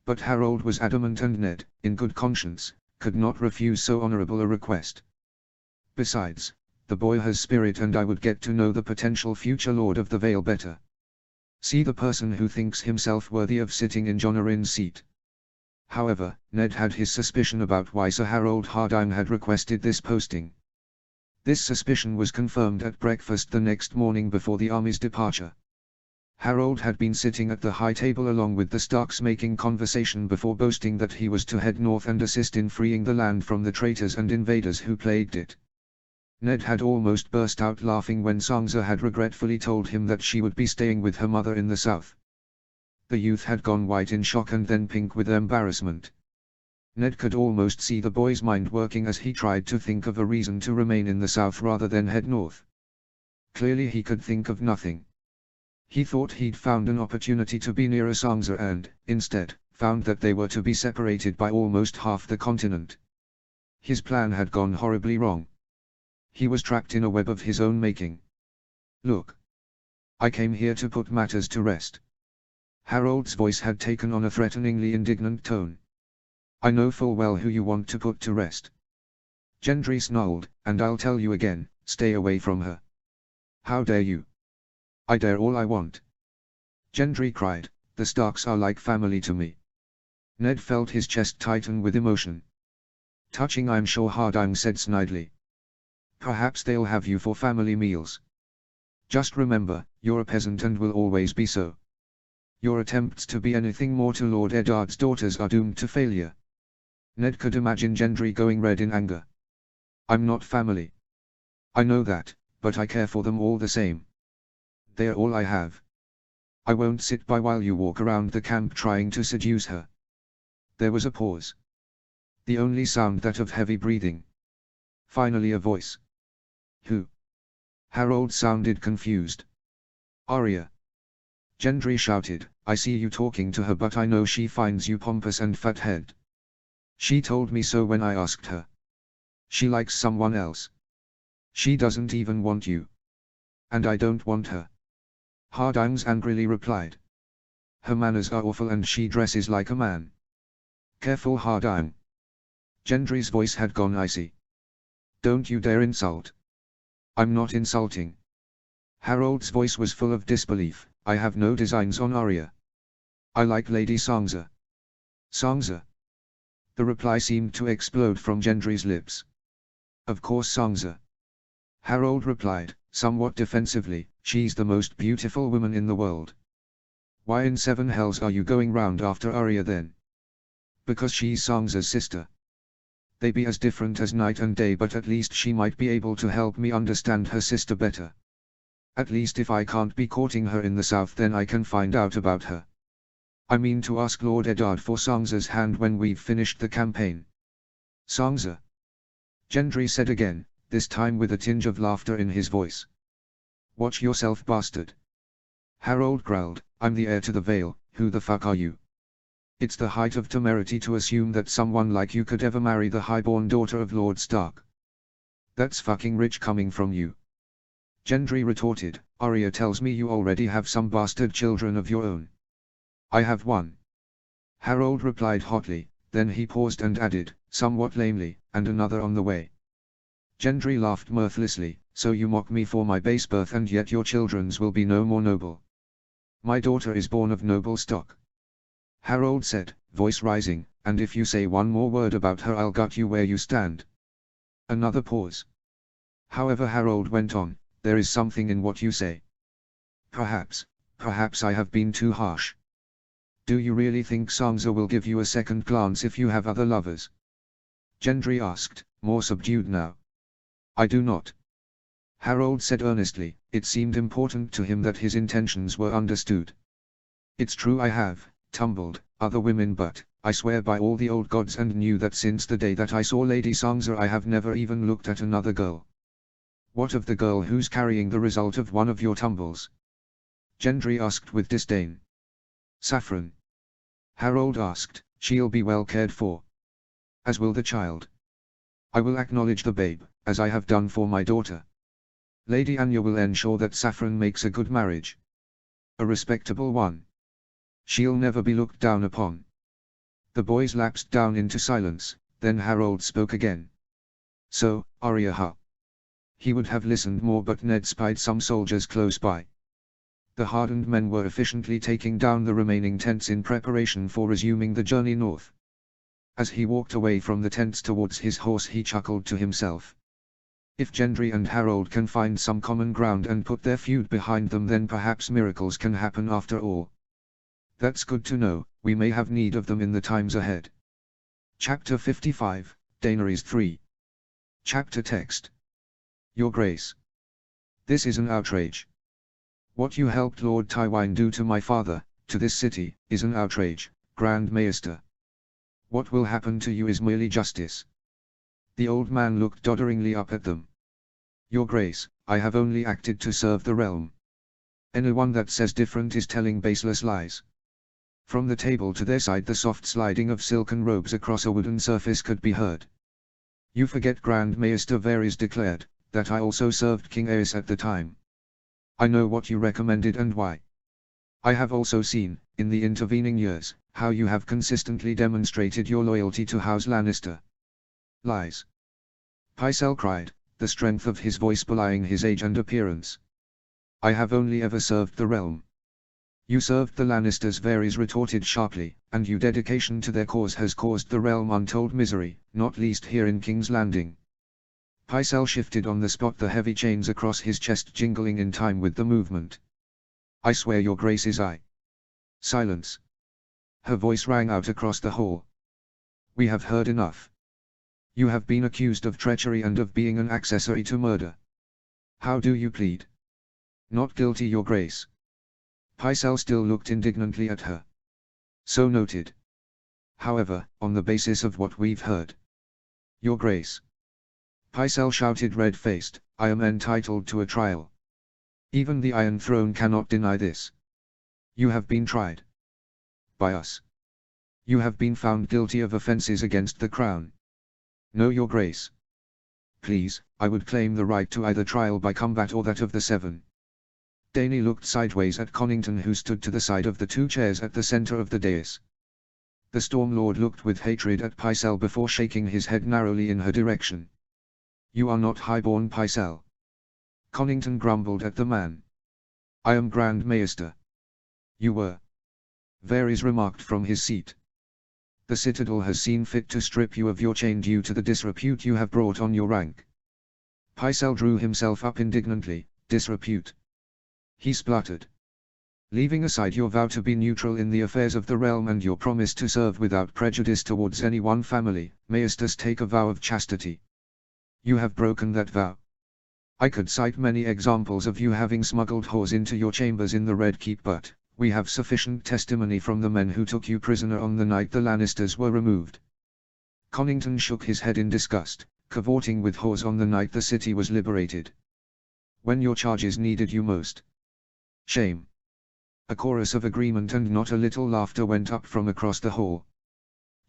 S1: But Harold was adamant, and Ned, in good conscience, could not refuse so honorable a request. Besides, the boy has spirit, and I would get to know the potential future Lord of the Vale better. See the person who thinks himself worthy of sitting in John Arryn's seat. However, Ned had his suspicion about why Sir Harold Hardham had requested this posting. This suspicion was confirmed at breakfast the next morning before the army's departure. Harold had been sitting at the high table along with the Starks, making conversation before boasting that he was to head north and assist in freeing the land from the traitors and invaders who plagued it. Ned had almost burst out laughing when Sansa had regretfully told him that she would be staying with her mother in the south. The youth had gone white in shock and then pink with embarrassment. Ned could almost see the boy's mind working as he tried to think of a reason to remain in the south rather than head north. Clearly he could think of nothing. He thought he'd found an opportunity to be nearer Sansa and, instead, found that they were to be separated by almost half the continent. His plan had gone horribly wrong. He was trapped in a web of his own making. Look. I came here to put matters to rest. Harold's voice had taken on a threateningly indignant tone. I know full well who you want to put to rest. Gendry snarled, and I'll tell you again, stay away from her. How dare you? I dare all I want. Gendry cried, the Starks are like family to me. Ned felt his chest tighten with emotion. Touching, I'm sure, Hardham said snidely. Perhaps they'll have you for family meals. Just remember, you're a peasant and will always be so. Your attempts to be anything more to Lord Eddard's daughters are doomed to failure. Ned could imagine Gendry going red in anger. I'm not family. I know that, but I care for them all the same. They're all I have. I won't sit by while you walk around the camp trying to seduce her. There was a pause. The only sound that of heavy breathing. Finally a voice. Who? Harold sounded confused. Arya. Gendry shouted, I see you talking to her, but I know she finds you pompous and fat-headed. She told me so when I asked her. She likes someone else. She doesn't even want you. And I don't want her. Hardham angrily replied. Her manners are awful and she dresses like a man. Careful, Hardham. Gendry's voice had gone icy. Don't you dare insult. I'm not insulting. Harold's voice was full of disbelief. I have no designs on Arya. I like Lady Sansa. Sansa? The reply seemed to explode from Gendry's lips. Of course Sansa. Harold replied, somewhat defensively, she's the most beautiful woman in the world. Why in seven hells are you going round after Arya then? Because she's Sansa's sister. They be as different as night and day, but at least she might be able to help me understand her sister better. At least if I can't be courting her in the south, then I can find out about her. I mean to ask Lord Eddard for Sansa's hand when we've finished the campaign. Sansa? Gendry said again, this time with a tinge of laughter in his voice. Watch yourself, bastard. Harold growled, I'm the heir to the Vale, who the fuck are you? It's the height of temerity to assume that someone like you could ever marry the highborn daughter of Lord Stark. That's fucking rich coming from you. Gendry retorted, Arya tells me you already have some bastard children of your own. I have one. Harold replied hotly, then he paused and added, somewhat lamely, and another on the way. Gendry laughed mirthlessly, so you mock me for my base birth and yet your children's will be no more noble. My daughter is born of noble stock. Harold said, voice rising, and if you say one more word about her I'll gut you where you stand. Another pause. However, Harold went on, there is something in what you say. Perhaps I have been too harsh. Do you really think Sansa will give you a second glance if you have other lovers? Gendry asked, more subdued now. I do not. Harold said earnestly, it seemed important to him that his intentions were understood. It's true I have tumbled other women, but I swear by all the old gods and knew that since the day that I saw Lady Sansa I have never even looked at another girl. What of the girl who's carrying the result of one of your tumbles? Gendry asked with disdain. Saffron? Harold asked. She'll be well cared for. As will the child. I will acknowledge the babe, as I have done for my daughter. Lady Anya will ensure that Saffron makes a good marriage. A respectable one. She'll never be looked down upon. The boys lapsed down into silence, then Harold spoke again. So, Arya ha. He would have listened more, but Ned spied some soldiers close by. The hardened men were efficiently taking down the remaining tents in preparation for resuming the journey north. As he walked away from the tents towards his horse, he chuckled to himself. If Gendry and Harold can find some common ground and put their feud behind them, then perhaps miracles can happen after all. That's good to know, we may have need of them in the times ahead. Chapter 55, Daenerys 3. Chapter text. Your Grace. This is an outrage. What you helped Lord Tywin do to my father, to this city, is an outrage, Grand Maester. What will happen to you is merely justice. The old man looked dodderingly up at them. Your Grace, I have only acted to serve the realm. Anyone that says different is telling baseless lies. From the table to their side the soft sliding of silken robes across a wooden surface could be heard. You forget, Grand Maester Varys declared, that I also served King Aerys at the time. I know what you recommended and why. I have also seen, in the intervening years, how you have consistently demonstrated your loyalty to House Lannister. Lies. Pycelle cried, the strength of his voice belying his age and appearance. I have only ever served the realm. You served the Lannisters, Varys retorted sharply, and your dedication to their cause has caused the realm untold misery, not least here in King's Landing. Pycelle shifted on the spot, the heavy chains across his chest jingling in time with the movement. I swear, Your Grace, is I. Silence. Her voice rang out across the hall. We have heard enough. You have been accused of treachery and of being an accessory to murder. How do you plead? Not guilty, Your Grace. Pycelle still looked indignantly at her. So noted. However, on the basis of what we've heard. Your Grace. Pycelle shouted, red-faced, I am entitled to a trial. Even the Iron Throne cannot deny this. You have been tried. By us. You have been found guilty of offences against the Crown. No, Your Grace. Please, I would claim the right to either trial by combat or that of the Seven. Dany looked sideways at Connington, who stood to the side of the two chairs at the centre of the dais. The Storm Lord looked with hatred at Pycelle before shaking his head narrowly in her direction. You are not highborn, Pycelle. Connington grumbled at the man. I am Grand Maester. You were. Varys remarked from his seat. The Citadel has seen fit to strip you of your chain due to the disrepute you have brought on your rank. Pycelle drew himself up indignantly. Disrepute. He spluttered. Leaving aside your vow to be neutral in the affairs of the realm and your promise to serve without prejudice towards any one family, Maesters take a vow of chastity. You have broken that vow. I could cite many examples of you having smuggled whores into your chambers in the Red Keep, but we have sufficient testimony from the men who took you prisoner on the night the Lannisters were removed. Connington shook his head in disgust, cavorting with whores on the night the city was liberated. When your charges needed you most. Shame. A chorus of agreement and not a little laughter went up from across the hall.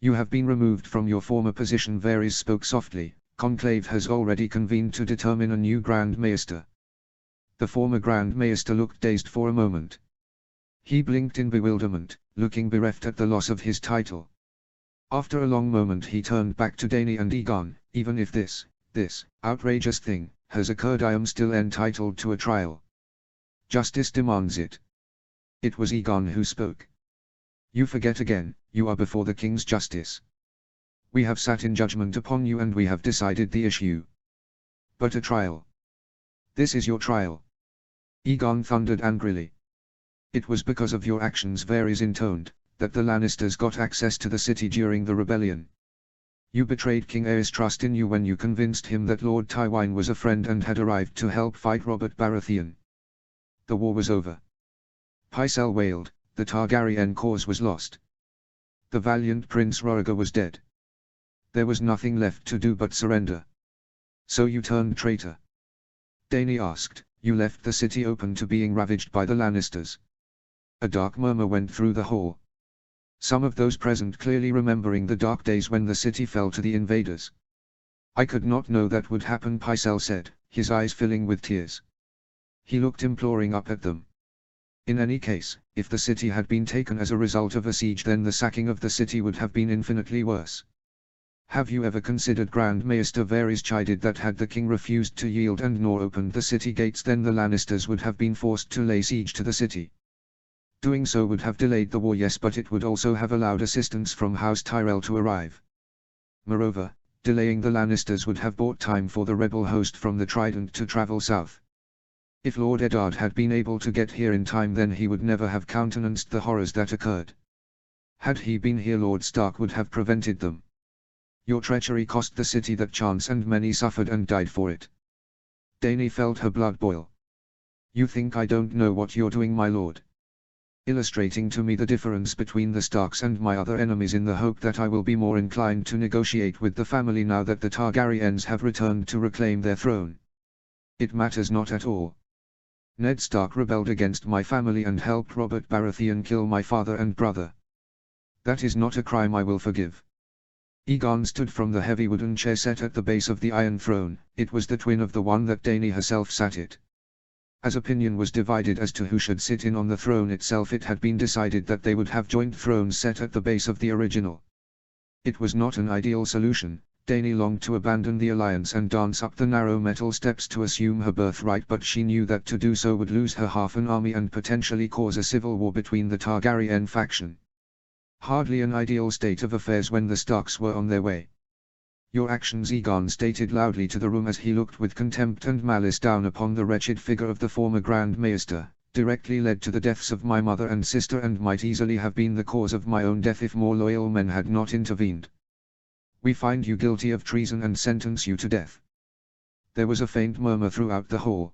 S1: You have been removed from your former position, Varys spoke softly. Conclave has already convened to determine a new Grand Maester. The former Grand Maester looked dazed for a moment. He blinked in bewilderment, looking bereft at the loss of his title. After a long moment he turned back to Dany and Aegon. Even if this outrageous thing, has occurred, I am still entitled to a trial. Justice demands it. It was Aegon who spoke. You forget again, you are before the King's justice. We have sat in judgment upon you and we have decided the issue. But a trial. This is your trial. Aegon thundered angrily. It was because of your actions, Varys intoned, that the Lannisters got access to the city during the rebellion. You betrayed King Aerys' trust in you when you convinced him that Lord Tywin was a friend and had arrived to help fight Robert Baratheon. The war was over. Pycelle wailed, the Targaryen cause was lost. The valiant Prince Rhaegar was dead. There was nothing left to do but surrender. So you turned traitor? Dany asked. You left the city open to being ravaged by the Lannisters. A dark murmur went through the hall. Some of those present clearly remembering the dark days when the city fell to the invaders. I could not know that would happen, Pycelle said, his eyes filling with tears. He looked imploring up at them. In any case, if the city had been taken as a result of a siege, then the sacking of the city would have been infinitely worse. Have you ever considered, Grand Maester Varys chided, that had the king refused to yield and nor opened the city gates, then the Lannisters would have been forced to lay siege to the city. Doing so would have delayed the war, yes, but it would also have allowed assistance from House Tyrell to arrive. Moreover, delaying the Lannisters would have bought time for the rebel host from the Trident to travel south. If Lord Eddard had been able to get here in time, then he would never have countenanced the horrors that occurred. Had he been here, Lord Stark would have prevented them. Your treachery cost the city that chance, and many suffered and died for it. Dany felt her blood boil. You think I don't know what you're doing, my lord? Illustrating to me the difference between the Starks and my other enemies, in the hope that I will be more inclined to negotiate with the family now that the Targaryens have returned to reclaim their throne. It matters not at all. Ned Stark rebelled against my family and helped Robert Baratheon kill my father and brother. That is not a crime I will forgive. Aegon stood from the heavy wooden chair set at the base of the Iron Throne. It was the twin of the one that Dany herself sat it. As opinion was divided as to who should sit in on the throne itself, it had been decided that they would have joint thrones set at the base of the original. It was not an ideal solution. Dany longed to abandon the alliance and dance up the narrow metal steps to assume her birthright, but she knew that to do so would lose her half an army and potentially cause a civil war between the Targaryen faction. Hardly an ideal state of affairs when the Starks were on their way. Your actions, Aegon stated loudly to the room as he looked with contempt and malice down upon the wretched figure of the former Grand Maester, directly led to the deaths of my mother and sister, and might easily have been the cause of my own death if more loyal men had not intervened. We find you guilty of treason and sentence you to death. There was a faint murmur throughout the hall.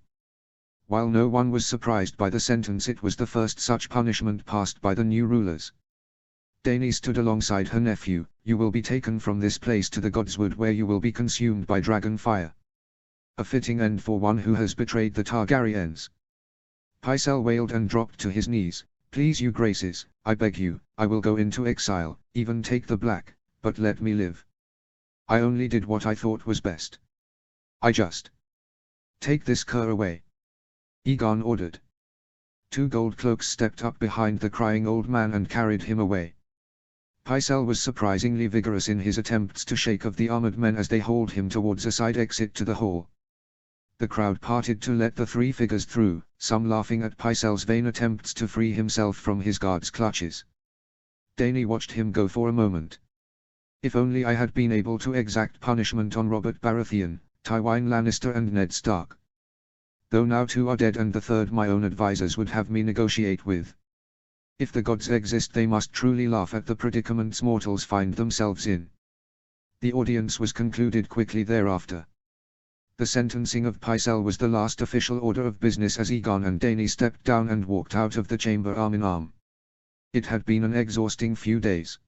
S1: While no one was surprised by the sentence, it was the first such punishment passed by the new rulers. Dany stood alongside her nephew. You will be taken from this place to the Godswood, where you will be consumed by dragon fire. A fitting end for one who has betrayed the Targaryens. Pycelle wailed and dropped to his knees. Please, you graces, I beg you, I will go into exile, even take the black, but let me live. I only did what I thought was best. I just... Take this cur away. Aegon ordered. 2 gold cloaks stepped up behind the crying old man and carried him away. Pycelle was surprisingly vigorous in his attempts to shake off the armored men as they hauled him towards a side exit to the hall. The crowd parted to let the 3 figures through, some laughing at Pycelle's vain attempts to free himself from his guards' clutches. Dany watched him go for a moment. If only I had been able to exact punishment on Robert Baratheon, Tywin Lannister and Ned Stark. Though now 2 are dead and the 3rd my own advisors would have me negotiate with. If the gods exist, they must truly laugh at the predicaments mortals find themselves in. The audience was concluded quickly thereafter. The sentencing of Pycelle was the last official order of business as Aegon and Dany stepped down and walked out of the chamber arm in arm. It had been an exhausting few days.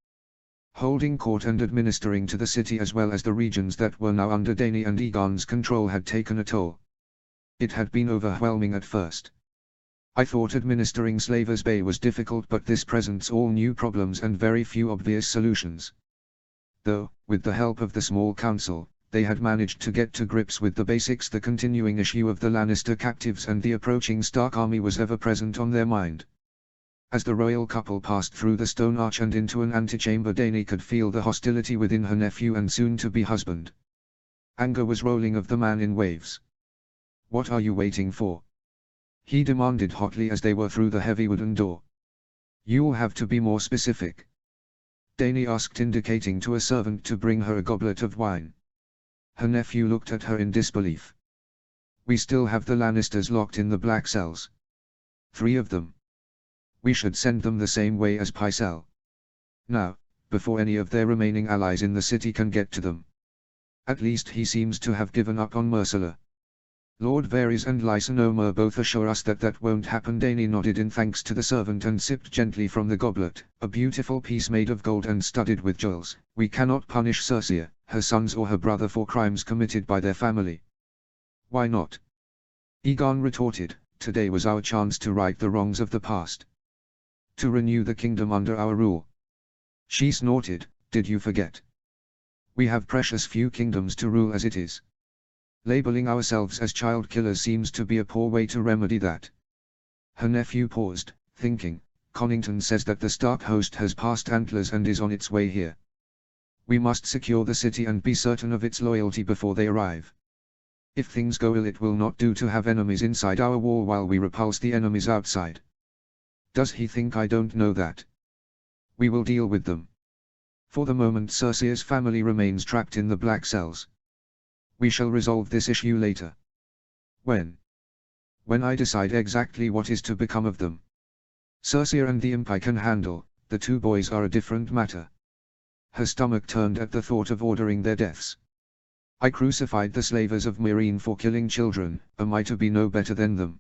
S1: Holding court and administering to the city as well as the regions that were now under Dany and Aegon's control had taken a toll. It had been overwhelming at first. I thought administering Slavers Bay was difficult, but this presents all new problems and very few obvious solutions. Though, with the help of the small council, they had managed to get to grips with the basics. The continuing issue of the Lannister captives and the approaching Stark army was ever present on their mind. As the royal couple passed through the stone arch and into an antechamber, Dany could feel the hostility within her nephew and soon-to-be husband. Anger was rolling of the man in waves. What are you waiting for? He demanded hotly as they were through the heavy wooden door. You'll have to be more specific. Dany asked, indicating to a servant to bring her a goblet of wine. Her nephew looked at her in disbelief. We still have the Lannisters locked in the black cells. 3 of them. We should send them the same way as Pycelle. Now, before any of their remaining allies in the city can get to them. At least he seems to have given up on Myrcella. Lord Varys and Lysa Omar both assure us that that won't happen. Dany nodded in thanks to the servant and sipped gently from the goblet, a beautiful piece made of gold and studded with jewels. We cannot punish Cersei, her sons or her brother for crimes committed by their family. Why not? Aegon retorted, today was our chance to right the wrongs of the past. To renew the kingdom under our rule. She snorted, did you forget? We have precious few kingdoms to rule as it is. Labeling ourselves as child killers seems to be a poor way to remedy that. Her nephew paused, thinking. Connington says that the Stark host has passed Antlers and is on its way here. We must secure the city and be certain of its loyalty before they arrive. If things go ill, it will not do to have enemies inside our wall while we repulse the enemies outside. Does he think I don't know that? We will deal with them. For the moment Cersei's family remains trapped in the Black Cells. We shall resolve this issue later. When? When I decide exactly what is to become of them. Cersei and the imp I can handle, the two boys are a different matter. Her stomach turned at the thought of ordering their deaths. I crucified the slavers of Meereen for killing children, am I to be no better than them?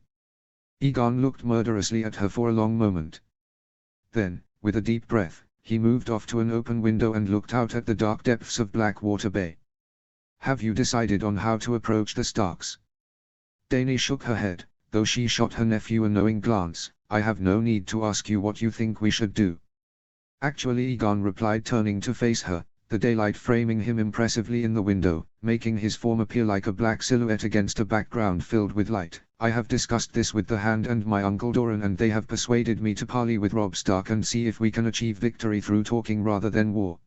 S1: Aegon looked murderously at her for a long moment. Then, with a deep breath, he moved off to an open window and looked out at the dark depths of Blackwater Bay. Have you decided on how to approach the Starks? Dany shook her head, though she shot her nephew a knowing glance. I have no need to ask you what you think we should do. Actually, Aegon replied, turning to face her, the daylight framing him impressively in the window, making his form appear like a black silhouette against a background filled with light. I have discussed this with the Hand and my uncle Doran, and they have persuaded me to parley with Robb Stark and see if we can achieve victory through talking rather than war.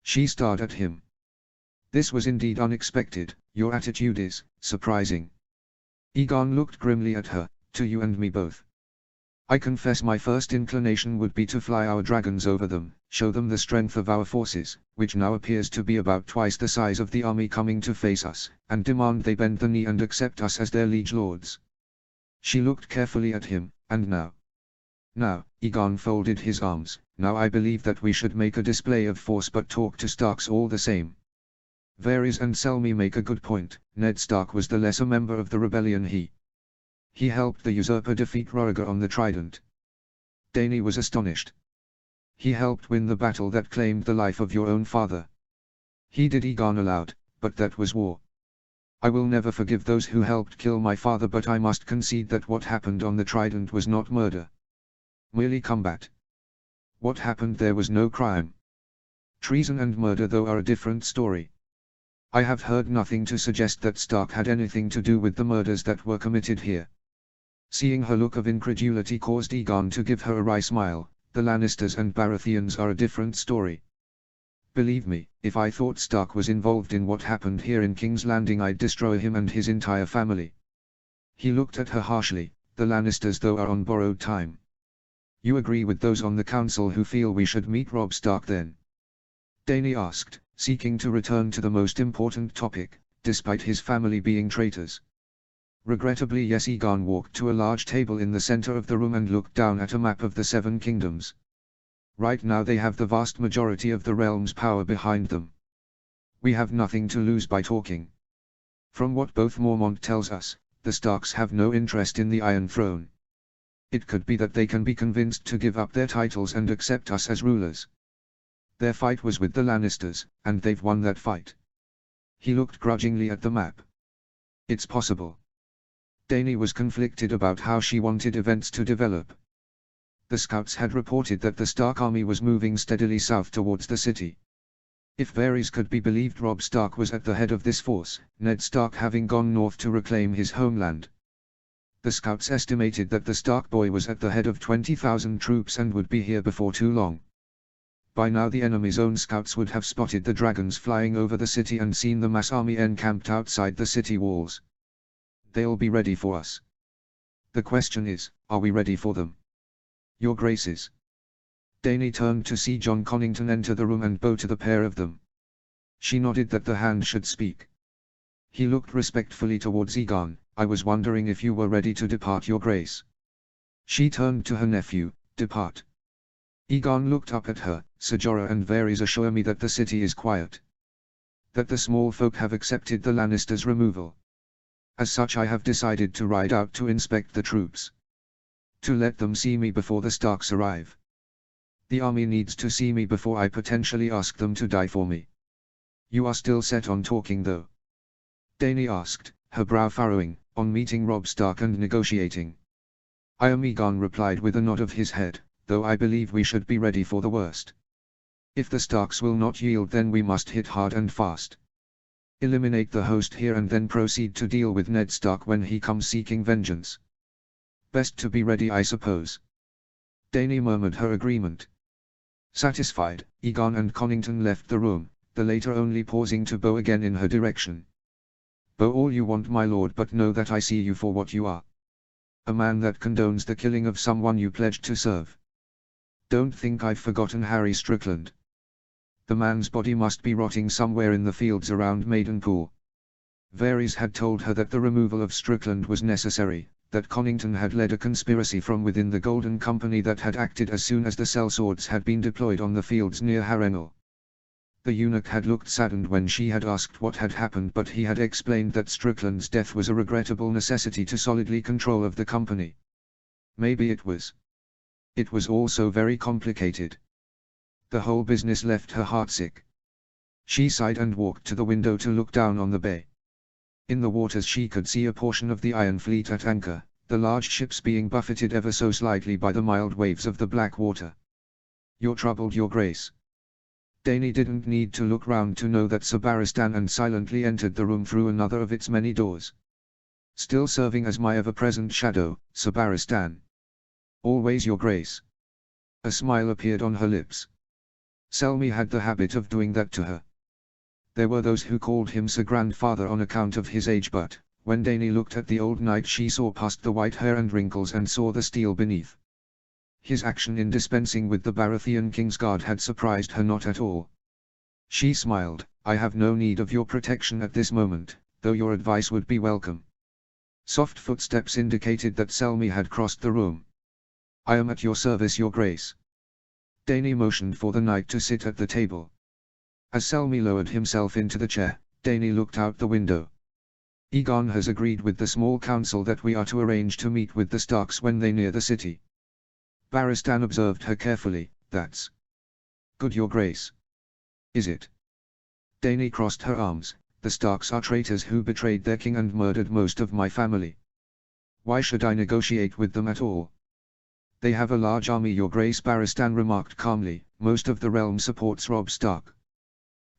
S1: She stared at him. This was indeed unexpected. Your attitude is surprising. Aegon looked grimly at her. To you and me both. I confess my first inclination would be to fly our dragons over them, show them the strength of our forces, which now appears to be about twice the size of the army coming to face us, and demand they bend the knee and accept us as their liege lords. She looked carefully at him, and now? Now, Aegon folded his arms, now I believe that we should make a display of force but talk to Starks all the same. Varys and Selmy make a good point. Ned Stark was the lesser member of the rebellion. He helped the usurper defeat Rhaegar on the Trident. Dany was astonished. He helped win the battle that claimed the life of your own father. He did, Aegon aloud, but that was war. I will never forgive those who helped kill my father, but I must concede that what happened on the Trident was not murder. Merely combat. What happened there was no crime. Treason and murder, though, are a different story. I have heard nothing to suggest that Stark had anything to do with the murders that were committed here. Seeing her look of incredulity caused Aegon to give her a wry smile. The Lannisters and Baratheons are a different story. Believe me, if I thought Stark was involved in what happened here in King's Landing, I'd destroy him and his entire family. He looked at her harshly. The Lannisters, though, are on borrowed time. You agree with those on the council who feel we should meet Robb Stark then? Dany asked, seeking to return to the most important topic, despite his family being traitors. Regrettably, yes. Aegon walked to a large table in the center of the room and looked down at a map of the Seven Kingdoms. Right now they have the vast majority of the realm's power behind them. We have nothing to lose by talking. From what both Mormont tells us, the Starks have no interest in the Iron Throne. It could be that they can be convinced to give up their titles and accept us as rulers. Their fight was with the Lannisters, and they've won that fight. He looked grudgingly at the map. It's possible. Dany was conflicted about how she wanted events to develop. The scouts had reported that the Stark army was moving steadily south towards the city. If Varys could be believed, Robb Stark was at the head of this force, Ned Stark having gone north to reclaim his homeland. The scouts estimated that the Stark boy was at the head of 20,000 troops and would be here before too long. By now the enemy's own scouts would have spotted the dragons flying over the city and seen the mass army encamped outside the city walls. They'll be ready for us. The question is, are we ready for them? Your Graces. Dany turned to see Jon Connington enter the room and bow to the pair of them. She nodded that the Hand should speak. He looked respectfully towards Aegon. I was wondering if you were ready to depart, Your Grace. She turned to her nephew. Depart. Aegon looked up at her. Ser Jorah and Varys assure me that the city is quiet. That the small folk have accepted the Lannisters' removal. As such, I have decided to ride out to inspect the troops. To let them see me before the Starks arrive. The army needs to see me before I potentially ask them to die for me. You are still set on talking, though? Dany asked, her brow furrowing, on meeting Robb Stark and negotiating. I am, Aegon replied with a nod of his head. though I believe we should be ready for the worst. If the Starks will not yield, then we must hit hard and fast. Eliminate the host here and then proceed to deal with Ned Stark when he comes seeking vengeance. Best to be ready, I suppose." Dany murmured her agreement. Satisfied, Aegon and Connington left the room, the later only pausing to bow again in her direction. "Bow all you want, my lord, but know that I see you for what you are. A man that condones the killing of someone you pledged to serve. Don't think I've forgotten Harry Strickland. The man's body must be rotting somewhere in the fields around Maidenpool." Varys had told her that the removal of Strickland was necessary, that Connington had led a conspiracy from within the Golden Company that had acted as soon as the sellswords had been deployed on the fields near Harrenhal. The eunuch had looked saddened when she had asked what had happened, but he had explained that Strickland's death was a regrettable necessity to solidly control of the company. Maybe it was. It was all so very complicated. The whole business left her heartsick. She sighed and walked to the window to look down on the bay. In the waters she could see a portion of the Iron Fleet at anchor, the large ships being buffeted ever so slightly by the mild waves of the black water. "You're troubled, your grace." Dany didn't need to look round to know that Sir Barristan and silently entered the room through another of its many doors. "Still serving as my ever-present shadow, Sir Barristan." "Always, your grace." A smile appeared on her lips. Selmy had the habit of doing that to her. There were those who called him Sir Grandfather on account of his age, but, when Dany looked at the old knight, she saw past the white hair and wrinkles and saw the steel beneath. His action in dispensing with the Baratheon Kingsguard had surprised her not at all. She smiled. "I have no need of your protection at this moment, though your advice would be welcome." Soft footsteps indicated that Selmy had crossed the room. "I am at your service, your grace." Dany motioned for the knight to sit at the table. As Selmy lowered himself into the chair, Dany looked out the window. "Aegon has agreed with the small council that we are to arrange to meet with the Starks when they near the city." Barristan observed her carefully. "That's good, your grace." "Is it?" Dany crossed her arms. "The Starks are traitors who betrayed their king and murdered most of my family. Why should I negotiate with them at all?" "They have a large army, your grace," Barristan remarked calmly. "Most of the realm supports Robb Stark.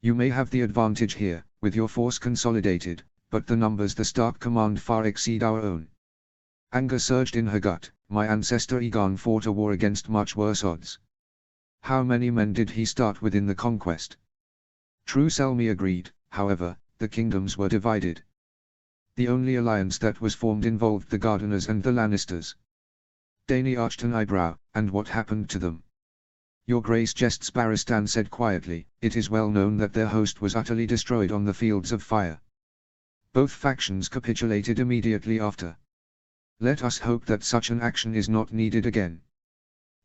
S1: You may have the advantage here, with your force consolidated, but the numbers the Stark command far exceed our own." Anger surged in her gut. "My ancestor Aegon fought a war against much worse odds. How many men did he start with in the conquest?" "True," Selmy agreed. "However, the kingdoms were divided. The only alliance that was formed involved the Gardeners and the Lannisters." Dany arched an eyebrow. "And what happened to them?" "Your grace jests," Barristan said quietly. "It is well known that their host was utterly destroyed on the fields of fire. Both factions capitulated immediately after. Let us hope that such an action is not needed again."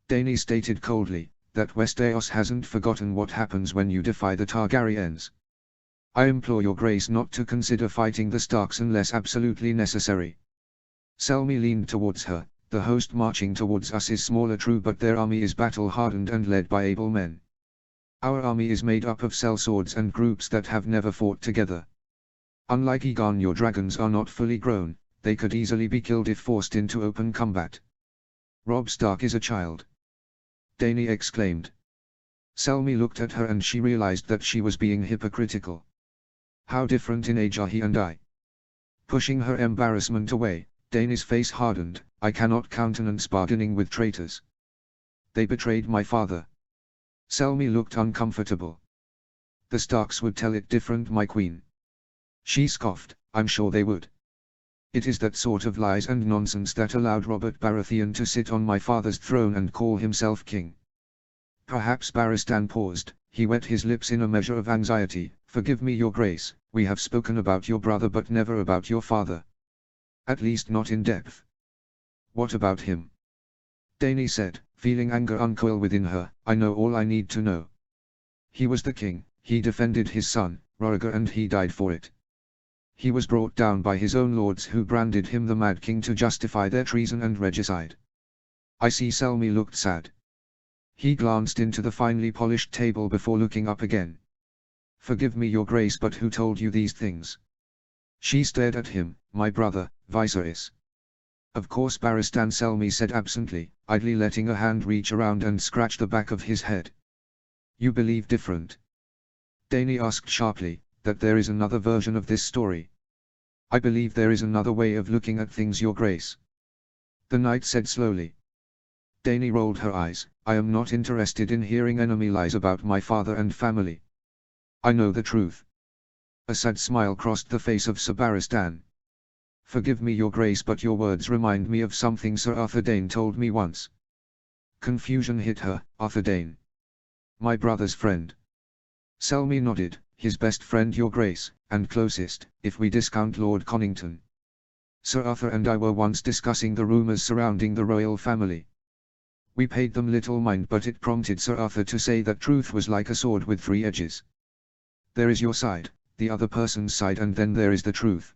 S1: Dany stated coldly, "That Westeros hasn't forgotten what happens when you defy the Targaryens. I implore your grace not to consider fighting the Starks unless absolutely necessary." Selmy leaned towards her. "The host marching towards us is smaller, true, but their army is battle-hardened and led by able men. Our army is made up of sellswords and groups that have never fought together. Unlike Aegon, your dragons are not fully grown, they could easily be killed if forced into open combat." "Robb Stark is a child!" Dany exclaimed. Selmy looked at her and she realized that she was being hypocritical. "How different in age are he and I?" Pushing her embarrassment away, Dany's face hardened. "I cannot countenance bargaining with traitors. They betrayed my father." Selmy looked uncomfortable. "The Starks would tell it different, my queen." She scoffed. "I'm sure they would. It is that sort of lies and nonsense that allowed Robert Baratheon to sit on my father's throne and call himself king." Perhaps Barristan paused. He wet his lips in a measure of anxiety. "Forgive me, your grace, we have spoken about your brother but never about your father. At least not in depth." "What about him?" Dany said, feeling anger uncoil within her. "I know all I need to know. He was the king, he defended his son, Rhaegar, and he died for it. He was brought down by his own lords who branded him the Mad King to justify their treason and regicide." "I see." Selmy looked sad. He glanced into the finely polished table before looking up again. "Forgive me, your grace, but who told you these things?" She stared at him. "My brother, Viserys." Of course, Barristan Selmy said absently, idly letting a hand reach around and scratch the back of his head. You believe different? Dany asked sharply, that there is another version of this story. I believe there is another way of looking at things, your grace. The knight said slowly. Dany rolled her eyes. I am not interested in hearing enemy lies about my father and family. I know the truth. A sad smile crossed the face of Sir Barristan. Forgive me, your grace, but your words remind me of something Sir Arthur Dayne told me once. Confusion hit her. Arthur Dayne. My brother's friend. Selmy nodded. His best friend, your grace, and closest, if we discount Lord Connington. Sir Arthur and I were once discussing the rumours surrounding the royal family. We paid them little mind, but it prompted Sir Arthur to say that truth was like a sword with three edges. There is your side, the other person's side, and then there is the truth.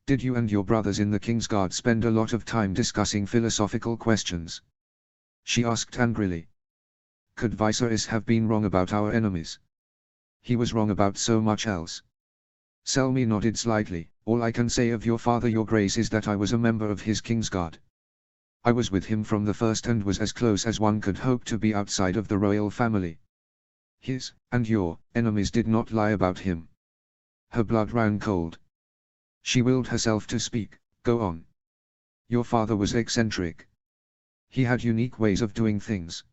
S1: Did you and your brothers in the Kingsguard spend a lot of time discussing philosophical questions? She asked angrily. Could Viserys have been wrong about our enemies? He was wrong about so much else. Selmy nodded slightly. All I can say of your father, your grace, is that I was a member of his Kingsguard. I was with him from the first and was as close as one could hope to be outside of the royal family. His, and your, enemies did not lie about him. Her blood ran cold. She willed herself to speak. Go on. Your father was eccentric. He had unique ways of doing things.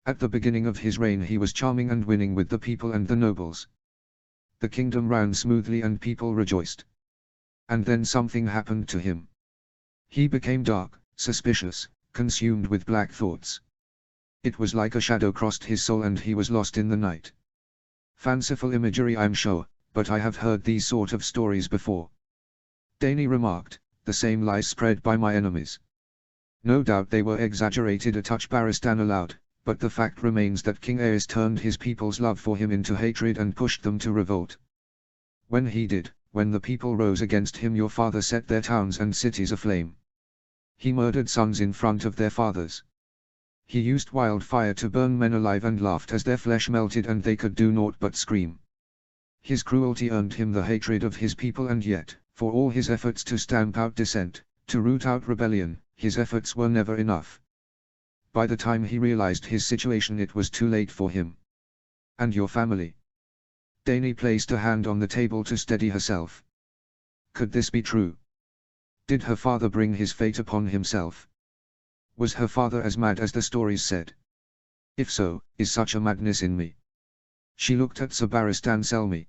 S1: At the beginning of his reign he was charming and winning with the people and the nobles. The kingdom ran smoothly and people rejoiced. And then something happened to him. He became dark, suspicious, consumed with black thoughts. It was like a shadow crossed his soul and he was lost in the night. Fanciful imagery, I'm sure, but I have heard these sort of stories before. Dany remarked, the same lies spread by my enemies. No doubt they were exaggerated a touch, Barristan allowed, but the fact remains that King Aerys turned his people's love for him into hatred and pushed them to revolt. When he did, when the people rose against him, your father set their towns and cities aflame. He murdered sons in front of their fathers. He used wildfire to burn men alive and laughed as their flesh melted and they could do naught but scream. His cruelty earned him the hatred of his people, and yet, for all his efforts to stamp out dissent, to root out rebellion, his efforts were never enough. By the time he realized his situation, it was too late for him. And your family? Dany placed a hand on the table to steady herself. Could this be true? Did her father bring his fate upon himself? Was her father as mad as the stories said? If so, is such a madness in me? She looked at Sir Barristan Selmy.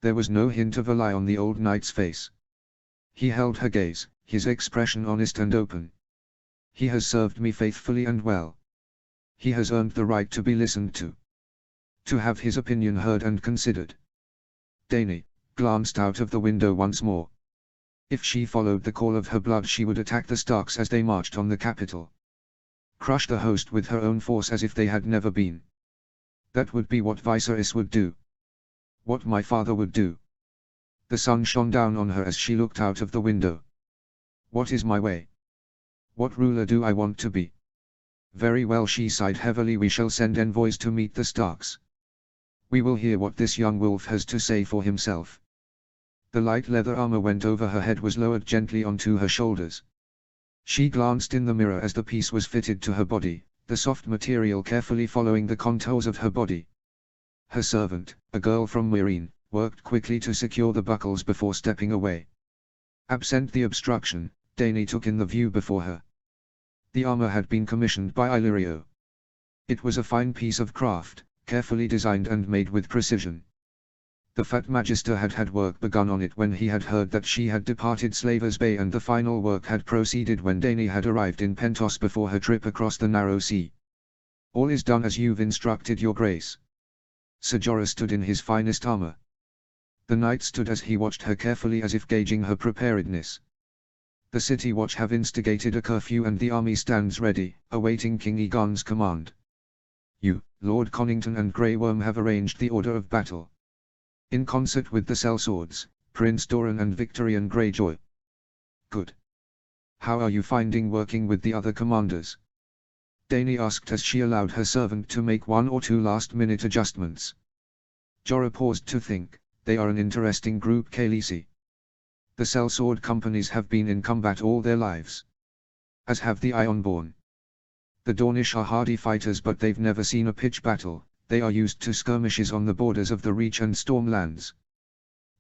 S1: There was no hint of a lie on the old knight's face. He held her gaze, his expression honest and open. He has served me faithfully and well. He has earned the right to be listened to. To have his opinion heard and considered. Dany glanced out of the window once more. If she followed the call of her blood, she would attack the Starks as they marched on the capital. Crush the host with her own force as if they had never been. That would be what Viserys would do. What my father would do. The sun shone down on her as she looked out of the window. What is my way? What ruler do I want to be? Very well, she sighed heavily. We shall send envoys to meet the Starks. We will hear what this young wolf has to say for himself. The light leather armor went over her head, was lowered gently onto her shoulders. She glanced in the mirror as the piece was fitted to her body, the soft material carefully following the contours of her body. Her servant, a girl from Meereen, worked quickly to secure the buckles before stepping away. Absent the obstruction, Dany took in the view before her. The armor had been commissioned by Illyrio. It was a fine piece of craft, carefully designed and made with precision. The Fat Magister had had work begun on it when he had heard that she had departed Slaver's Bay, and the final work had proceeded when Dany had arrived in Pentos before her trip across the narrow sea. All is done as you've instructed, your grace. Ser Jorah stood in his finest armor. The knight stood as he watched her carefully, as if gauging her preparedness. The City Watch have instigated a curfew and the army stands ready, awaiting King Aegon's command. You, Lord Connington and Grey Worm have arranged the order of battle. In concert with the sellswords, Prince Doran and Victorian Greyjoy. Good. How are you finding working with the other commanders? Dany asked as she allowed her servant to make one or two last-minute adjustments. Jorah paused to think. They are an interesting group, Khaleesi. The sellsword companies have been in combat all their lives. As have the Ironborn. The Dornish are hardy fighters, but they've never seen a pitch battle. They are used to skirmishes on the borders of the Reach and Stormlands.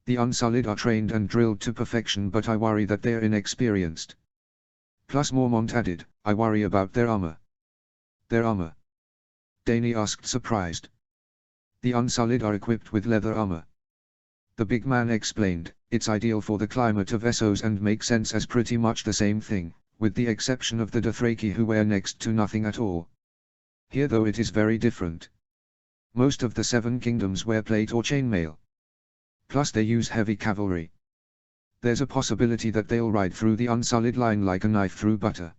S1: The Unsullied are trained and drilled to perfection, but I worry that they're inexperienced. Plus, Mormont added, I worry about their armor. Their armor? Dany asked, surprised. The Unsullied are equipped with leather armor. The big man explained, it's ideal for the climate of Essos and makes sense as pretty much the same thing, with the exception of the Dothraki who wear next to nothing at all. Here though it is very different. Most of the Seven Kingdoms wear plate or chainmail. Plus they use heavy cavalry. There's a possibility that they'll ride through the Unsullied line like a knife through butter.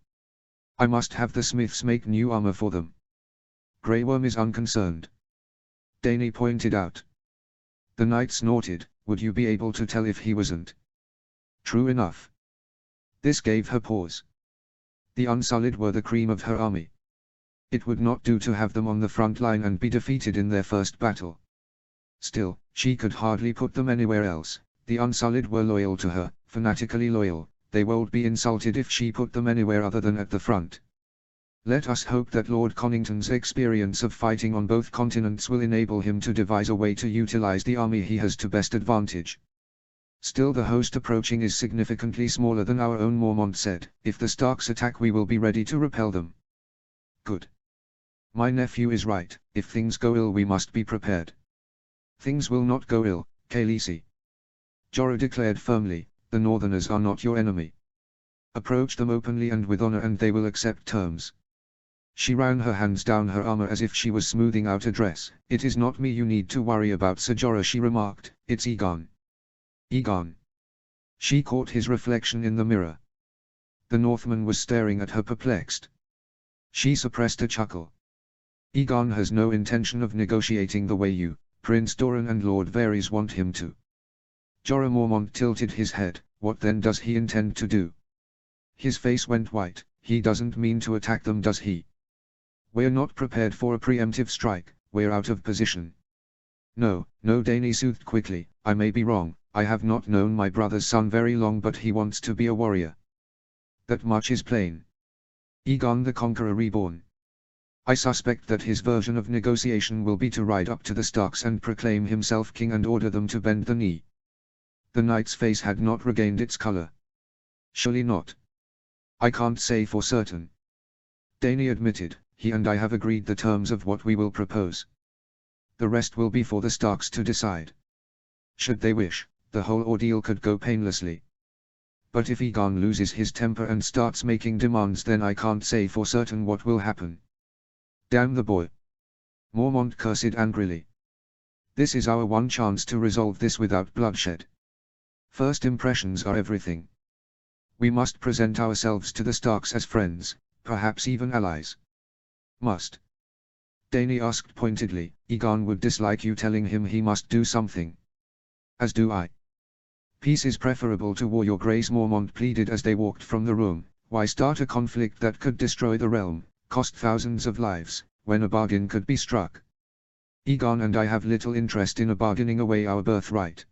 S1: I must have the smiths make new armor for them. Grey Worm is unconcerned. Dany pointed out. The knight snorted, would you be able to tell if he wasn't? True enough. This gave her pause. The Unsullied were the cream of her army. It would not do to have them on the front line and be defeated in their first battle. Still, she could hardly put them anywhere else. The Unsullied were loyal to her, fanatically loyal. They won't be insulted if she put them anywhere other than at the front. Let us hope that Lord Connington's experience of fighting on both continents will enable him to devise a way to utilize the army he has to best advantage. Still, the host approaching is significantly smaller than our own, Mormont said. If the Starks attack, we will be ready to repel them. Good. My nephew is right. If things go ill, we must be prepared. Things will not go ill, Khaleesi. Jorah declared firmly, the Northerners are not your enemy. Approach them openly and with honor and they will accept terms. She ran her hands down her armor as if she was smoothing out a dress. It is not me you need to worry about, Ser Jorah, she remarked, it's Aegon. Aegon. She caught his reflection in the mirror. The Northman was staring at her, perplexed. She suppressed a chuckle. Aegon has no intention of negotiating the way you, Prince Doran and Lord Varys want him to. Jorah Mormont tilted his head. What then does he intend to do? His face went white. He doesn't mean to attack them, does he? We're not prepared for a preemptive strike, we're out of position. No, Dany soothed quickly, I may be wrong, I have not known my brother's son very long, but he wants to be a warrior. That much is plain. Aegon the Conqueror reborn. I suspect that his version of negotiation will be to ride up to the Starks and proclaim himself king and order them to bend the knee. The knight's face had not regained its color. Surely not. I can't say for certain. Dany admitted, he and I have agreed the terms of what we will propose. The rest will be for the Starks to decide. Should they wish, the whole ordeal could go painlessly. But if Aegon loses his temper and starts making demands, then I can't say for certain what will happen. Damn the boy. Mormont cursed angrily. This is our one chance to resolve this without bloodshed. First impressions are everything. We must present ourselves to the Starks as friends, perhaps even allies. Must. Dany asked pointedly, Aegon would dislike you telling him he must do something. As do I. Peace is preferable to war, your grace, Mormont pleaded as they walked from the room. Why start a conflict that could destroy the realm, cost thousands of lives, when a bargain could be struck? Aegon and I have little interest in bargaining away our birthright.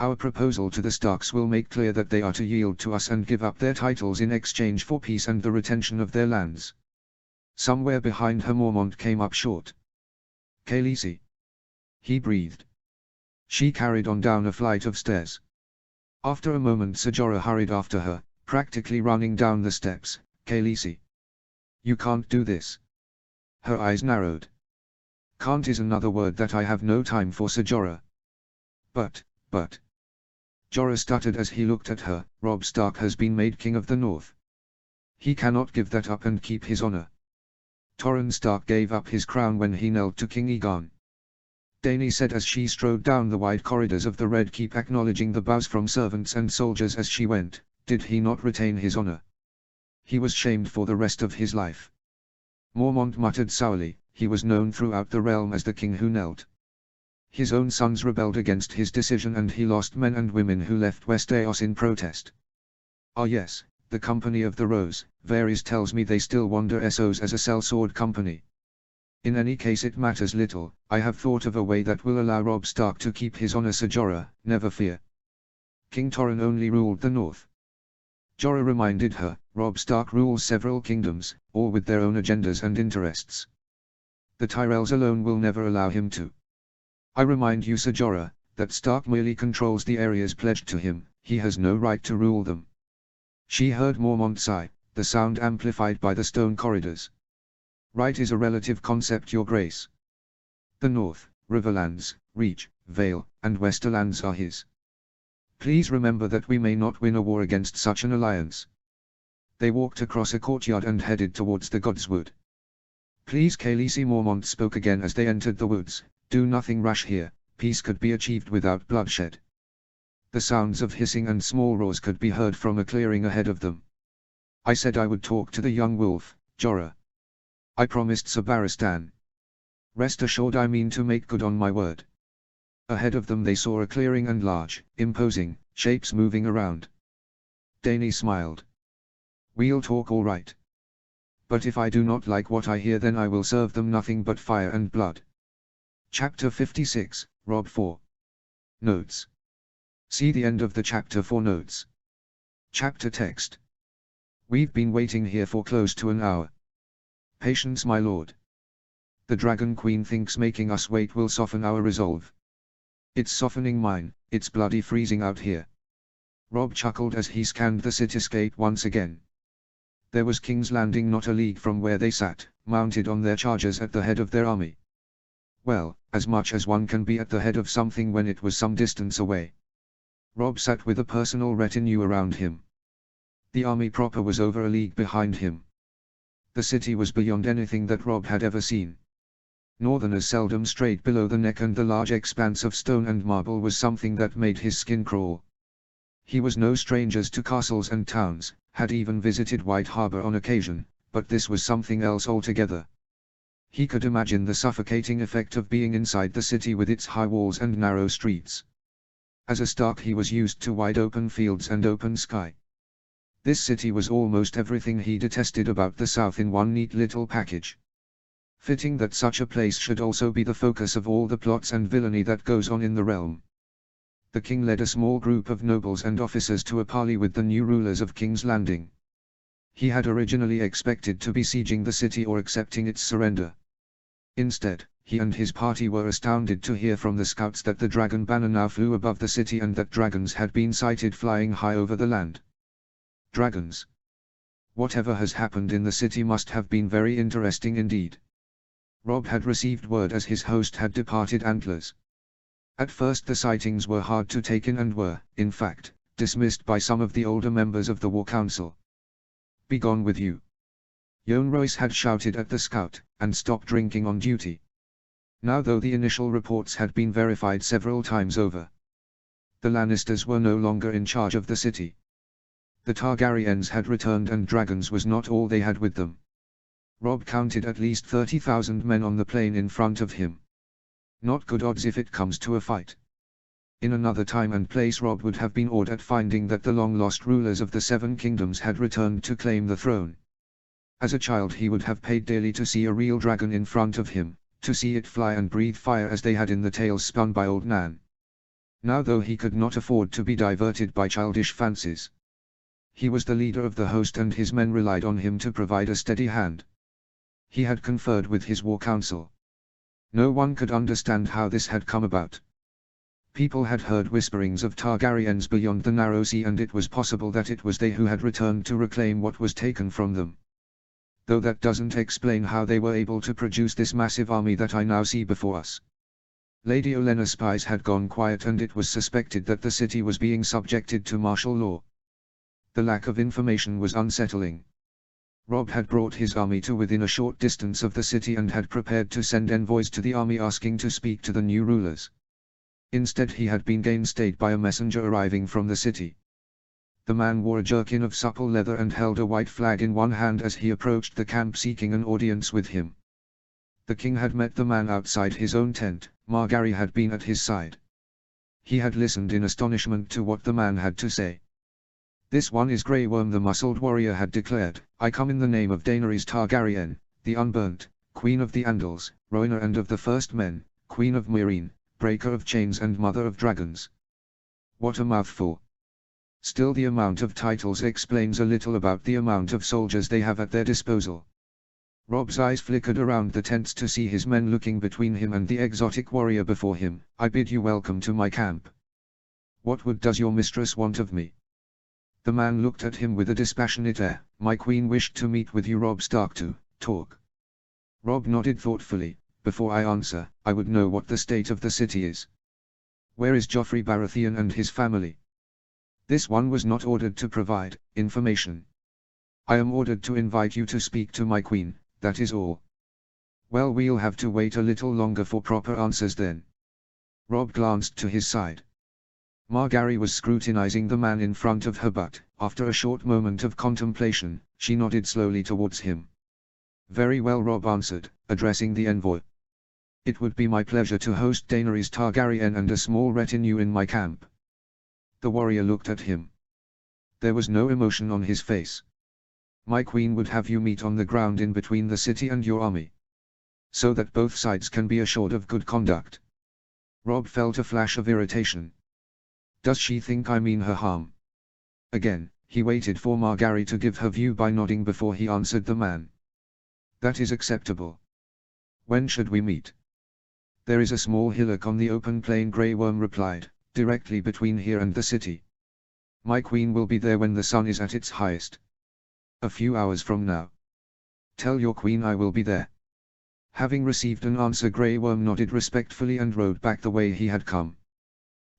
S1: Our proposal to the Starks will make clear that they are to yield to us and give up their titles in exchange for peace and the retention of their lands. Somewhere behind her, Mormont came up short. Khaleesi. He breathed. She carried on down a flight of stairs. After a moment, Ser Jorah hurried after her, practically running down the steps. Khaleesi. You can't do this. Her eyes narrowed. Can't is another word that I have no time for, Ser Jorah. But. Jorah stuttered as he looked at her. Robb Stark has been made King of the North. He cannot give that up and keep his honor. Torrhen Stark gave up his crown when he knelt to King Aegon. Dany said as she strode down the wide corridors of the Red Keep, acknowledging the bows from servants and soldiers as she went. Did he not retain his honor? He was shamed for the rest of his life. Mormont muttered sourly, he was known throughout the realm as the king who knelt. His own sons rebelled against his decision and he lost men and women who left Westeros in protest. Ah yes, the Company of the Rose. Varys tells me they still wander Essos as a sellsword company. In any case it matters little. I have thought of a way that will allow Robb Stark to keep his honor, Ser Jorah, never fear. King Torren only ruled the north. Jorah reminded her, Robb Stark rules several kingdoms, all with their own agendas and interests. The Tyrells alone will never allow him to. I remind you, Sir Jorah, that Stark merely controls the areas pledged to him, he has no right to rule them. She heard Mormont sigh, the sound amplified by the stone corridors. Right is a relative concept, Your Grace. The North, Riverlands, Reach, Vale, and Westerlands are his. Please remember that we may not win a war against such an alliance. They walked across a courtyard and headed towards the Godswood. Please, Khaleesi, Mormont spoke again as they entered the woods, do nothing rash here, peace could be achieved without bloodshed. The sounds of hissing and small roars could be heard from a clearing ahead of them. I said I would talk to the young wolf, Jorah. I promised Sir Barristan. Rest assured I mean to make good on my word. Ahead of them they saw a clearing and large, imposing, shapes moving around. Dany smiled. We'll talk all right. But if I do not like what I hear, then I will serve them nothing but fire and blood. Chapter 56, Robb 4. Notes. See the end of the chapter for notes. Chapter text. We've been waiting here for close to an hour. Patience, my lord. The Dragon Queen thinks making us wait will soften our resolve. It's softening mine, it's bloody freezing out here. Robb chuckled as he scanned the cityscape once again. There was King's Landing not a league from where they sat, mounted on their chargers at the head of their army. Well, as much as one can be at the head of something when it was some distance away. Robb sat with a personal retinue around him. The army proper was over a league behind him. The city was beyond anything that Robb had ever seen. Northerners seldom strayed below the neck, and the large expanse of stone and marble was something that made his skin crawl. He was no stranger to castles and towns, had even visited White Harbor on occasion, but this was something else altogether. He could imagine the suffocating effect of being inside the city with its high walls and narrow streets. As a Stark he was used to wide open fields and open sky. This city was almost everything he detested about the South in one neat little package. Fitting that such a place should also be the focus of all the plots and villainy that goes on in the realm. The king led a small group of nobles and officers to a parley with the new rulers of King's Landing. He had originally expected to be sieging the city or accepting its surrender. Instead, he and his party were astounded to hear from the scouts that the dragon banner now flew above the city and that dragons had been sighted flying high over the land. Dragons. Whatever has happened in the city must have been very interesting indeed. Robb had received word as his host had departed Antlers. At first the sightings were hard to take in and were, in fact, dismissed by some of the older members of the War Council. Begone with you. Yohn Royce had shouted at the scout, and stopped drinking on duty. Now, though the initial reports had been verified several times over, the Lannisters were no longer in charge of the city. The Targaryens had returned, and dragons was not all they had with them. Robb counted at least 30,000 men on the plain in front of him. Not good odds if it comes to a fight. In another time and place Robb would have been awed at finding that the long-lost rulers of the Seven Kingdoms had returned to claim the throne. As a child he would have paid dearly to see a real dragon in front of him, to see it fly and breathe fire as they had in the tales spun by old Nan. Now, though he could not afford to be diverted by childish fancies, he was the leader of the host and his men relied on him to provide a steady hand. He had conferred with his War Council. No one could understand how this had come about. People had heard whisperings of Targaryens beyond the Narrow Sea, and it was possible that it was they who had returned to reclaim what was taken from them. Though that doesn't explain how they were able to produce this massive army that I now see before us. Lady Olenna's spies had gone quiet, and it was suspected that the city was being subjected to martial law. The lack of information was unsettling. Robb had brought his army to within a short distance of the city and had prepared to send envoys to the army asking to speak to the new rulers. Instead he had been gainstayed by a messenger arriving from the city. The man wore a jerkin of supple leather and held a white flag in one hand as he approached the camp seeking an audience with him. The king had met the man outside his own tent, Margaery had been at his side. He had listened in astonishment to what the man had to say. "This one is Grey Worm," the muscled warrior had declared. "I come in the name of Daenerys Targaryen, the Unburnt, Queen of the Andals, Rhoynar and of the First Men, Queen of Meereen, Breaker of Chains and Mother of Dragons." What a mouthful. Still, the amount of titles explains a little about the amount of soldiers they have at their disposal. Rob's eyes flickered around the tents to see his men looking between him and the exotic warrior before him. I bid you welcome to my camp. What does your mistress want of me? The man looked at him with a dispassionate air. My queen wished to meet with you, Robb Stark, to talk. Robb nodded thoughtfully. Before I answer, I would know what the state of the city is. Where is Joffrey Baratheon and his family? This one was not ordered to provide information. I am ordered to invite you to speak to my queen, that is all. Well, we'll have to wait a little longer for proper answers then. Robb glanced to his side. Margaery was scrutinizing the man in front of her, but, after a short moment of contemplation, she nodded slowly towards him. Very well, Robb answered, addressing the envoy. It would be my pleasure to host Daenerys Targaryen and a small retinue in my camp. The warrior looked at him. There was no emotion on his face. My queen would have you meet on the ground in between the city and your army, so that both sides can be assured of good conduct. Robb felt a flash of irritation. Does she think I mean her harm? Again, he waited for Margaery to give her view by nodding before he answered the man. That is acceptable. When should we meet? There is a small hillock on the open plain, Grey Worm replied, directly between here and the city. My queen will be there when the sun is at its highest. A few hours from now. Tell your queen I will be there. Having received an answer, Grey Worm nodded respectfully and rode back the way he had come.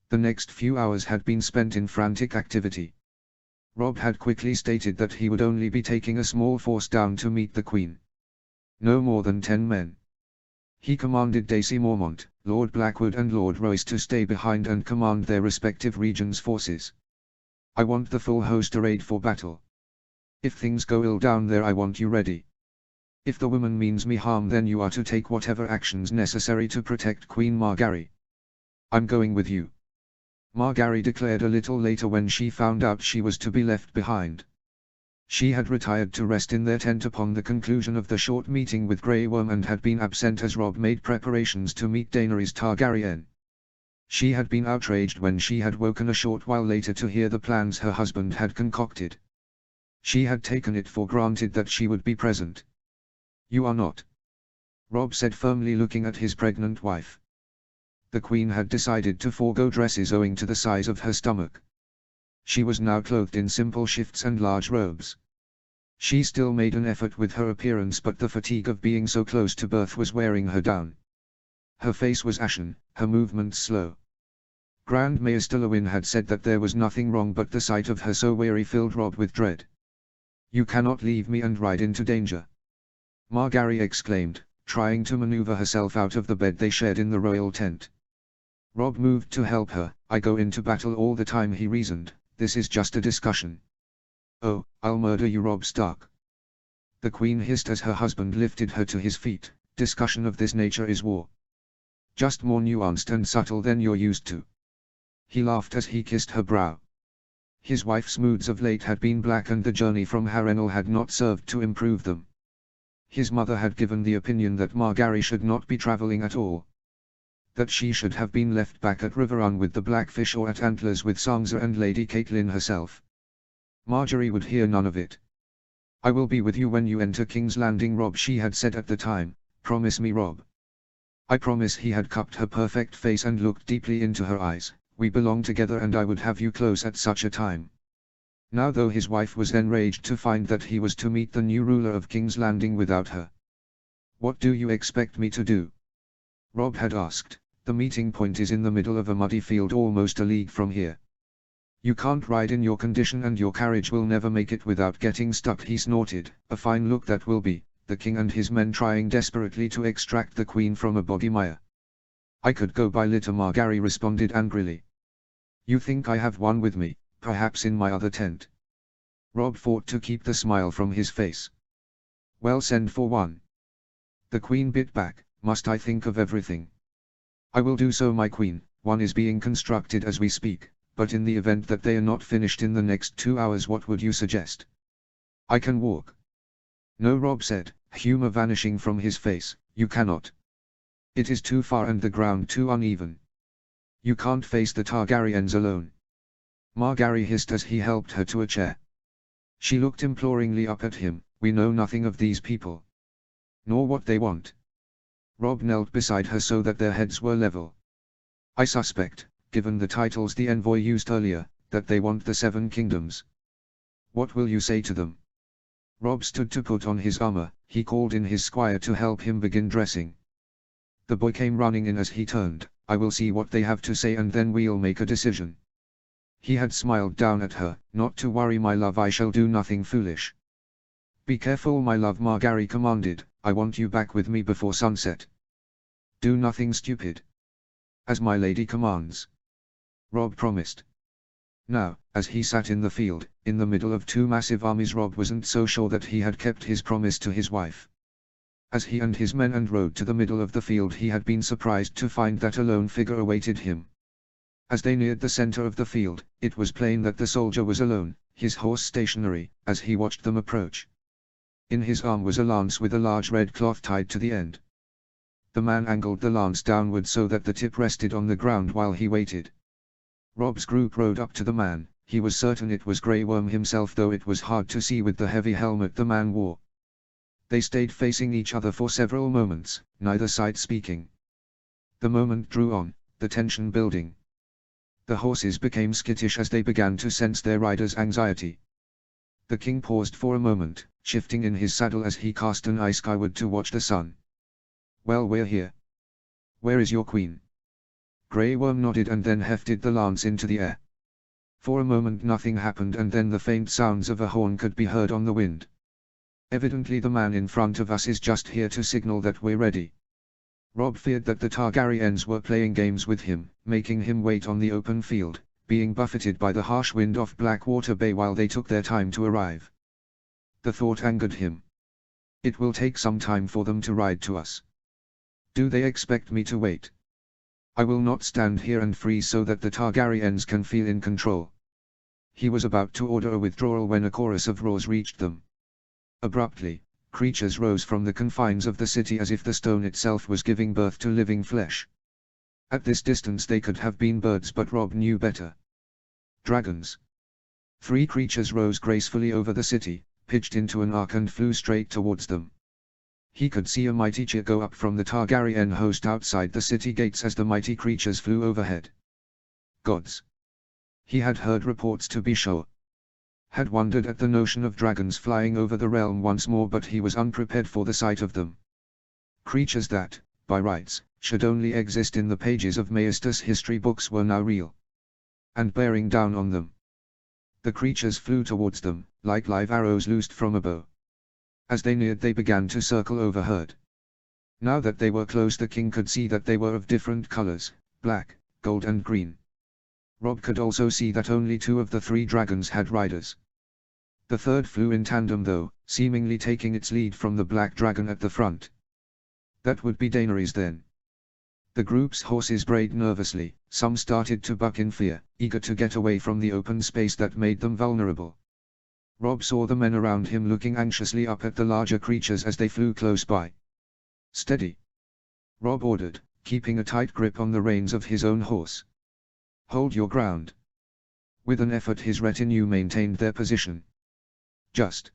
S1: The next few hours had been spent in frantic activity. Robb had quickly stated that he would only be taking a small force down to meet the queen. No more than 10 men. He commanded Dacy Mormont, Lord Blackwood and Lord Royce to stay behind and command their respective regions' forces. I want the full host arrayed for battle. If things go ill down there, I want you ready. If the woman means me harm, then you are to take whatever actions necessary to protect Queen Margaery. I'm going with you. Margaery declared a little later when she found out she was to be left behind. She had retired to rest in their tent upon the conclusion of the short meeting with Grey Worm and had been absent as Robb made preparations to meet Daenerys Targaryen. She had been outraged when she had woken a short while later to hear the plans her husband had concocted. She had taken it for granted that she would be present. You are not, Robb said firmly, looking at his pregnant wife. The queen had decided to forego dresses owing to the size of her stomach. She was now clothed in simple shifts and large robes. She still made an effort with her appearance, but the fatigue of being so close to birth was wearing her down. Her face was ashen, her movements slow. Grand Maester Lewyn had said that there was nothing wrong, but the sight of her so weary filled Robb with dread. You cannot leave me and ride into danger, Margaery exclaimed, trying to maneuver herself out of the bed they shared in the royal tent. Robb moved to help her. I go into battle all the time, he reasoned. This is just a discussion. Oh, I'll murder you, Robb Stark. The queen hissed as her husband lifted her to his feet. Discussion of this nature is war. Just more nuanced and subtle than you're used to. He laughed as he kissed her brow. His wife's moods of late had been black, and the journey from Harrenhal had not served to improve them. His mother had given the opinion that Margaery should not be traveling at all. That she should have been left back at Riverrun with the Blackfish or at Antlers with Sansa and Lady Catelyn herself. Margaery would hear none of it. I will be with you when you enter King's Landing, Robb, she had said at the time. Promise me, Robb. I promise. He had cupped her perfect face and looked deeply into her eyes. We belong together and I would have you close at such a time. Now, though, his wife was enraged to find that he was to meet the new ruler of King's Landing without her. What do you expect me to do? Robb had asked. The meeting point is in the middle of a muddy field almost a league from here. You can't ride in your condition, and your carriage will never make it without getting stuck, he snorted. A fine look that will be, the king and his men trying desperately to extract the queen from a boggy mire. I could go by litter, Margaery responded angrily. You think I have one with me, perhaps in my other tent? Robb fought to keep the smile from his face. Well, send for one. The queen bit back. Must I think of everything? I will do so, my queen. One is being constructed as we speak, but in the event that they are not finished in the next 2 hours, what would you suggest? I can walk. No, Robb said, humor vanishing from his face. You cannot. It is too far and the ground too uneven. You can't face the Targaryens alone. Margaery hissed as he helped her to a chair. She looked imploringly up at him. We know nothing of these people. Nor what they want. Robb knelt beside her so that their heads were level. I suspect, given the titles the envoy used earlier, that they want the Seven Kingdoms. What will you say to them? Robb stood to put on his armor. He called in his squire to help him begin dressing. The boy came running in as he turned. I will see what they have to say and then we'll make a decision. He had smiled down at her. Not to worry, my love, I shall do nothing foolish. Be careful, my love, Margaery commanded. I want you back with me before sunset. Do nothing stupid. As my lady commands. Robb promised. Now, as he sat in the field, in the middle of two massive armies, Robb wasn't so sure that he had kept his promise to his wife. As he and his men rode to the middle of the field, he had been surprised to find that a lone figure awaited him. As they neared the center of the field, it was plain that the soldier was alone, his horse stationary, as he watched them approach. In his arm was a lance with a large red cloth tied to the end. The man angled the lance downward so that the tip rested on the ground while he waited. Robb's group rode up to the man. He was certain it was Grey Worm himself, though it was hard to see with the heavy helmet the man wore. They stayed facing each other for several moments, neither side speaking. The moment drew on, the tension building. The horses became skittish as they began to sense their riders' anxiety. The king paused for a moment, shifting in his saddle as he cast an eye skyward to watch the sun. Well, we're here. Where is your queen? Grey Worm nodded and then hefted the lance into the air. For a moment nothing happened, and then the faint sounds of a horn could be heard on the wind. Evidently the man in front of us is just here to signal that we're ready. Robb feared that the Targaryens were playing games with him, making him wait on the open field, being buffeted by the harsh wind off Blackwater Bay while they took their time to arrive. The thought angered him. It will take some time for them to ride to us. Do they expect me to wait? I will not stand here and freeze so that the Targaryens can feel in control. He was about to order a withdrawal when a chorus of roars reached them. Abruptly, creatures rose from the confines of the city as if the stone itself was giving birth to living flesh. At this distance they could have been birds, but Robb knew better. Dragons. 3 creatures rose gracefully over the city, pitched into an arc and flew straight towards them. He could see a mighty cheer go up from the Targaryen host outside the city gates as the mighty creatures flew overhead. Gods. He had heard reports, to be sure. Had wondered at the notion of dragons flying over the realm once more, but he was unprepared for the sight of them. Creatures that, by rights, should only exist in the pages of Maestus history books were now real. And bearing down on them. The creatures flew towards them, like live arrows loosed from a bow. As they neared they began to circle overhead. Now that they were close, the king could see that they were of different colors, black, gold and green. Robb could also see that only 2 of the 3 dragons had riders. The third flew in tandem though, seemingly taking its lead from the black dragon at the front. That would be Daenerys then. The group's horses brayed nervously, some started to buck in fear, eager to get away from the open space that made them vulnerable. Robb saw the men around him looking anxiously up at the larger creatures as they flew close by. Steady! Robb ordered, keeping a tight grip on the reins of his own horse. Hold your ground. With an effort his retinue maintained their position. Just.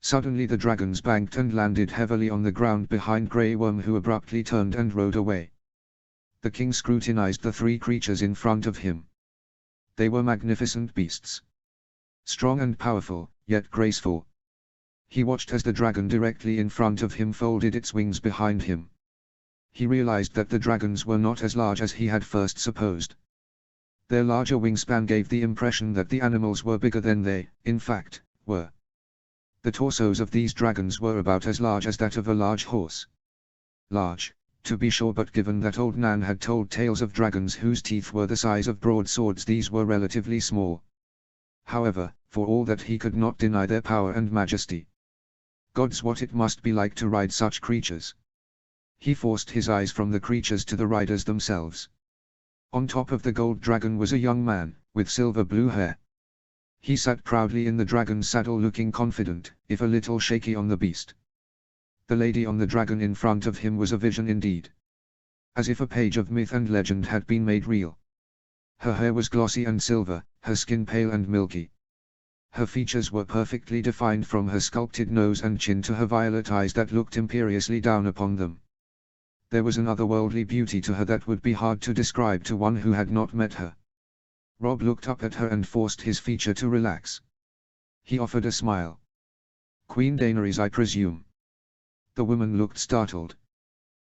S1: Suddenly the dragons banked and landed heavily on the ground behind Grey Worm, who abruptly turned and rode away. The king scrutinized the 3 creatures in front of him. They were magnificent beasts. Strong and powerful, yet graceful. He watched as the dragon directly in front of him folded its wings behind him. He realized that the dragons were not as large as he had first supposed. Their larger wingspan gave the impression that the animals were bigger than they, in fact, were. The torsos of these dragons were about as large as that of a large horse. Large, to be sure, but given that old Nan had told tales of dragons whose teeth were the size of broadswords, these were relatively small. However, for all that he could not deny their power and majesty. Gods, what it must be like to ride such creatures. He forced his eyes from the creatures to the riders themselves. On top of the gold dragon was a young man, with silver blue hair. He sat proudly in the dragon's saddle, looking confident, if a little shaky on the beast. The lady on the dragon in front of him was a vision indeed. As if a page of myth and legend had been made real. Her hair was glossy and silver, her skin pale and milky. Her features were perfectly defined from her sculpted nose and chin to her violet eyes that looked imperiously down upon them. There was an otherworldly beauty to her that would be hard to describe to one who had not met her. Rob looked up at her and forced his feature to relax. He offered a smile. "Queen Daenerys, I presume?" The woman looked startled.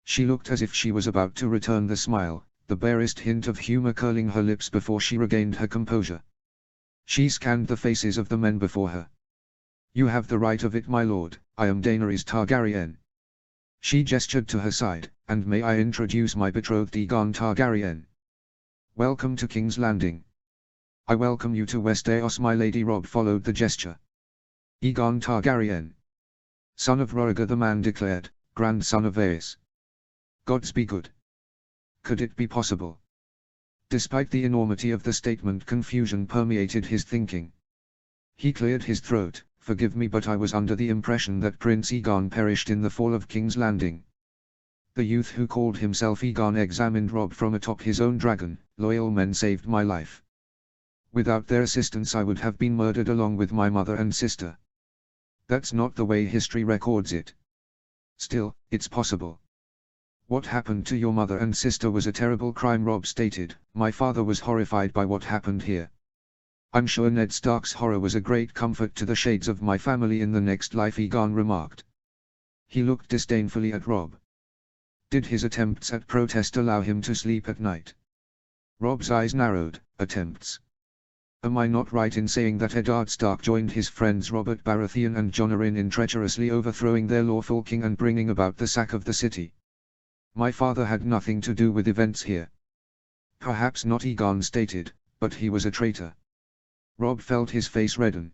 S1: She looked as if she was about to return the smile, the barest hint of humor curling her lips before she regained her composure. She scanned the faces of the men before her. "You have the right of it, my lord. I am Daenerys Targaryen." She gestured to her side, "And may I introduce my betrothed Aegon Targaryen. Welcome to King's Landing." "I welcome you to Westeros, my lady." Rob followed the gesture. "Aegon Targaryen, son of Rhaegar," the man declared, "grandson of Aes. Gods be good." Could it be possible? Despite the enormity of the statement, confusion permeated his thinking. He cleared his throat. "Forgive me, but I was under the impression that Prince Aegon perished in the fall of King's Landing." The youth who called himself Aegon examined Rob from atop his own dragon. "Loyal men saved my life. Without their assistance I would have been murdered along with my mother and sister. That's not the way history records it. Still, it's possible." "What happened to your mother and sister was a terrible crime," Rob stated. "My father was horrified by what happened here. I'm sure Ned Stark's horror was a great comfort to the shades of my family in the next life," Aegon remarked. He looked disdainfully at Rob. Did his attempts at protest allow him to sleep at night? Rob's eyes narrowed. "Attempts? Am I not right in saying that Eddard Stark joined his friends Robert Baratheon and Jon Arryn in treacherously overthrowing their lawful king and bringing about the sack of the city? My father had nothing to do with events here." "Perhaps not," Aegon stated, "but he was a traitor." Rob felt his face redden.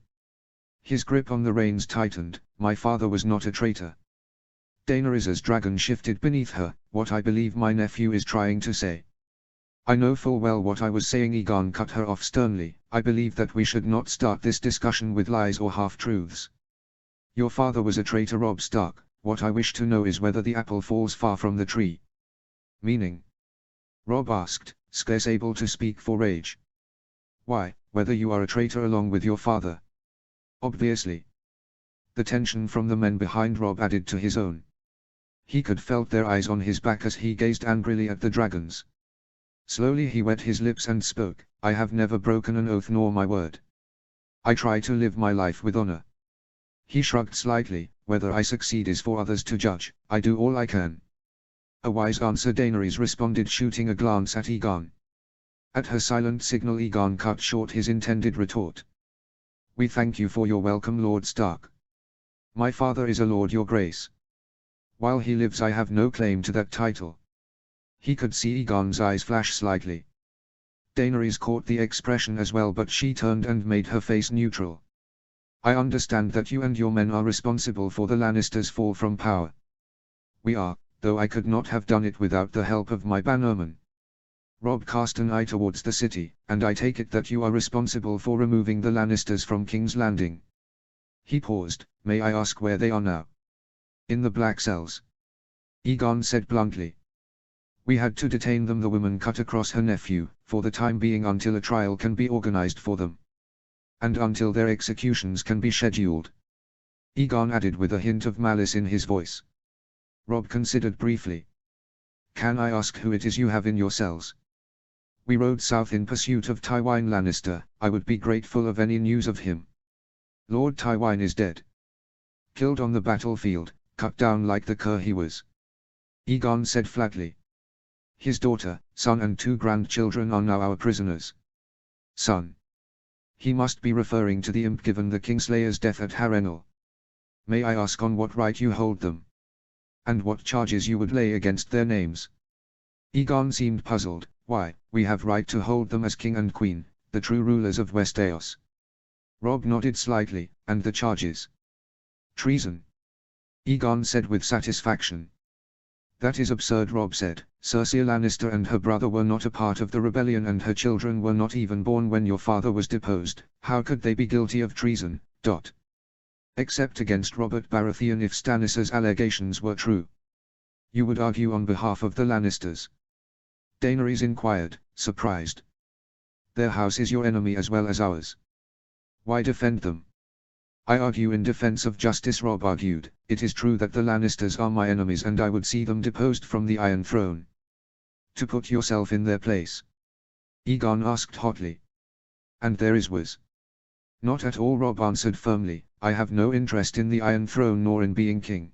S1: His grip on the reins tightened. "My father was not a traitor." Daenerys's dragon shifted beneath her. "What I believe my nephew is trying to say." "I know full well what I was saying," Aegon cut her off sternly. "I believe that we should not start this discussion with lies or half-truths. Your father was a traitor, Robb Stark. What I wish to know is whether the apple falls far from the tree." "Meaning?" Robb asked, scarce able to speak for rage. "Why, whether you are a traitor along with your father." "Obviously." The tension from the men behind Robb added to his own. He could felt their eyes on his back as he gazed angrily at the dragons. Slowly he wet his lips and spoke. "I have never broken an oath nor my word. I try to live my life with honor." He shrugged slightly. "Whether I succeed is for others to judge. I do all I can." "A wise answer," Daenerys responded, shooting a glance at Aegon. At her silent signal, Aegon cut short his intended retort. "We thank you for your welcome, Lord Stark. My father is a lord, your grace. While he lives I have no claim to that title." He could see Aegon's eyes flash slightly. Daenerys caught the expression as well, but she turned and made her face neutral. "I understand that you and your men are responsible for the Lannisters' fall from power." "We are, though I could not have done it without the help of my bannermen." Robb cast an eye towards the city. "And I take it that you are responsible for removing the Lannisters from King's Landing." He paused. "May I ask where they are now?" "In the Black Cells," Aegon said bluntly. "We had to detain them," the woman cut across her nephew, "for the time being until a trial can be organized for them. And until their executions can be scheduled." Aegon added with a hint of malice in his voice. Robb considered briefly. "Can I ask who it is you have in your cells?" "We rode south in pursuit of Tywin Lannister. I would be grateful of any news of him." "Lord Tywin is dead. Killed on the battlefield, cut down like the cur he was," Aegon said flatly. "His daughter, son and 2 grandchildren are now our prisoners." "Son?" He must be referring to the imp given the Kingslayer's death at Harrenhal. "May I ask on what right you hold them? And what charges you would lay against their names?" Aegon seemed puzzled. "Why, we have right to hold them as king and queen, the true rulers of Westeros." Robb nodded slightly. "And the charges?" "Treason," Aegon said with satisfaction. "That is absurd," Robb said. "Cersei Lannister and her brother were not a part of the rebellion, and her children were not even born when your father was deposed. How could they be guilty of treason? Except against Robert Baratheon if Stannis's allegations were true." "You would argue on behalf of the Lannisters?" Daenerys inquired, surprised. Their house is your enemy as well as ours. Why defend them? I argue in defense of justice, Robb argued. It is true that the Lannisters are my enemies and I would see them deposed from the Iron Throne. To put yourself in their place? Aegon asked hotly. And there was. Not at all, Robb answered firmly. I have no interest in the Iron Throne nor in being king.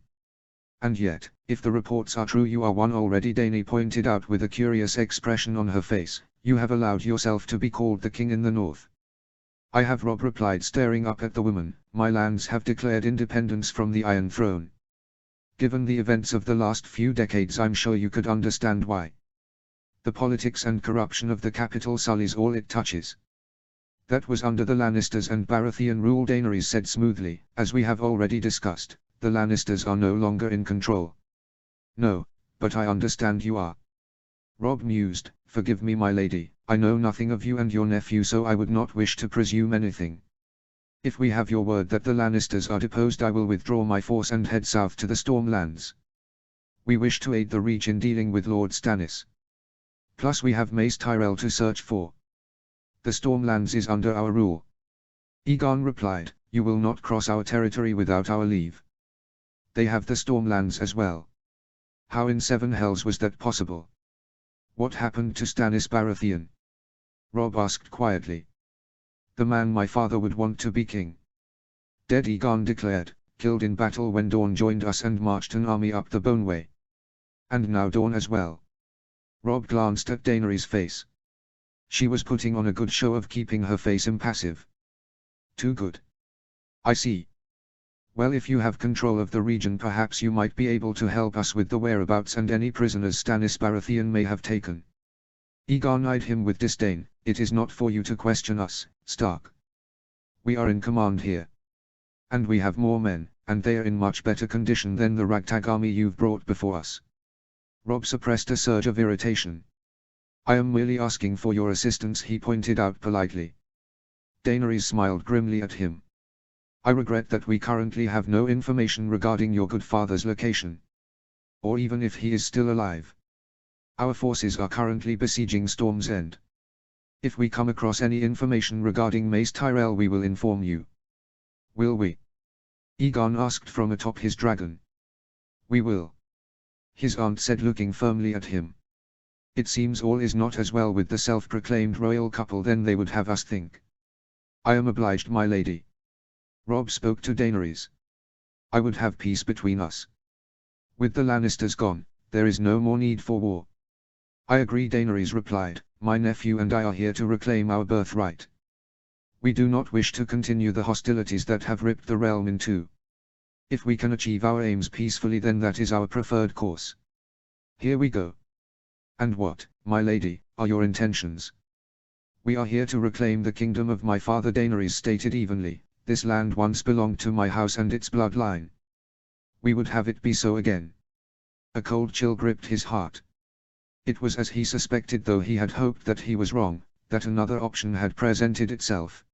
S1: And yet, if the reports are true, you are one already, Dany pointed out with a curious expression on her face. You have allowed yourself to be called the king in the north. I have, Robb replied, staring up at the woman. My lands have declared independence from the Iron Throne. Given the events of the last few decades, I'm sure you could understand why. The politics and corruption of the capital sullies all it touches. That was under the Lannisters and Baratheon rule, Daenerys said smoothly. As we have already discussed, the Lannisters are no longer in control. No, but I understand you are. Robb mused. Forgive me, my lady, I know nothing of you and your nephew, so I would not wish to presume anything. If we have your word that the Lannisters are deposed, I will withdraw my force and head south to the Stormlands. We wish to aid the Reach in dealing with Lord Stannis. Plus we have Mace Tyrell to search for. The Stormlands is under our rule. Aegon replied, you will not cross our territory without our leave. They have the Stormlands as well. How in seven hells was that possible? What happened to Stannis Baratheon? Robb asked quietly. The man my father would want to be king. Dead, Aegon declared, killed in battle when Dawn joined us and marched an army up the Boneway. And now Dawn as well. Robb glanced at Daenerys' face. She was putting on a good show of keeping her face impassive. Too good. I see. Well, if you have control of the region, perhaps you might be able to help us with the whereabouts and any prisoners Stannis Baratheon may have taken. Aegon eyed him with disdain. It is not for you to question us, Stark. We are in command here. And we have more men, and they are in much better condition than the ragtag army you've brought before us. Robb suppressed a surge of irritation. I am merely asking for your assistance, he pointed out politely. Daenerys smiled grimly at him. I regret that we currently have no information regarding your good father's location. Or even if he is still alive. Our forces are currently besieging Storm's End. If we come across any information regarding Mace Tyrell, we will inform you. Will we? Aegon asked from atop his dragon. We will. His aunt said, looking firmly at him. It seems all is not as well with the self-proclaimed royal couple than they would have us think. I am obliged, my lady. Robb spoke to Daenerys. I would have peace between us. With the Lannisters gone, there is no more need for war. I agree, Daenerys replied. My nephew and I are here to reclaim our birthright. We do not wish to continue the hostilities that have ripped the realm in two. If we can achieve our aims peacefully, then that is our preferred course. Here we go. And what, my lady, are your intentions? We are here to reclaim the kingdom of my father, Daenerys stated evenly. This land once belonged to my house and its bloodline. We would have it be so again. A cold chill gripped his heart. It was as he suspected, though he had hoped that he was wrong, that another option had presented itself.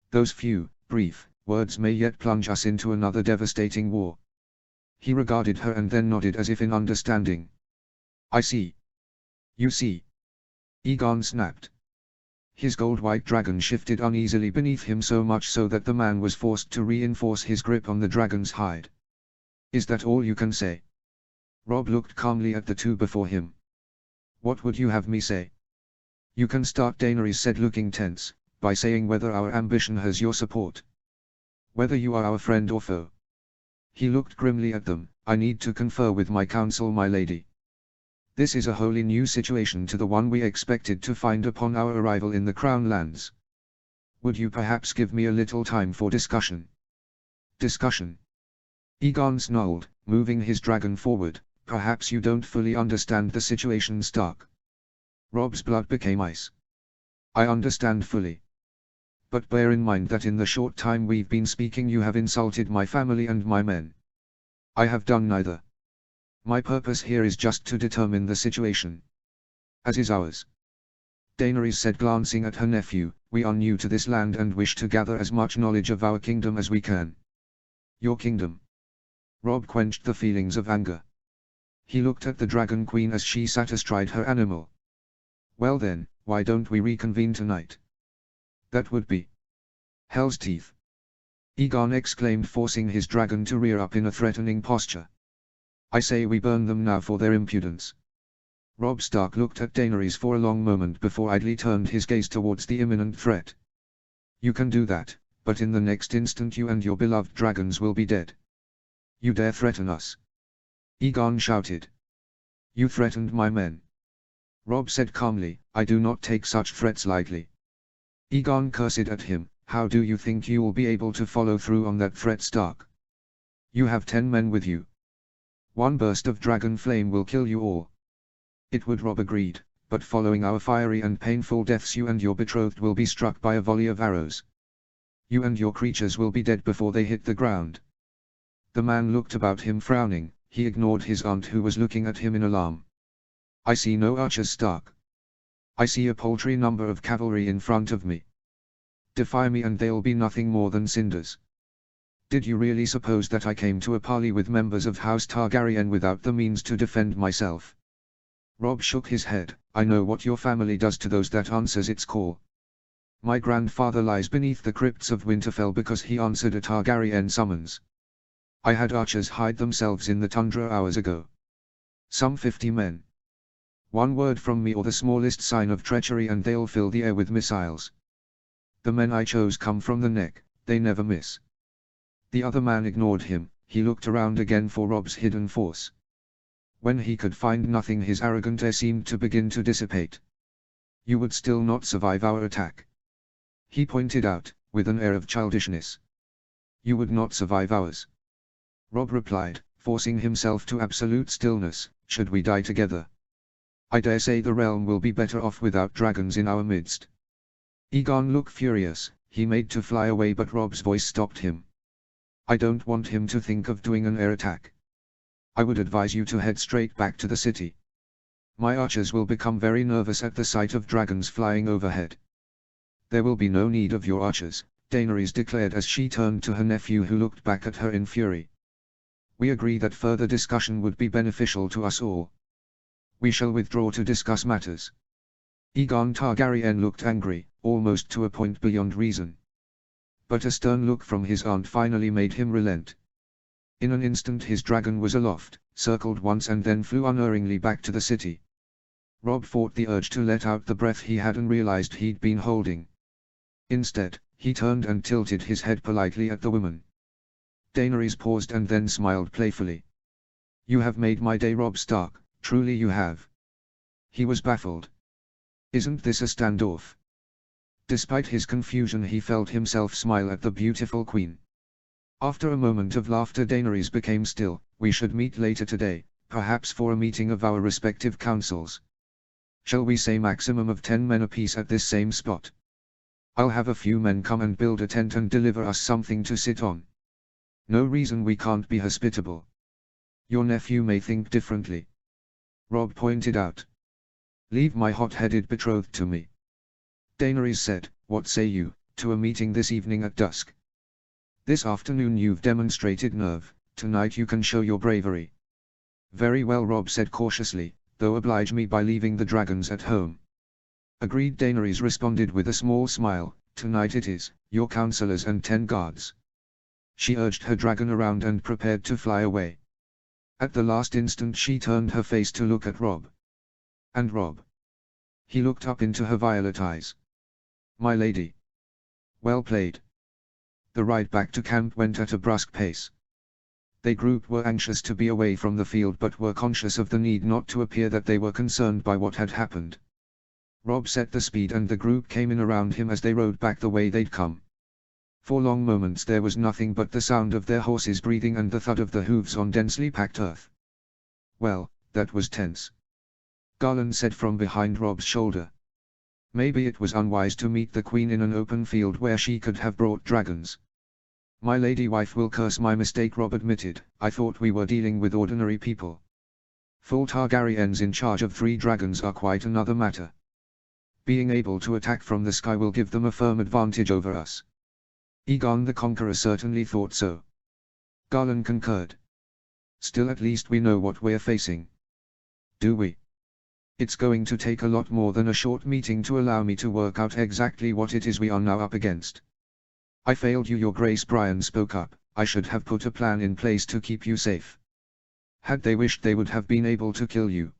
S1: Those few, brief, words may yet plunge us into another devastating war. He regarded her and then nodded as if in understanding. I see. You see. Aegon snapped. His gold-white dragon shifted uneasily beneath him, so much so that the man was forced to reinforce his grip on the dragon's hide. Is that all you can say? Robb looked calmly at the two before him. What would you have me say? You can start, Daenerys said, looking tense, by saying whether our ambition has your support. Whether you are our friend or foe. He looked grimly at them. I need to confer with my council, my lady. This is a wholly new situation to the one we expected to find upon our arrival in the Crown Lands. Would you perhaps give me a little time for discussion? Discussion? Aegon snarled, moving his dragon forward. Perhaps you don't fully understand the situation, Stark. Robb's blood became ice. I understand fully. But bear in mind that in the short time we've been speaking you have insulted my family and my men. I have done neither. My purpose here is just to determine the situation. As is ours. Daenerys said, glancing at her nephew. We are new to this land and wish to gather as much knowledge of our kingdom as we can. Your kingdom. Robb quenched the feelings of anger. He looked at the Dragon Queen as she sat astride her animal. Well then, why don't we reconvene tonight? That would be hell's teeth. Egon exclaimed, forcing his dragon to rear up in a threatening posture. I say we burn them now for their impudence. Robb Stark looked at Daenerys for a long moment before idly turned his gaze towards the imminent threat. You can do that, but in the next instant you and your beloved dragons will be dead. You dare threaten us? Egon shouted. You threatened my men. Robb said calmly, I do not take such threats lightly. Egon cursed at him, how do you think you will be able to follow through on that threat, Stark? You have 10 men with you. One burst of dragon flame will kill you all. It would, Robb agreed, but following our fiery and painful deaths you and your betrothed will be struck by a volley of arrows. You and your creatures will be dead before they hit the ground. The man looked about him frowning, he ignored his aunt who was looking at him in alarm. I see no archers, Stark. I see a paltry number of cavalry in front of me. Defy me and they'll be nothing more than cinders. Did you really suppose that I came to a parley with members of House Targaryen without the means to defend myself? Robb shook his head, I know what your family does to those that answers its call. My grandfather lies beneath the crypts of Winterfell because he answered a Targaryen summons. I had archers hide themselves in the tundra hours ago. Some 50 men. One word from me or the smallest sign of treachery and they'll fill the air with missiles. The men I chose come from the neck, they never miss. The other man ignored him, he looked around again for Robb's hidden force. When he could find nothing, his arrogant air seemed to begin to dissipate. You would still not survive our attack. He pointed out, with an air of childishness. You would not survive ours. Robb replied, forcing himself to absolute stillness, should we die together? I dare say the realm will be better off without dragons in our midst. Egon looked furious, he made to fly away but Robb's voice stopped him. I don't want him to think of doing an air attack. I would advise you to head straight back to the city. My archers will become very nervous at the sight of dragons flying overhead. There will be no need of your archers, Daenerys declared as she turned to her nephew who looked back at her in fury. We agree that further discussion would be beneficial to us all. We shall withdraw to discuss matters. Aegon Targaryen looked angry, almost to a point beyond reason. But a stern look from his aunt finally made him relent. In an instant his dragon was aloft, circled once and then flew unerringly back to the city. Robb fought the urge to let out the breath he had and realized he'd been holding. Instead, he turned and tilted his head politely at the woman. Daenerys paused and then smiled playfully. You have made my day, Robb Stark, truly you have. He was baffled. Isn't this a standoff? Despite his confusion he felt himself smile at the beautiful queen. After a moment of laughter Daenerys became still. We should meet later today, perhaps for a meeting of our respective councils. Shall we say maximum of 10 men apiece at this same spot? I'll have a few men come and build a tent and deliver us something to sit on. No reason we can't be hospitable. Your nephew may think differently. Robb pointed out. Leave my hot-headed betrothed to me. Daenerys said, what say you, to a meeting this evening at dusk? This afternoon you've demonstrated nerve, tonight you can show your bravery. Very well, Robb said cautiously, though oblige me by leaving the dragons at home. Agreed, Daenerys responded with a small smile, tonight it is, your counselors and 10 guards. She urged her dragon around and prepared to fly away. At the last instant she turned her face to look at Robb. And Robb. He looked up into her violet eyes. My lady. Well played. The ride back to camp went at a brusque pace. They group were anxious to be away from the field but were conscious of the need not to appear that they were concerned by what had happened. Robb set the speed and the group came in around him as they rode back the way they'd come. For long moments there was nothing but the sound of their horses breathing and the thud of the hooves on densely packed earth. Well, that was tense. Garland said from behind Robb's shoulder. Maybe it was unwise to meet the queen in an open field where she could have brought dragons. My lady wife will curse my mistake, Robb admitted. I thought we were dealing with ordinary people. Full Targaryens in charge of 3 dragons are quite another matter. Being able to attack from the sky will give them a firm advantage over us. Aegon the Conqueror certainly thought so. Garland concurred. Still, at least we know what we're facing. Do we? It's going to take a lot more than a short meeting to allow me to work out exactly what it is we are now up against. I failed you, Your Grace, Brian spoke up. I should have put a plan in place to keep you safe. Had they wished, they would have been able to kill you.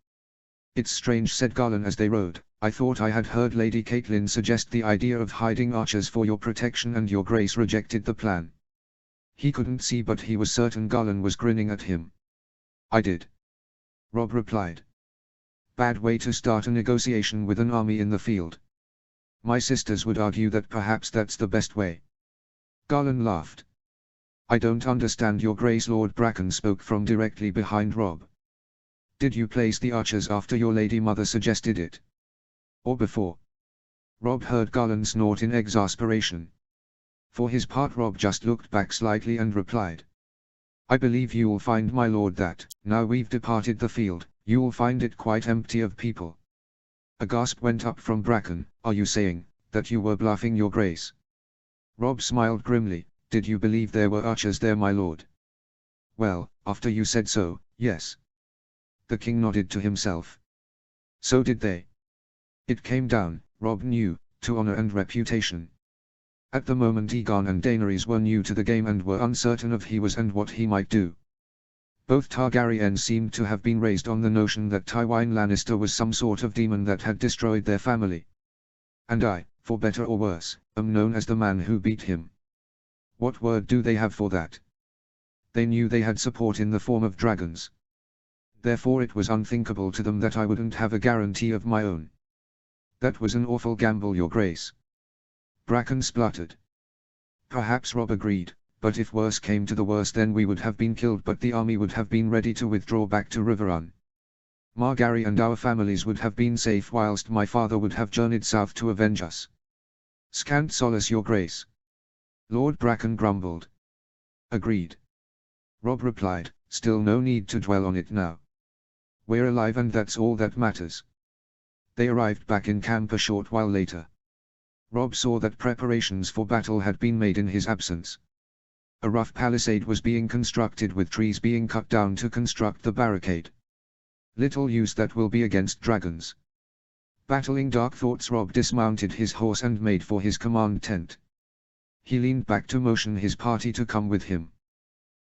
S1: It's strange, said Garland as they rode. I thought I had heard Lady Caitlin suggest the idea of hiding archers for your protection, and Your Grace rejected the plan. He couldn't see, but he was certain Garland was grinning at him. I did, Robb replied. Bad way to start a negotiation with an army in the field. My sisters would argue that perhaps that's the best way. Garland laughed. I don't understand, Your Grace. Lord Bracken spoke from directly behind Robb. Did you place the archers after your lady mother suggested it? Or before? Robb heard Garland snort in exasperation. For his part, Robb just looked back slightly and replied. I believe you'll find, my lord, that, now we've departed the field, you'll find it quite empty of people. A gasp went up from Bracken. Are you saying that you were bluffing, Your Grace? Robb smiled grimly. Did you believe there were archers there, my lord? Well, after you said so, yes. The king nodded to himself. So did they. It came down, Robb knew, to honor and reputation. At the moment Aegon and Daenerys were new to the game and were uncertain of he was and what he might do. Both Targaryens seemed to have been raised on the notion that Tywin Lannister was some sort of demon that had destroyed their family. And I, for better or worse, am known as the man who beat him. What word do they have for that? They knew they had support in the form of dragons. Therefore it was unthinkable to them that I wouldn't have a guarantee of my own. That was an awful gamble, Your Grace. Bracken spluttered. Perhaps, Robb agreed, but if worse came to the worst, then we would have been killed, but the army would have been ready to withdraw back to Riverrun. Margaery and our families would have been safe, whilst my father would have journeyed south to avenge us. Scant solace, Your Grace. Lord Bracken grumbled. Agreed, Robb replied. Still no need to dwell on it now. We're alive and that's all that matters. They arrived back in camp a short while later. Robb saw that preparations for battle had been made in his absence. A rough palisade was being constructed with trees being cut down to construct the barricade. Little use that will be against dragons. Battling dark thoughts, Robb dismounted his horse and made for his command tent. He leaned back to motion his party to come with him.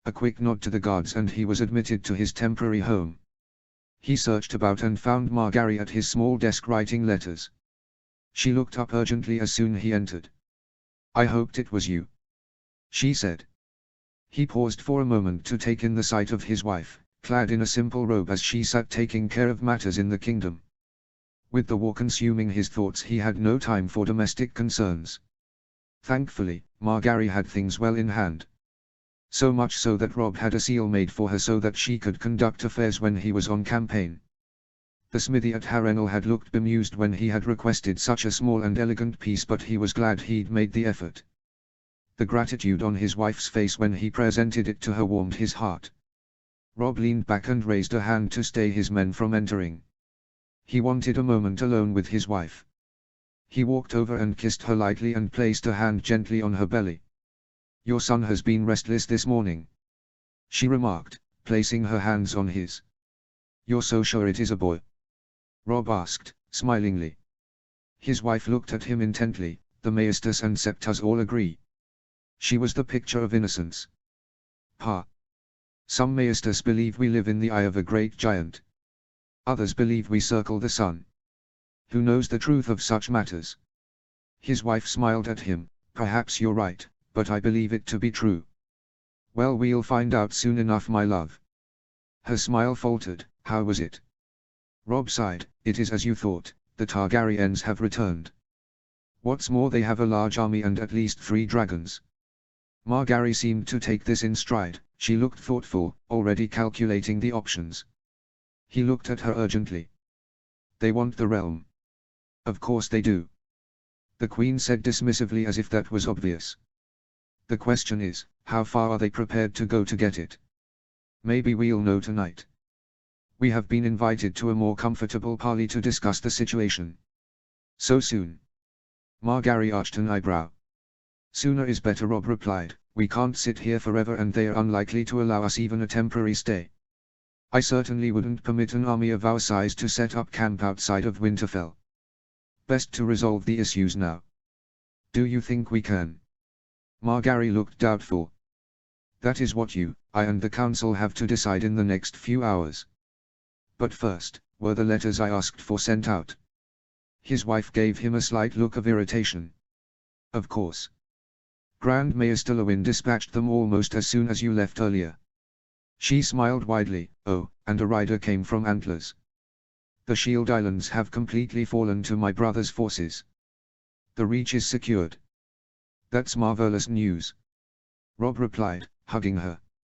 S1: A quick nod to the guards and he was admitted to his temporary home. He searched about and found Margaery at his small desk writing letters. She looked up urgently as soon he entered. I hoped it was you, she said. He paused for a moment to take in the sight of his wife, clad in a simple robe as she sat taking care of matters in the kingdom. With the war consuming his thoughts, he had no time for domestic concerns. Thankfully, Margaery had things well in hand. So much so that Robb had a seal made for her so that she could conduct affairs when he was on campaign. The smithy at Harrenhal had looked bemused when he had requested such a small and elegant piece, but he was glad he'd made the effort. The gratitude on his wife's face when he presented it to her warmed his heart. Robb leaned back and raised a hand to stay his men from entering. He wanted a moment alone with his wife. He walked over and kissed her lightly and placed a hand gently on her belly. Your son has been restless this morning, she remarked, placing her hands on his. You're so sure it is a boy? Robb asked, smilingly. His wife looked at him intently. The Maesters and Septas all agree. She was the picture of innocence. Pa. Some Maesters believe we live in the eye of a great giant. Others believe we circle the sun. Who knows the truth of such matters? His wife smiled at him. Perhaps you're right, but I believe it to be true. Well, we'll find out soon enough, my love. Her smile faltered. How was it? Robb sighed. It is as you thought, the Targaryens have returned. What's more, they have a large army and at least 3 dragons. Margaery seemed to take this in stride. She looked thoughtful, already calculating the options. He looked at her urgently. They want the realm. Of course they do, the Queen said dismissively, as if that was obvious. The question is, how far are they prepared to go to get it? Maybe we'll know tonight. We have been invited to a more comfortable parley to discuss the situation. So soon? Margaery arched an eyebrow. Sooner is better, Robb replied. We can't sit here forever and they are unlikely to allow us even a temporary stay. I certainly wouldn't permit an army of our size to set up camp outside of Winterfell. Best to resolve the issues now. Do you think we can? Margaery looked doubtful. That is what I and the council have to decide in the next few hours. But first, were the letters I asked for sent out? His wife gave him a slight look of irritation. Of course. Grand Mayor Stillowin dispatched them almost as soon as you left earlier. She smiled widely. Oh, and a rider came from Antlers. The Shield Islands have completely fallen to my brother's forces. The Reach is secured. That's marvelous news. Robb replied, hugging her.